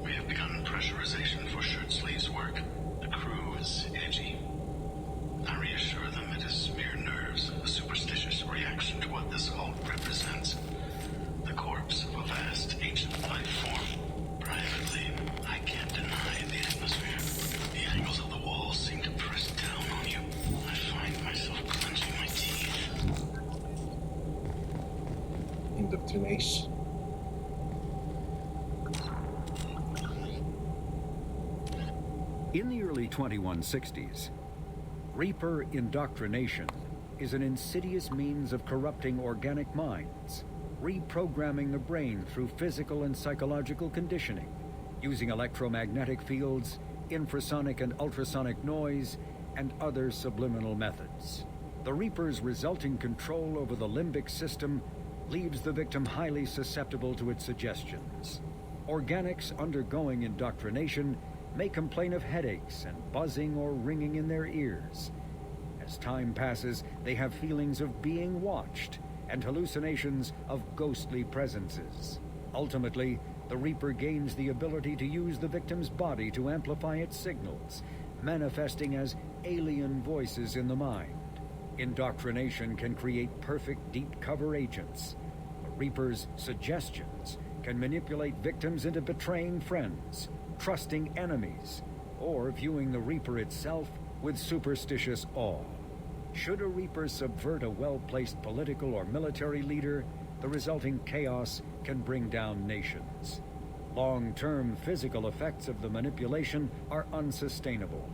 We have begun pressurization for shirt sleeves work. The crew is edgy. I reassure them it is mere nerves, a superstitious reaction to what this hold represents. The corpse of a vast ancient life form. Privately, I can't deny the atmosphere. The angles of the walls seem to press down on you. I find myself clenching my teeth. Indoctrination. In the early 2160s, Reaper indoctrination is an insidious means of corrupting organic minds, reprogramming the brain through physical and psychological conditioning, using electromagnetic fields, infrasonic and ultrasonic noise, and other subliminal methods. The Reaper's resulting control over the limbic system leaves the victim highly susceptible to its suggestions. Organics undergoing indoctrination may complain of headaches and buzzing or ringing in their ears. As time passes, they have feelings of being watched and hallucinations of ghostly presences. Ultimately, the Reaper gains the ability to use the victim's body to amplify its signals, manifesting as alien voices in the mind. Indoctrination can create perfect deep cover agents. The Reaper's suggestions can manipulate victims into betraying friends, trusting enemies, or viewing the Reaper itself with superstitious awe. Should a Reaper subvert a well-placed political or military leader, the resulting chaos can bring down nations. Long-term physical effects of the manipulation are unsustainable.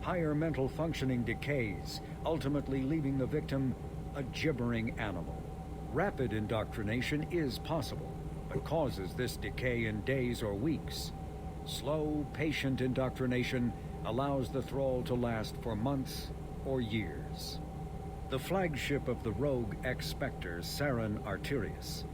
Higher mental functioning decays, ultimately leaving the victim a gibbering animal. Rapid indoctrination is possible, but causes this decay in days or weeks. Slow, patient indoctrination allows the thrall to last for months or years. The flagship of the rogue ex-Spectre, Saren Arterius.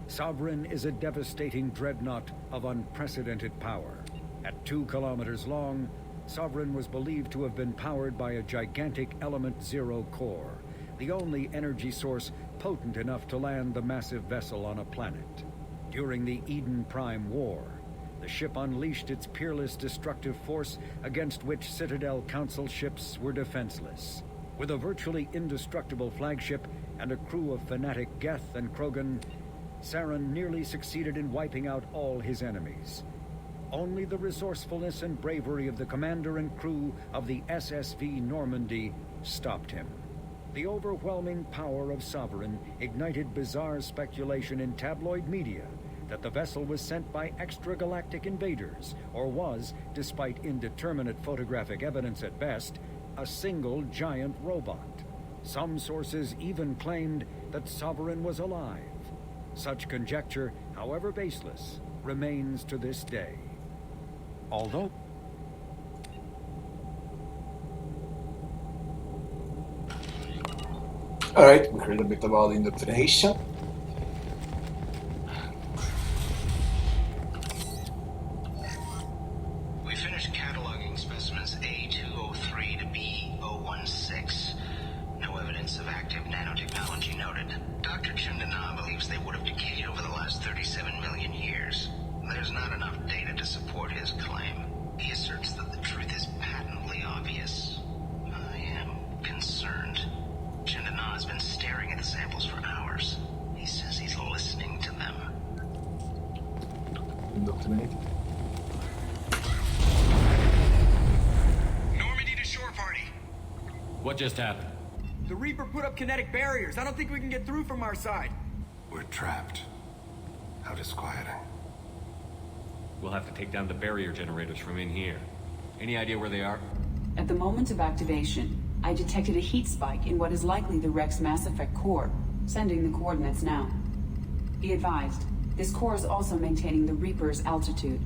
Sovereign is a devastating dreadnought of unprecedented power. At 2 kilometers long, Sovereign was believed to have been powered by a gigantic Element Zero core, the only energy source potent enough to land the massive vessel on a planet. During the Eden Prime War, the ship unleashed its peerless destructive force against which Citadel Council ships were defenseless. With a virtually indestructible flagship and a crew of fanatic Geth and Krogan, Saren nearly succeeded in wiping out all his enemies. Only the resourcefulness and bravery of the commander and crew of the SSV Normandy stopped him. The overwhelming power of Sovereign ignited bizarre speculation in tabloid media that the vessel was sent by extragalactic invaders, or was, despite indeterminate photographic evidence at best, a single giant robot. Some sources even claimed that Sovereign was alive. Such conjecture, however baseless, remains to this day. Although Alright, we heard a bit about indoctrination. We finished cataloging specimens A203 to B016. No evidence of active nanotechnology noted. Dr. Chundana believes they would have decayed over the last 37 million years. There's not enough data to support his claim. He asserts that the truth is patently obvious. I am concerned. Chundana has been staring at the samples for hours. He says he's listening to them. Indoctrinate. Normandy to shore party. What just happened? The Reaper put up kinetic barriers. I don't think we can get through from our side. We're trapped. How disquieting. We'll have to take down the barrier generators from in here. Any idea where they are? At the moment of activation, I detected a heat spike in what is likely the Rex Mass Effect core, sending the coordinates now. Be advised, this core is also maintaining the Reaper's altitude.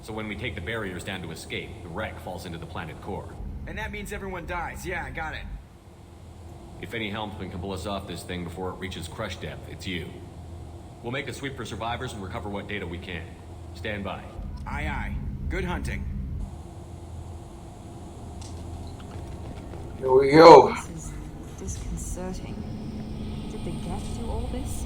So when we take the barriers down to escape, the wreck falls into the planet core. And that means everyone dies. Yeah, I got it. If any helmsman can pull us off this thing before it reaches crush depth, it's you. We'll make a sweep for survivors and recover what data we can. Stand by. Aye, aye. Good hunting. Here we go. This is disconcerting. Did the Geth do all this?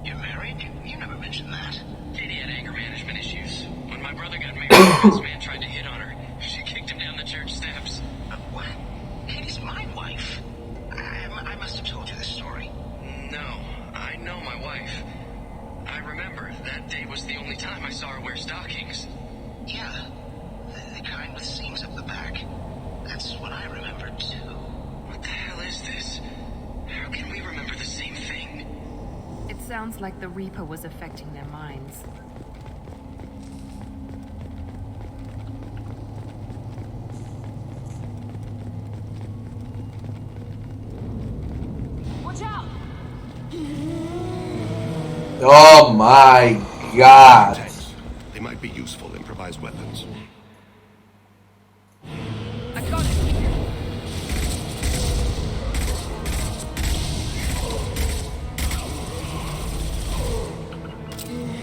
You're married? You never mentioned that. Katie had anger management issues. When my brother got married, this man tried to hit on her. She kicked him down the church steps. What? Katie's my wife. I must have told you this story. No, I know my wife. I remember that day was the only time I saw her wear stockings. Yeah, the kind with seams up the back. That's what I remember too. What the hell is this? How can we remember the same thing? It sounds like the Reaper was affecting their minds. Watch out! Oh my god. Tanks. They might be useful improvised weapons. I got it.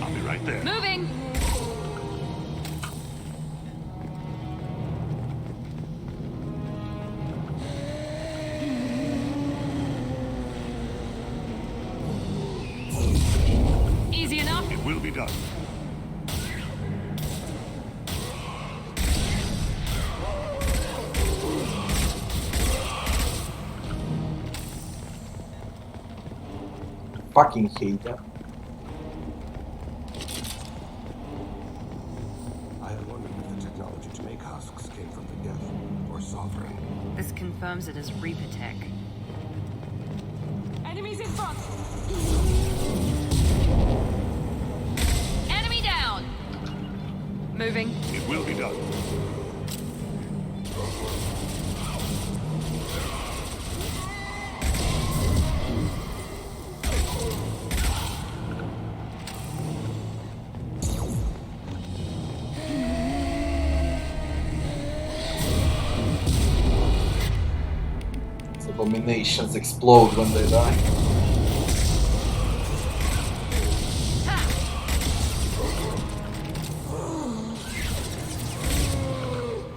I'll be right there. Moving! Easy enough. It will be done. Fucking hate that. I have wondered if the technology to make husks came from the Geth or Sovereign. This confirms it as Reaper tech. Enemies in front! Enemy down! Moving. It will be done. These abominations explode when they die.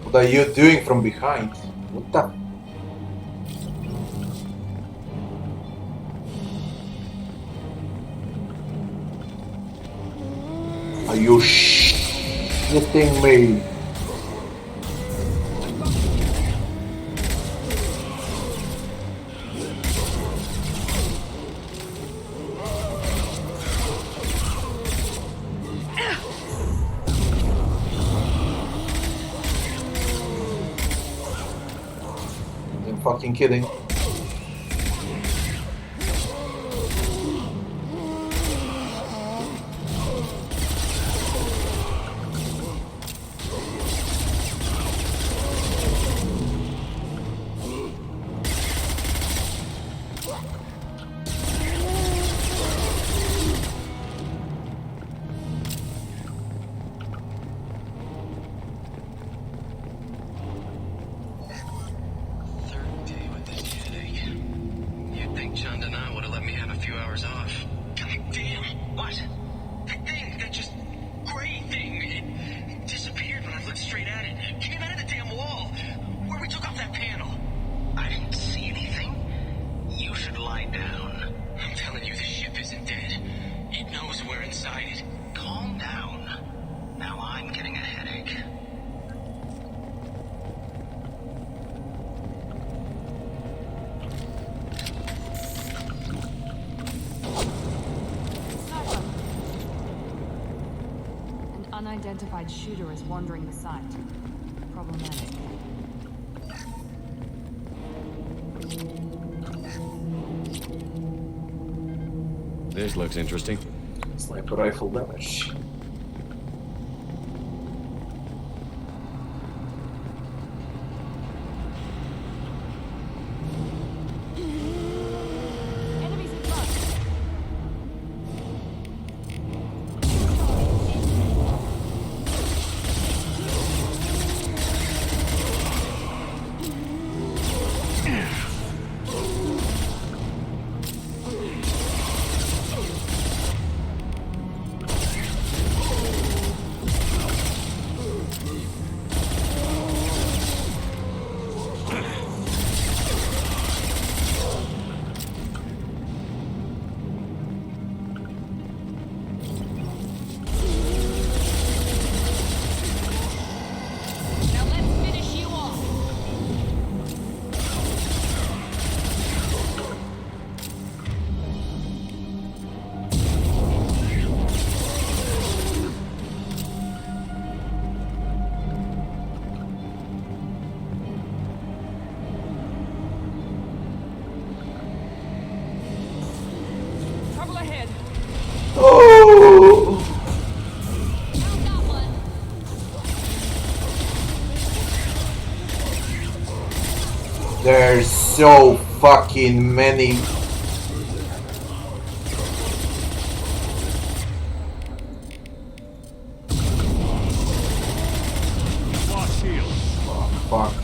What are you doing from behind? What the? Are you shitting me? I'm fucking kidding. You'd think John Denan would have let me have a few hours off. God damn! What? That thing, that just gray thing, it disappeared when I looked straight at it. It came out of the damn wall, where we took off that panel. I didn't see anything. You should lie down. I'm telling you, this ship isn't dead. It knows we're inside it. Calm down. Now I'm getting a headache. An unidentified shooter is wandering the site. Problematic. This looks interesting. Sniper rifle damage. There's so fucking many. Fuck.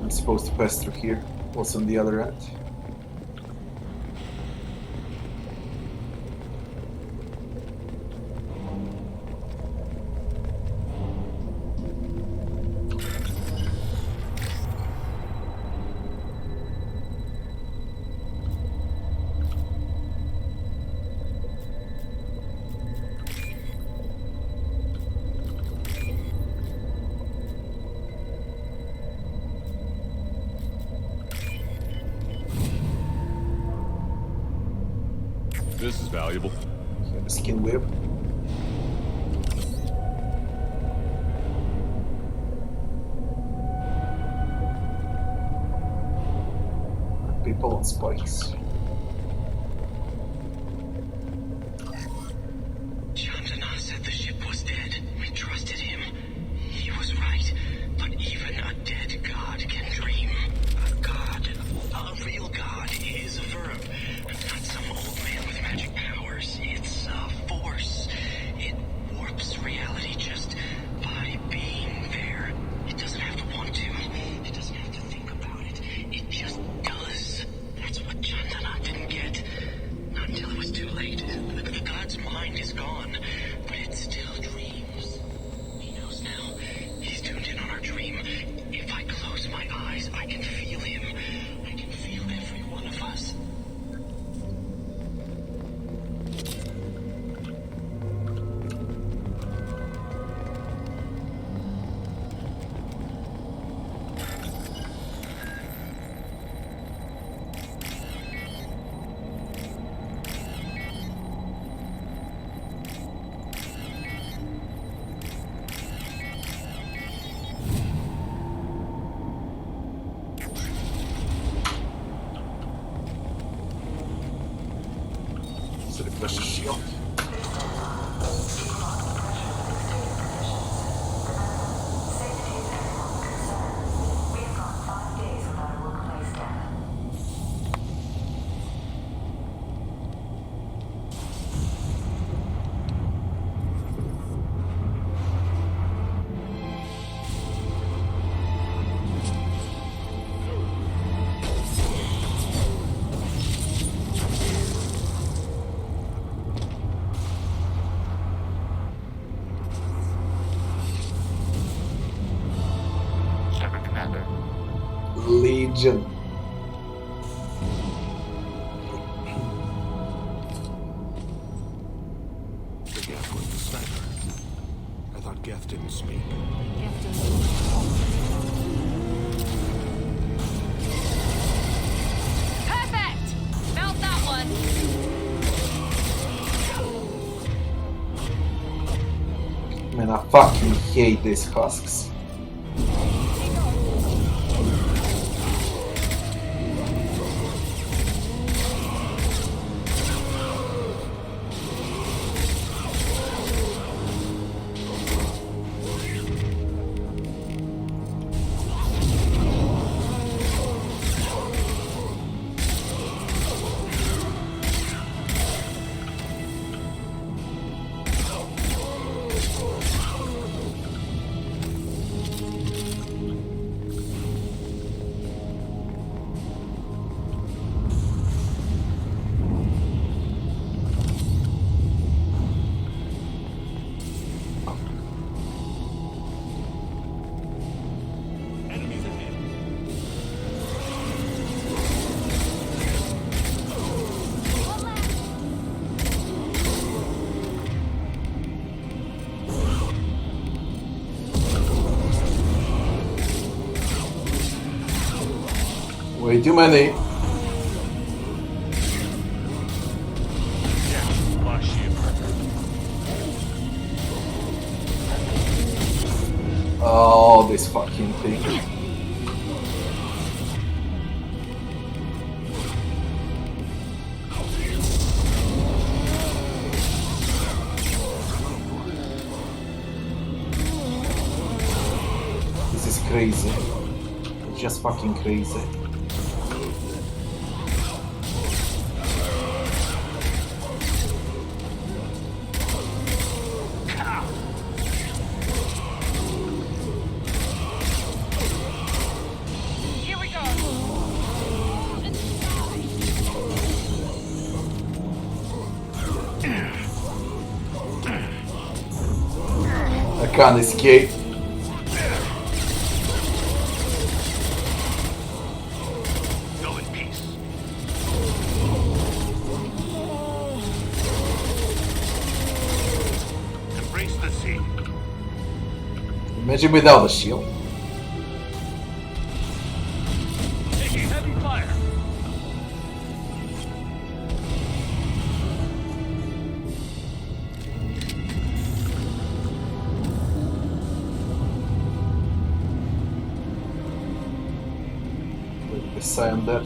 Supposed to pass through here. What's on the other end? This is valuable. Skin whip. People on spikes. Chandana said the ship was dead. We trusted him. He was right. But even a dead god can dream. A god, a real god, is a verb. Not some old man with magic powers. It's a force. It warps reality just by being there. It doesn't have to want to. It doesn't have to think about it. It just does. That's what Chandana to refresh the shield. Shepard, Commander. Legion. The Geth was the sniper. I thought Geth didn't speak. Perfect! Melt that one! Man, I fucking hate these husks. Way too many. Oh, this fucking thing. This is crazy. It's just fucking crazy. I can't escape. Go in peace. Embrace the sea. Imagine without a shield. Taking heavy fire. Say I'm dead.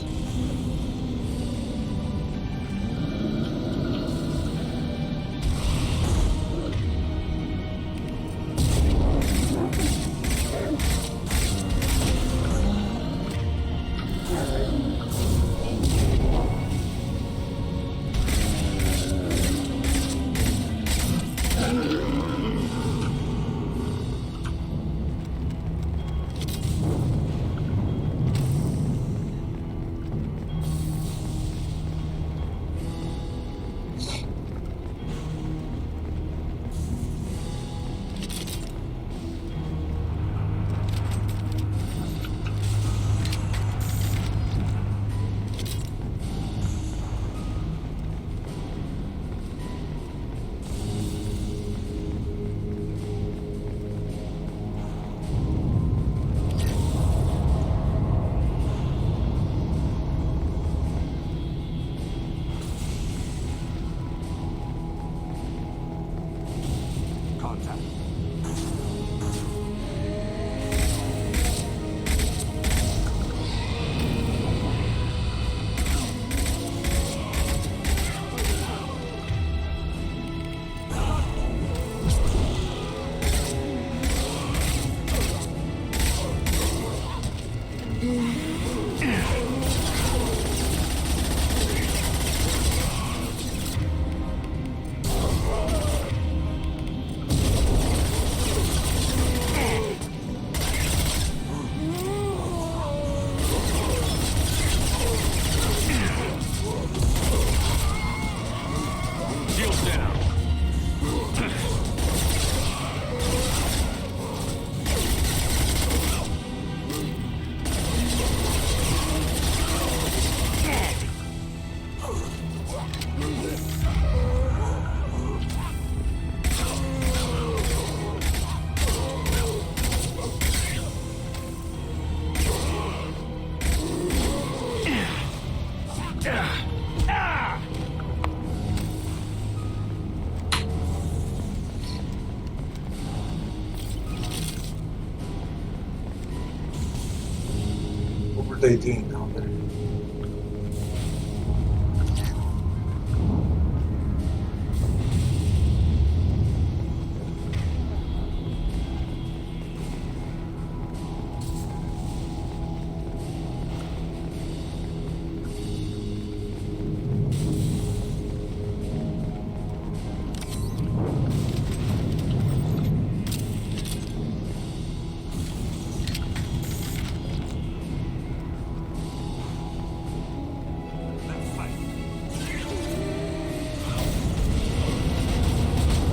are they doing down there?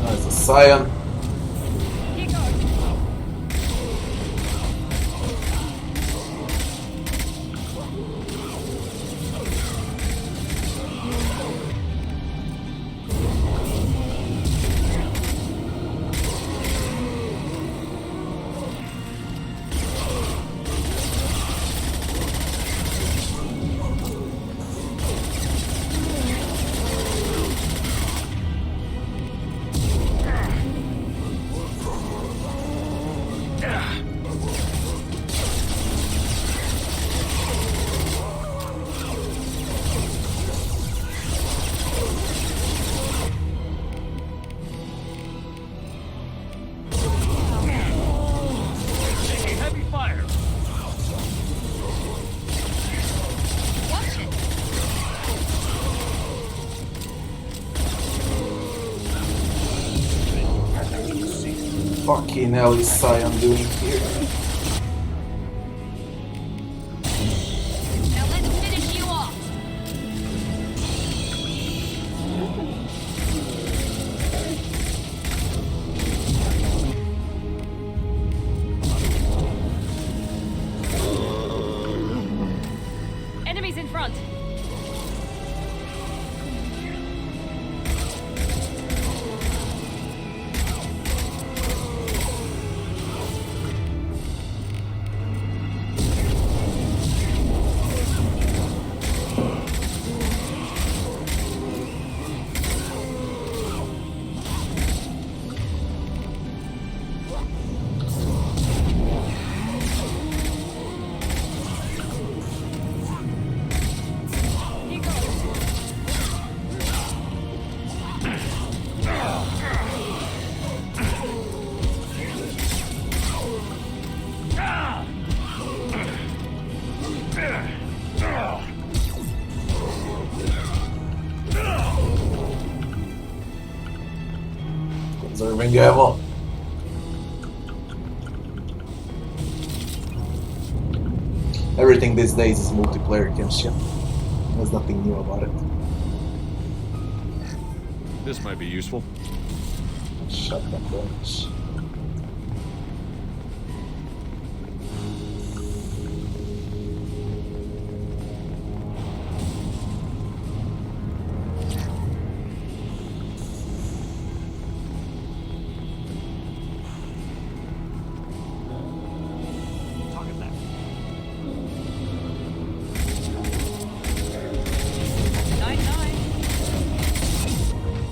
There's a Scion. Fucking hell is Scion doing here? Now let's finish you off. Enemies in front. Conserving ammo. Everything these days is multiplayer game shit. There's nothing new about it. This might be useful. Shotgun bullets.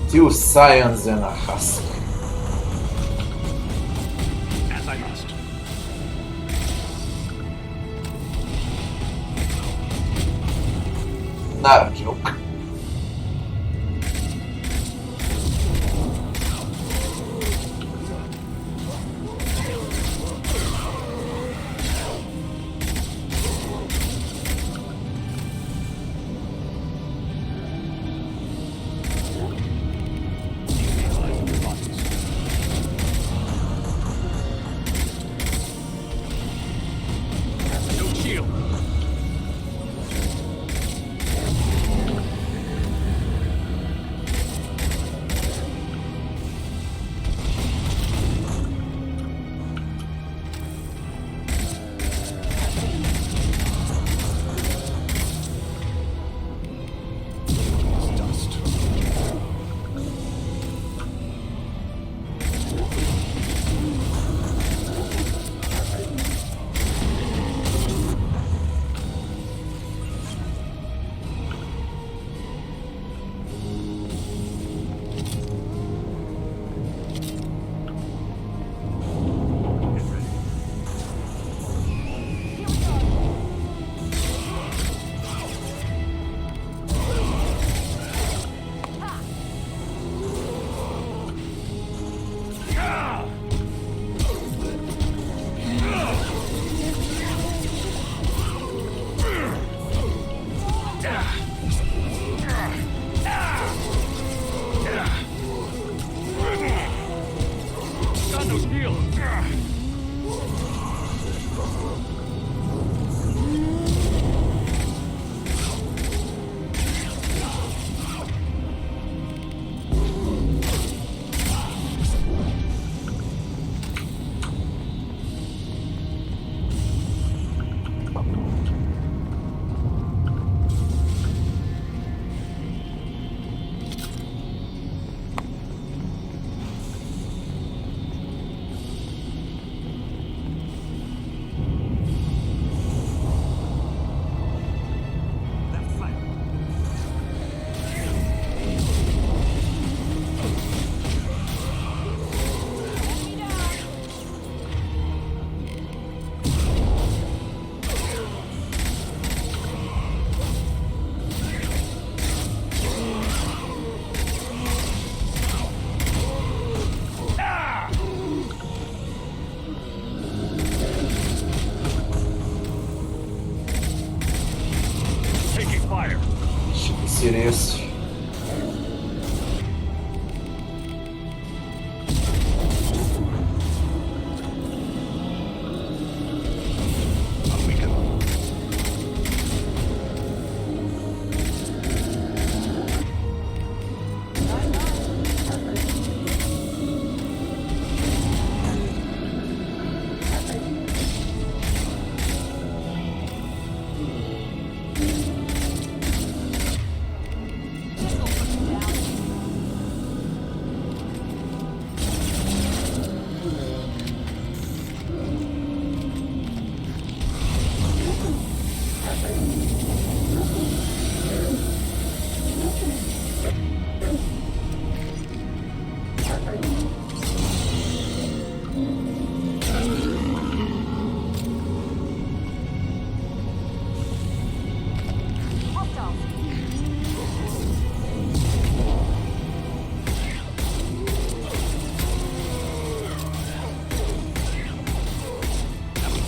Two Scions and a Husk. As I must. Not a joke.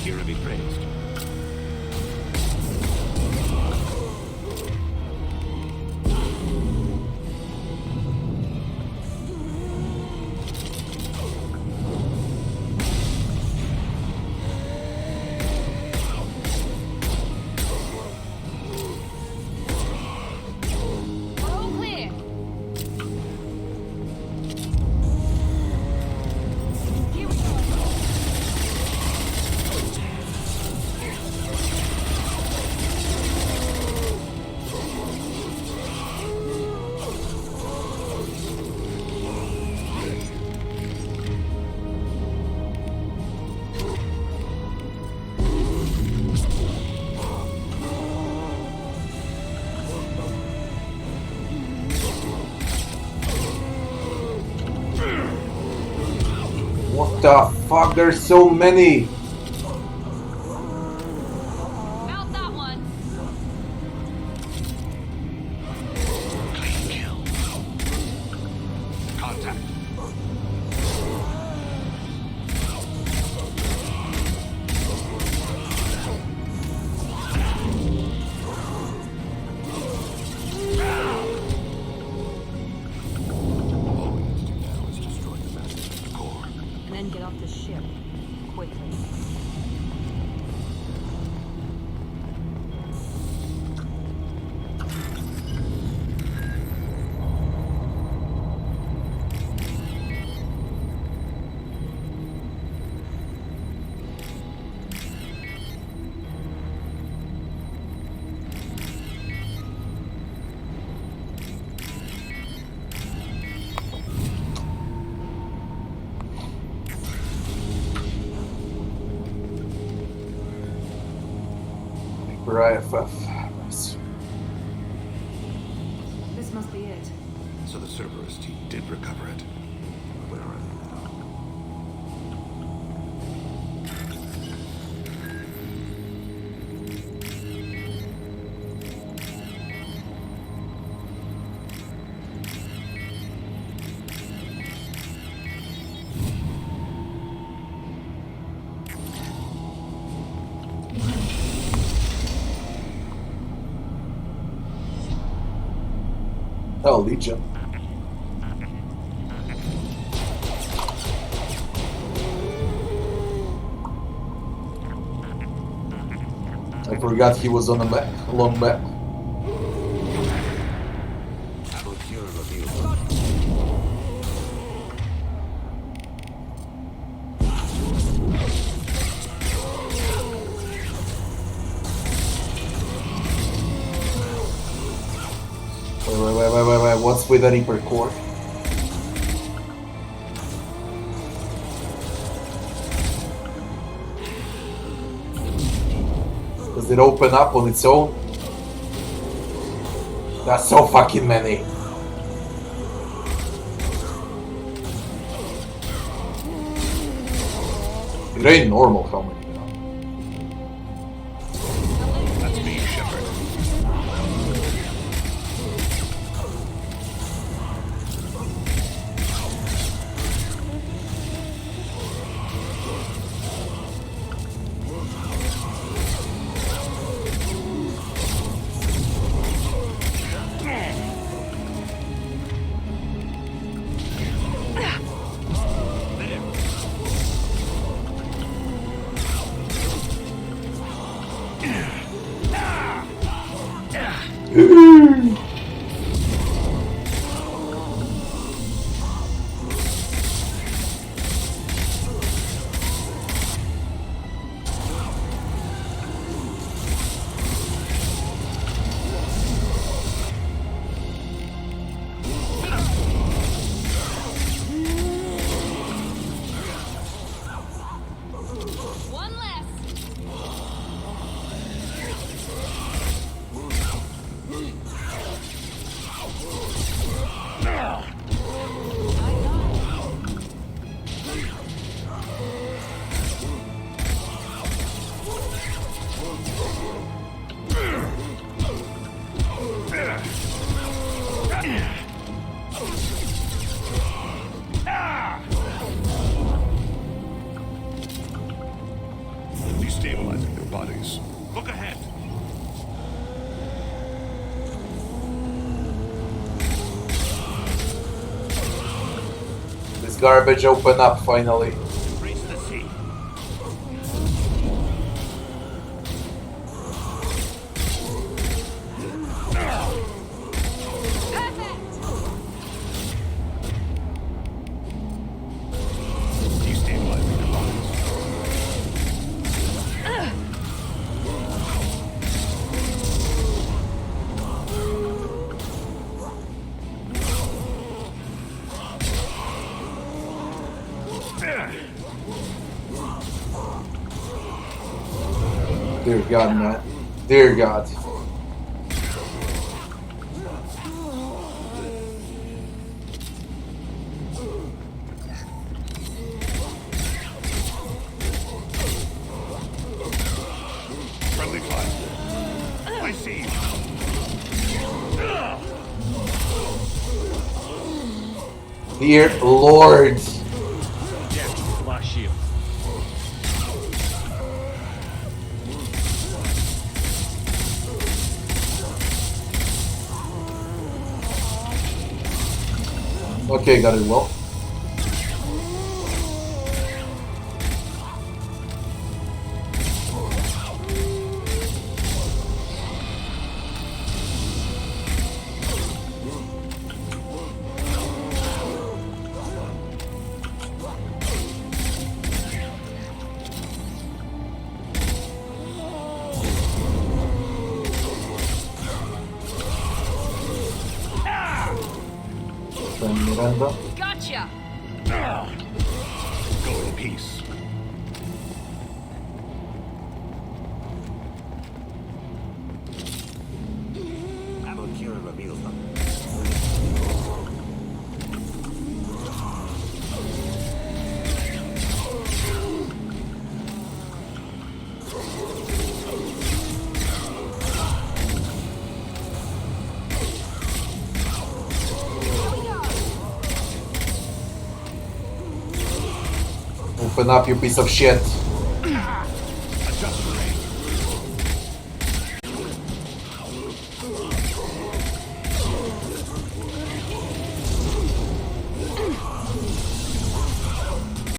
Here be praised. All clear. Here we go. What the fuck? There's so many. Mount that one. Clean kill. Contact. And then get off the ship. Quickly. IFF. Nice. This must be it. So the Cerberus team did recover it. Where are they now? Oh, Legion. I forgot he was on a map, a long map. Wait, what's with the Reaper core? Does it open up on its own? That's so fucking many. It ain't normal how many. That's me, Shepard. One less. Destabilizing their bodies. Look ahead. This garbage open up finally. Reach the sea. Destabilizing their bodies. Dear God, man. Dear God. Friendly fire. I see you. Dear Lord. Yeah, last shield. Okay, got it well. Miranda. Gotcha! Go in peace. Amonkira reveals them. Open up, you piece of shit.